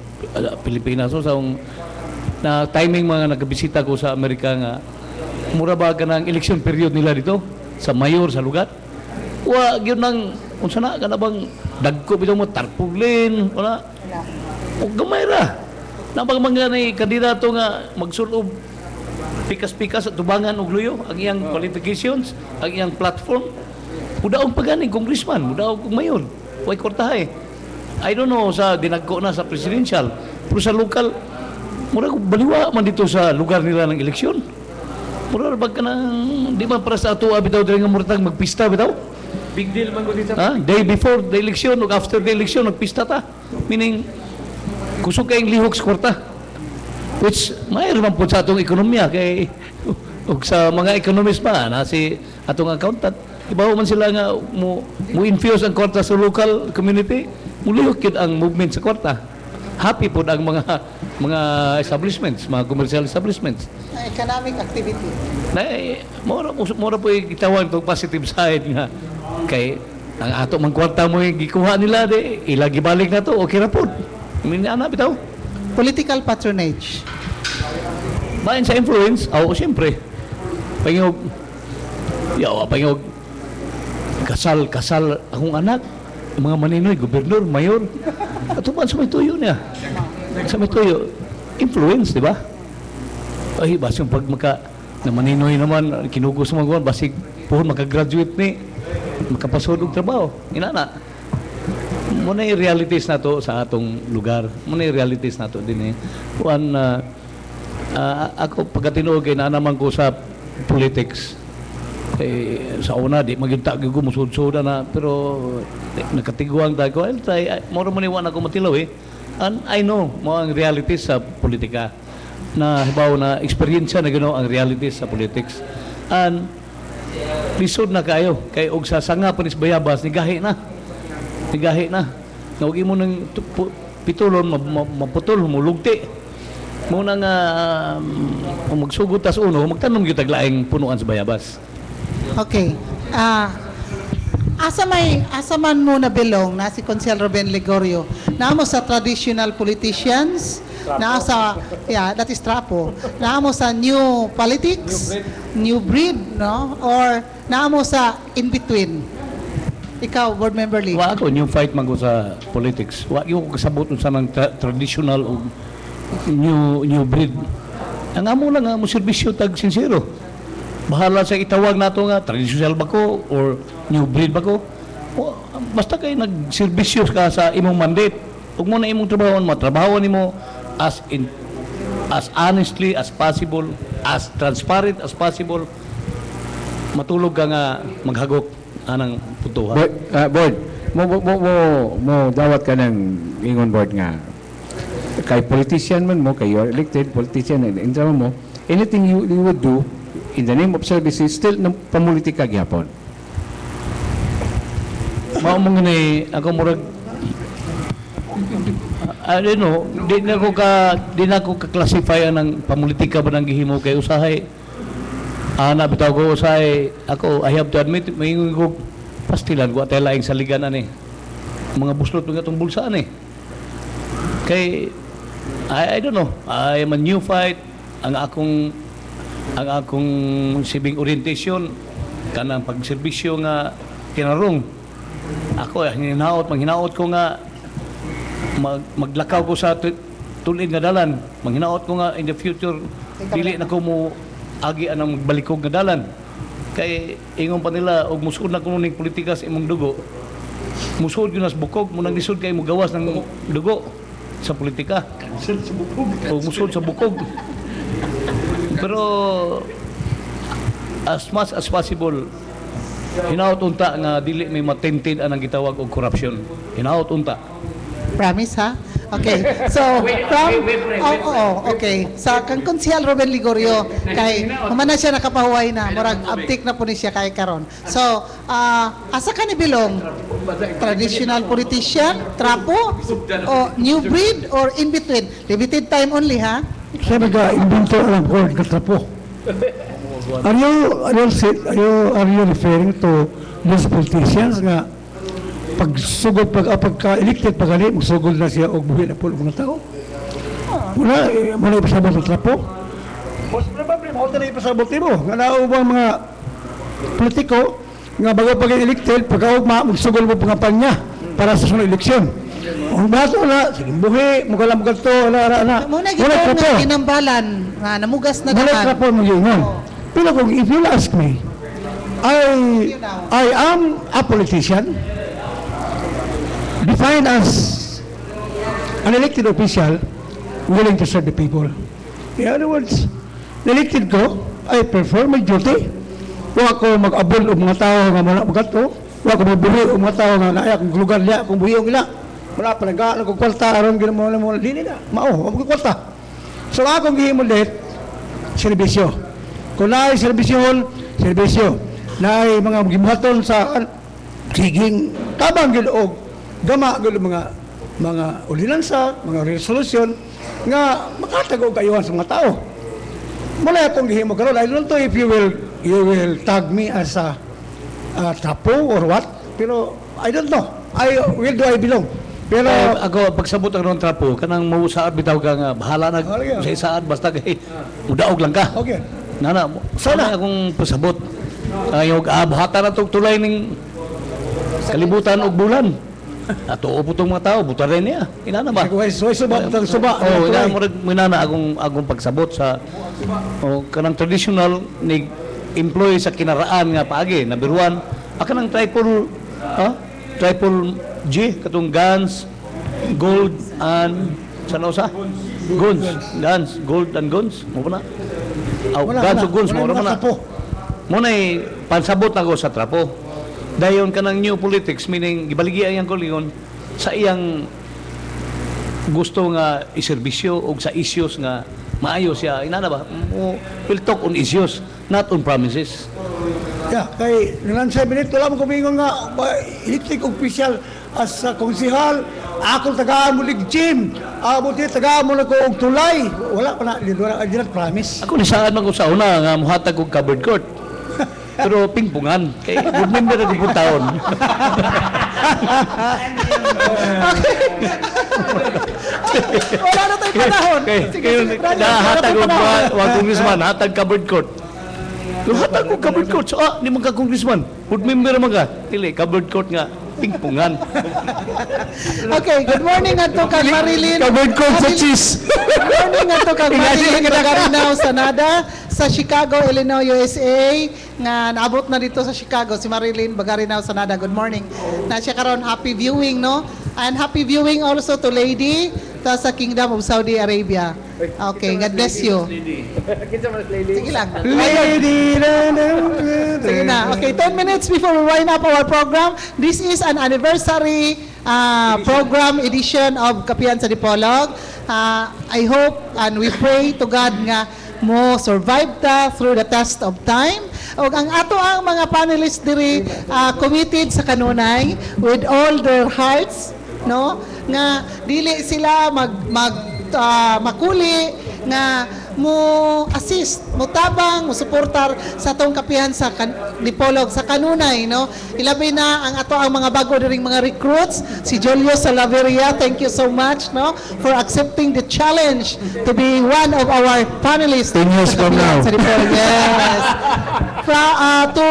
Pilipinas. So sa na timing mga nagabisita ko sa Amerika nga mura ba ka ng election period nila dito sa mayor sa lugar. Wa gyud nang unsa na kana bang dagko bitaw mo tarpaulin wala. O gamay ra. Napag mga ni kandidato nga magsulob pikas-pikas at tubangan og luyo ang iyang qualifications, ang iyang platform. Mudaog pa gani congressman, mudaog og mayor. Way kortahe. I don't know sa dinagko na sa presidential, pero sa local murag baliwa man dito sa lugar nila ng eleksyon. Murag bag ka nang di man para sa ato bitaw diri nga murag magpista bitaw. Big deal man gud day before the election ug after the election nagpista ta. Meaning kusog kayong lihok sa kwarta. Which mayroon man po sa atong ekonomiya kay ug sa mga economist pa na si atong accountant ibaw man sila nga mo infuse ang kwarta sa local community mulihok yun ang movement sa kwarta. Happy po ang mga establishments, mga commercial establishments. Economic activity. Mora po itawag itong positive side nga kay ang ato mang kwarta mo yung gikuha nila de ilagi balik na to okay ra po. Ana bitaw. Political patronage. Bayan sa influence, siyempre. Pangiyog kasal akong anak, mga maninoy, gobernador, mayor. Ato man sa may tuyo niya. Sa may tuyo, influence, di ba? Ay, basta yung pag na maninoy naman, kinugos mo mga basig puhon makagraduate ni, makapasod og trabaho. Inana. Muna yung realities na to sa atong lugar. Muna yung realities na to din eh. Kuan, ako pagkatinuod kay naanaman ko sa politics, sa una, di magintag ko, musud-suda na, pero nakatiguang tayo ko, I'll try, moro mo niwan ako matilaw eh. And I know, mo ang realities sa politika, na hibaw na experience na gano'n ang realities sa politics. And lisod na kayo, kay og sa sanga panis bayabas, nigahi na. Nigahi na. Nawagi mo ng pitulon, maputol, mulugti. Muna nga, magsugot tas uno, magtanong yung taglaing punuan sa bayabas. Okay. Asa man mo nabilong na si Consel Ruben Ligorio, naamo sa traditional politicians, naa sa, that is trapo, naamo sa new politics, new breed, no? Or naamo sa in-between? Ikaw, Board Member Lee. Wa ako, new fight man ko sa politics. Wa yung kasabot sa ng traditional o new breed. Ang amo lang nga mo serbisyo tag sincero. Bahala sa itawag nato nga traditional ba ko or new breed ba ko. Basta kay nagserbisyo ka sa imong mandate. Ug mo na imong trabaho, matrabaho nimo as honestly as possible, as transparent as possible. Matulog ka nga maghagok anang putuhan. Board, mo dawat ka ng ingon board nga kay politician man mo, kay you're elected politician and intraman mo, anything you would do in the name of services still ng pamulitika gyapon. Mao mo ngani ako murag I don't know, di na ko ka-classify ang pamulitika ba nang gihimo kay usahay. Ana bitaw ko usahay ako, I have to admit, mayingon ko pastilan ko atay laing saligan ani. Mga buslot mga tong bulsa ani. Kay I don't know, I am a new fight ang akong sibing orientation kanang pagserbisyo nga tinarong. Ako manghinaot ko nga maglakaw ko sa tulid nga dalan. Manghinaot ko nga in the future dili na ko mo agi anang magbalikog nga dalan. Kay ingon pa nila og musud na kuno ning politika sa imong dugo. Musud gyud nas bukog mo nang lisod kay mo gawas ng dugo sa politika. O musud sa bukog. Pero as much as possible hinaot unta nga dili may matinted anang gitawag og corruption. Hinaot unta. Promise, ha? Okay. So, okay. Sa kang Consel Ruben Ligorio, kay humana siya nakapahuway na, murag uptake na po ni siya kay karon. So, asa ka ni bilong? Traditional politician, trapo, o new breed, or in between? Limited time only, ha? Siya nag-invento ng word katrapo. Are you referring to those politicians nga pagsugod pagka-elected pagali magsugod na siya og buhi na po ng mga tao? Muna ipasabot ng trapo? Most probably mao na ipasabot mo nga naubang mga politiko nga bago pag-elected pagkaugma magsugod mo pangampanya para sa sunod eleksyon. Ang bato na, sige buhi, mugalang mugalto, na. Muna gito nga ginambalan, nga namugas na dapat. Muna trapo mo yun. Pero kung if you ask me, I am a politician, defined as an elected official willing to serve the people. In other words, elected ko, I perform my duty. Huwag ako mag-abol o mga tao nga mula magato. Huwag ako magbuli o mga tao nga naaya kung lugar niya, kung buyong nila. Wala pa nag-aaral kong kwalta, aron ginawa mo, dili na. Huwag kong kwalta. So akong gihimulit, serbisyo. Kung naay serbisyon, serbisyo. Naay mga gimuhaton sa siging tabang giloog. Gama gud mga ordinansa, mga resolution nga makatago kayuhan sa mga tao. Mula akong gihimo karon, I don't know if you will tag me as a trapo or what, pero I don't know. Where do I belong? Pero ako pagsabot ang ron trapo kanang mo saad bitaw ka nga bahala na sa isaad basta kay mudaog lang ka. okay. Nana, sana akong pasabot. Yung buhatan na itong tulay ng kalibutan o bulan. Ato upo tong mga tao, buta rin niya. Inana ba? So, suba, suba. Oh, ina mo minana agong pagsabot sa kanang traditional ni employee sa kinaraan nga paagi na biruan. Akanang triple G katong guns, gold and sana usa? Guns, gold and guns. Mo na. Guns ug guns mo na. Mo na pansabot na ko sa trapo. Dayon ka ng new politics, meaning gibaligi ang kolingon sa iyang gusto nga iserbisyo o sa issues nga maayo siya. Inana ba? We'll talk on issues, not on promises. Yeah, kay nilang 7 minutes, wala mo kumingon nga, electric official as konsihal, ako tagaan mo lig gym, buti tagaan mo na ko og tulay. Wala pa na, di na promise. Ako nisaan man ko sa una nga muhatag og covered court. Pero pingpungan. Kay good member na di po taon. Wala na tayong panahon. Kaya nahatag og mga congressman, hatag covered court. Hatag og covered court. So, ni mga congressman, good member naman ka. Dili, covered court nga, pingpungan. Okay, good morning ato kang Marilyn. Covered court sa cheese. Good morning ato kang Marilyn Bagarinaw Sanada sa Chicago, Illinois, USA. Nga naabot na dito sa Chicago si Marilyn Bagarinaw Sanada. Good morning. Na siya karon happy viewing, no? And happy viewing also to Lady sa Kingdom of Saudi Arabia. Okay, God bless you. Sige lang. Lady, Sige na. Okay, 10 minutes before we wind up our program. This is an anniversary program edition of Kapihan sa Dipolog. I hope and we pray to God nga mo survive ta through the test of time. O ang ato ang mga panelists diri committed sa kanunay with all their hearts, no? Nga dili sila makuli nga mo assist, mo tabang, mo suportar sa atong kapihan sa Dipolog sa kanunay, no? Ilabi na ang ato ang mga bago diring mga recruits, si Julio Salaveria, thank you so much, no, for accepting the challenge to be one of our panelists 10 years from now. sa Dipolog. Yes. To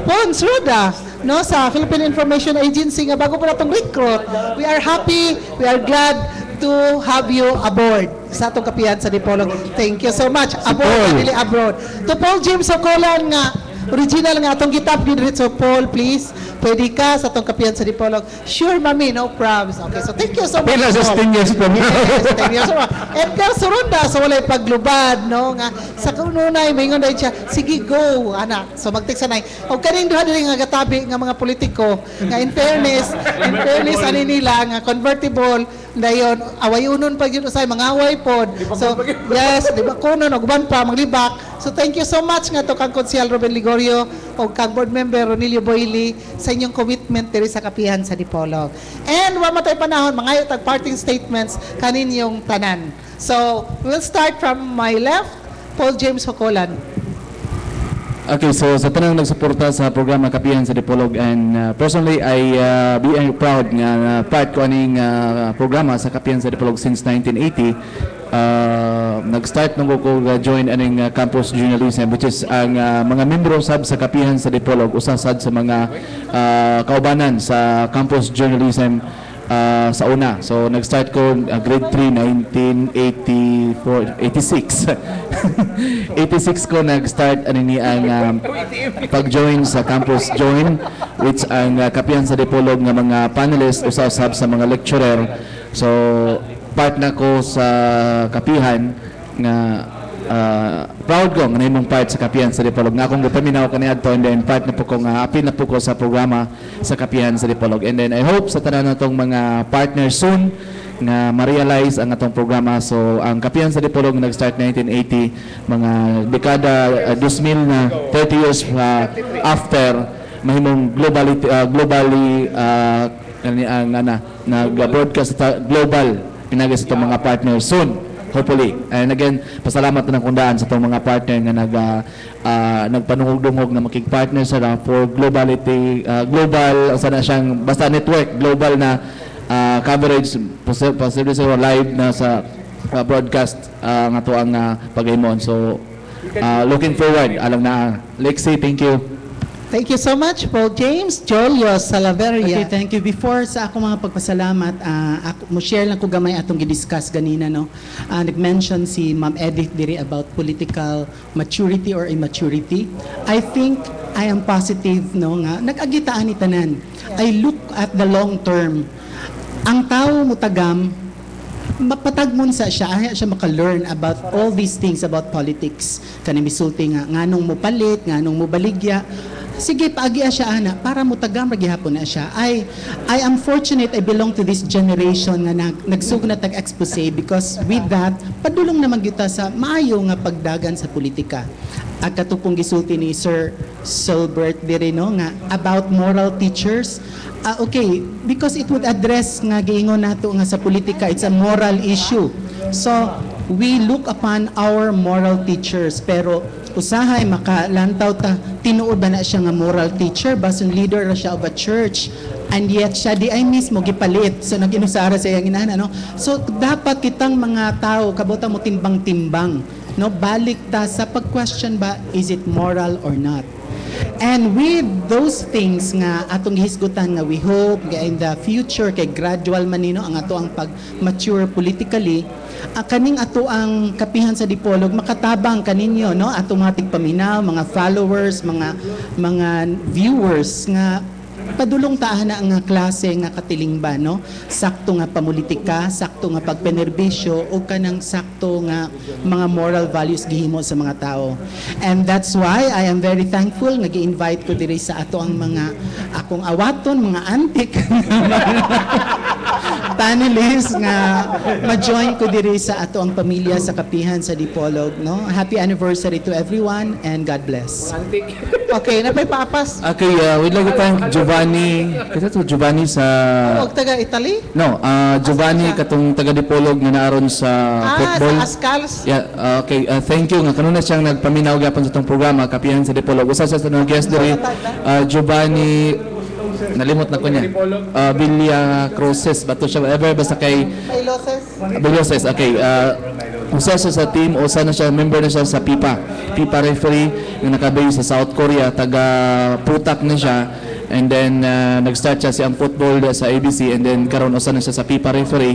Pons Ruda, no, sa Philippine Information Agency nga bago pa natong recruit. We are happy, we are glad to have you aboard sa atong kapihan sa Dipolog. Thank you so much. Aboard, dili abroad. To Paul James Socolan nga original nga atong gitap dito. So Paul, please, pwede ka sa atong kapihan sa Dipolog. Sure, mami, no problems. Okay, so thank you so much. Pila sa 10 years from now. Yes, 10 years from now. Edgar Surunda, so walay paglubad, no, nga sa kanunay maingon dahil siya, sige go, anak. So magtext sanay. O kaning duha diri nga gatabi nga mga politiko nga in fairness ani nila nga convertible dayon awayunon pag yun usay mga away pod. So yes, di ba kuno nagban pa maglibak. So thank you so much nga to kang Konsehal Ruben Ligorio o kang board member Ronilio Boyli sa inyong commitment diri sa kapihan sa Dipolog. And wa matay panahon mga tag parting statements kaninyong tanan. So we'll start from my left, Paul James Socolan. Okay, so sa tanang nagsuporta sa programa Kapihan sa Dipolog, and personally I be proud nga part ko aning programa sa Kapihan sa Dipolog since 1980. Nag-start nung ko join aning campus journalism, which is ang mga membro sab sa Kapihan sa Dipolog, usasad sa mga kaubanan sa campus journalism sa una. So nag-start ko grade 3 86 ko nag-start ani ang pag-join sa campus join, which ang Kapihan sa Dipolog nga mga panelists usasab sa mga lecturer. So part na ko sa kapihan nga proud ko nga nahimong part sa Kapihan sa Dipolog nga akong gipaminaw kaniadto, and then part na po ko nga apil na po ko sa programa sa Kapihan sa Dipolog. And then I hope sa tanan natong mga partners soon nga ma-realize ang atong programa. So ang Kapihan sa Dipolog nag-start 1980, mga dekada 2000 na 30 years after mahimong globally nag-broadcast global pinagay sa itong mga partners soon, hopefully. And again, pasalamat na ng kundaan sa itong mga partner nga nagpanungog-dungog na makikpartner sa for globality, global, sana siyang, basta network, global na coverage, posible sa live na sa broadcast nga ito ang paghimon. So, looking forward, alam na. Lexi, thank you. Thank you so much, Paul James. Julio Salaveria. Okay, thank you. Before sa ako mga pagpasalamat, mo share lang ko gamay atong gidiscuss ganina, no. Nag-mention si Ma'am Edith diri about political maturity or immaturity. I think I am positive, no, nga nag-agitaan ni tanan. I look at the long term. Ang tao mutagam mapatagmon siya maka-learn about all these things about politics. Kani misulti nga nganong mo palit, nganong mo baligya. Sige, paagi siya ana para mutagam ra gihapon na siya. I am fortunate I belong to this generation nga nagsugna tag expose because with that padulong naman kita sa maayo nga pagdagan sa politika. At katupong gisulti ni Sir Solbert Dirino nga about moral teachers. Okay, because it would address nga giingon nato nga sa politika, it's a moral issue. So, we look upon our moral teachers, pero usahay makalantaw ta, tinuod ba na siya nga moral teacher, bason leader na siya of a church, and yet siya di ay mismo gipalit, so nag-inusara sa iyang inana, no? So, dapat kitang mga tao, kabuta mo timbang-timbang, no? Balik ta sa pag-question ba, is it moral or not? And with those things nga atong gihisgutan nga we hope in the future kay gradual manino ang ato ang pag-mature politically, kaning ato ang kapihan sa Dipolog makatabang kaninyo, no, ato mga tigpaminaw, mga followers, mga viewers nga padulong tahan na nga klase nga katilingba, no, sakto nga pamulitika, sakto nga pagpenerbisyo o kanang sakto nga mga moral values gihimo sa mga tao. And that's why I am very thankful nga gi-invite ko diri sa ato ang mga akong awaton, mga antik panelists nga ma-join ko diri sa ato ang pamilya sa kapihan sa Dipolog, no. Happy anniversary to everyone and God bless. Okay, napay papas. Okay, we'd like to thank Giovanni. Kasi to Giovanni sa... Huwag taga Italy? No, Giovanni katong taga Dipolog nga naaron sa football. Sa Ascals? Yeah, okay. Thank you. Nga kanuna siyang nagpaminaw gapon sa itong programa, Kapihan sa Dipolog. Usa sa tanong guest diri, Giovanni, nalimot na ko niya. Villa Cruces, bato siya, ever basta kay... Bailoses, okay. Usa siya sa team, usa na siya, member na siya sa PIPA referee, yung nakabase sa South Korea, taga Putak na siya. And then nag-start siya siyang football sa ABC, and then karon usa na siya sa PIPA referee,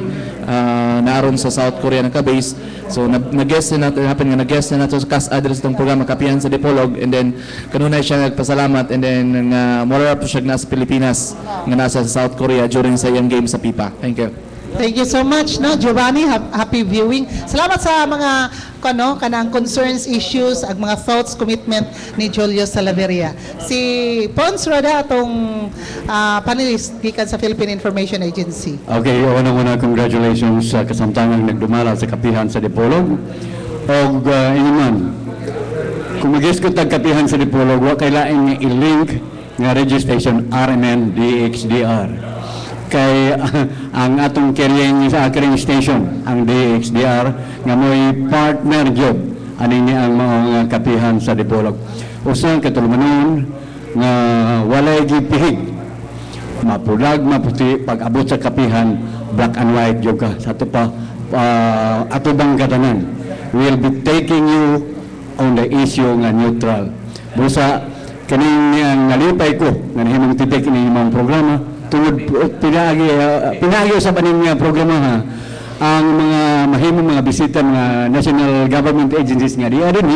naaron sa South Korea nakabase. So nag-guest na natin, happen nga nag-guest na nato sa cast address itong programa Kapihan sa Dipolog, and then kanunay siya nagpasalamat, and then mura po siya nasa Pilipinas nga nasa South Korea during sa iyang game sa PIPA. Thank you. Thank you so much, no, Giovanni. Happy viewing. Salamat sa mga kanang concerns, issues, ag mga thoughts, commitment ni Julio Salaveria. Si Pons Roda, atong panelist gikan sa Philippine Information Agency. Okay, unang-una congratulations sa kasamtangang nagdumala sa kapihan sa Dipolog. Og iniman, kung mag-isgot ang kapihan sa Dipolog, wa kailaing i-link nga registration RMN DXDR. Kay ang atong carrying station, ang DXDR, nga mo'y partner job, aning ni ang mga kapihan sa Dipolog. Usan katulumanon nga walay gipihig, mapulag, maputi, pag-abot sa kapihan, black and white job ka. Sa ito pa, ato bang katanan, we'll be taking you on the issue nga neutral. Busa, kaning nalipay ko, nga nahimong titik ini mga programa, tungod pinaagi sa paning programa ha, ang mga mahimong mga bisita mga national government agencies nga diya din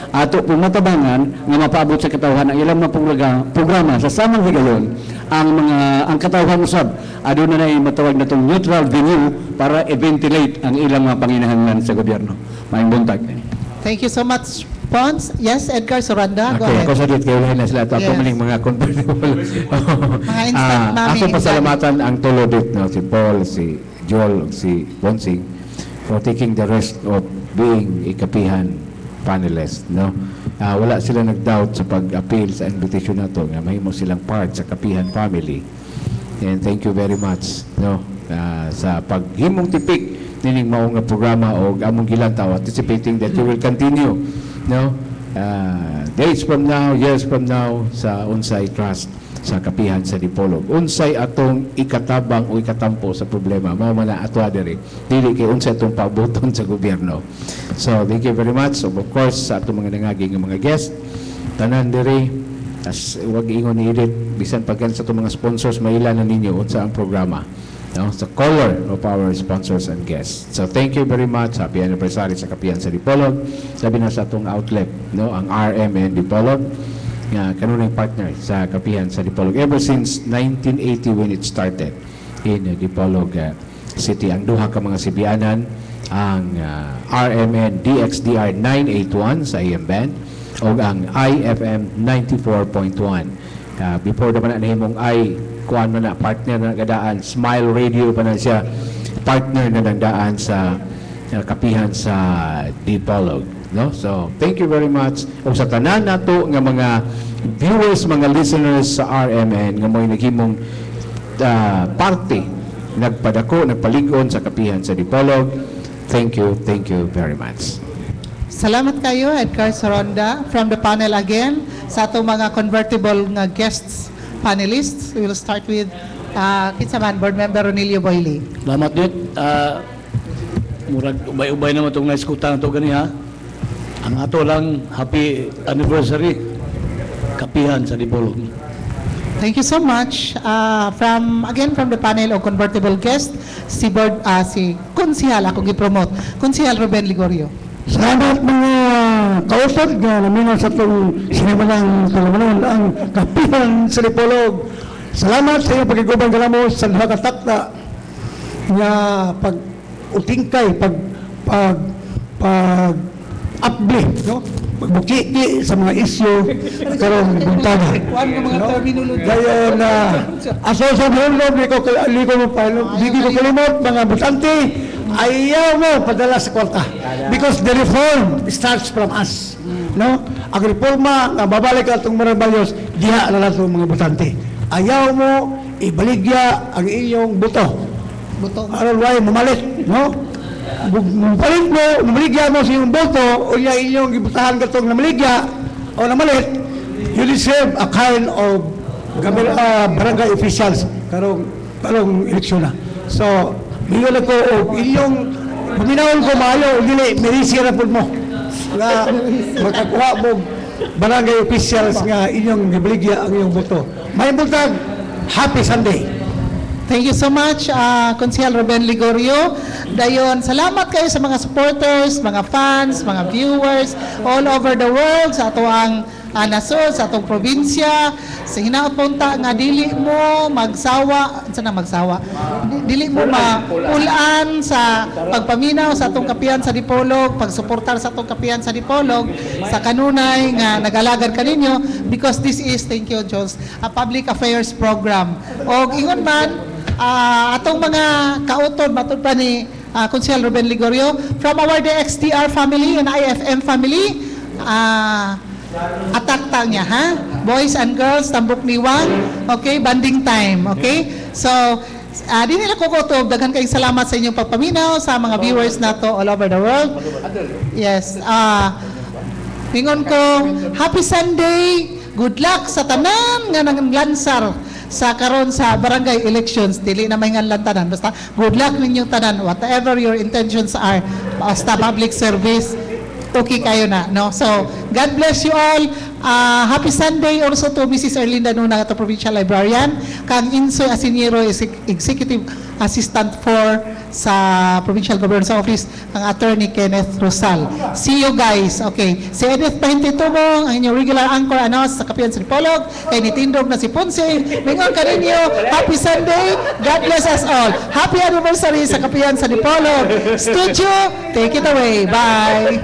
ato pumatabangan nga mapaabot sa katawhan ang ilang mga programa sa samang higayon ang katawhan usab aduna na matawag na tong neutral venue para i-ventilate ang ilang mga panginahanglan sa gobyerno. Maayong buntag. Thank you so much, Pons. Yes, Edgar Soranda, go Okay, ahead. ako sa dito kayo na sila. Ito Yes. ako maling mga convertible. Mga instant mami, Ako pasalamatan ang tulo dito, no? Si Paul, si Joel, si Bonsing, for taking the rest of being a kapihan panelist. No? Wala sila nag-doubt sa pag-appeal sa invitation na to. Nga mahimo silang part sa kapihan family. And thank you very much, no? Sa paghimong tipik nining mao nga programa o among gilantaw, anticipating that you will continue, no, days from now, years from now sa unsay trust sa kapihan sa Dipolog, unsay atong ikatabang o ikatampo sa problema mao man ato diri dili kay unsay atong pabuton sa gobyerno. So thank you very much. So, of course sa atong mga nangaging mga guest tanan diri, as wag ingon ni edit bisan pagkan sa itong mga sponsors mailan na ninyo unsa ang programa, no, sa color of our sponsors and guests. So thank you very much. Happy anniversary sa Kapihan sa Dipolog. Sabi na sa atong outlet, no, ang RMN Dipolog nga kanunay partner sa Kapihan sa Dipolog ever since 1980 when it started in Dipolog City. Ang duha ka mga sibianan, ang RMN DXDR 981 sa AM band o ang IFM 94.1. Before naman na himong kuan man na partner na nagdaan, Smile Radio pa na siya, partner na nagdaan sa Kapihan sa Dipolog, no? So thank you very much o sa tanan nato nga mga viewers, mga listeners sa RMN nga mo'y naghimong parte, nagpadako, nagpaligon sa Kapihan sa Dipolog. Thank you very much. Salamat kayo, Edgar Soronda. From the panel again, sa atong mga convertible nga guests, panelists, we will start with Kitsaman, Board Member Ronilio Boyle. Salamat dit. Murag ubay-ubay naman itong naiskutan na ito ganiha. Ang ato lang, happy anniversary, Kapihan sa Dipolog. Thank you so much. From the panel of convertible guest, si Konsihal, akong i-promote, Konsihal Ruben Ligorio. Salamat mga kausap nga namin sa itong sinimalang kalamanon ang Kapihan sa Dipolog. Salamat sa iyong pag-iguban ka mo sa nakatakta nga pag-utingkay, pag-uplift, no? Pagbukiki sa mga isyu karong buntaga. Gaya na asosyon hulog, di ko kalimot, mga butante, ayaw mo padala sa kwarta. Because the reform starts from us. No? Ang reforma na babalik atong mga balyos, diha na lang mga butante. Ayaw mo ibaligya ang iyong buto. Aron way mamalit, no? Mupalit mo, namaligya mo sa iyong boto o inyong gibutahan katong namaligya o namalit, you deserve a kind of barangay officials karong eleksyon na. So, mingon ako o inyong paminawon ko maayo o dili, merisira po mo nga makakuha mo barangay officials nga inyong gibaligya ang iyong boto. May buntag, happy Sunday. Thank you so much, Konsihal Ruben Ligorio. Dayon, salamat kayo sa mga supporters, mga fans, mga viewers all over the world sa ato ang nasod, sa atong probinsya. Sa hinaot punta nga dili mo magsawa, dili mo mapulaan sa pagpaminaw sa atong Kapihan sa Dipolog, pagsuportar sa atong Kapihan sa Dipolog, sa kanunay nga nag-alagad kaninyo, because this is, thank you Jones, a public affairs program. O ingon man, atong mga kautod, matod pa ni Konsihal Ruben Ligorio, from our DXDR family and IFM family, atakta niya, ha? Boys and girls, tambok niwang, okay? Banding time, okay? So, di nila kukutob, daghan kayong salamat sa inyong pagpaminaw, sa mga viewers nato all over the world. Yes, hingon ko, happy Sunday, good luck sa tanan nga nanglansar sa karon sa barangay elections. Dili na may nganlan tanan, basta good luck ninyong tanan, whatever your intentions are, basta public service, okay kayo na, no? So, God bless you all. Happy Sunday also to Mrs. Erlinda Nuna, to Provincial Librarian, kang Insoy Asiniero, Executive Assistant for sa Provincial Governor's Office, ang Attorney Kenneth Rosal. See you guys. Okay. Si Edith Pahintitubong, ang inyong regular anchor sa Kapihan sa Dipolog, kay nitindog na si Ponce. Mingon ka ninyo, happy Sunday. God bless us all. Happy anniversary sa Kapihan sa Dipolog. Studio, take it away. Bye.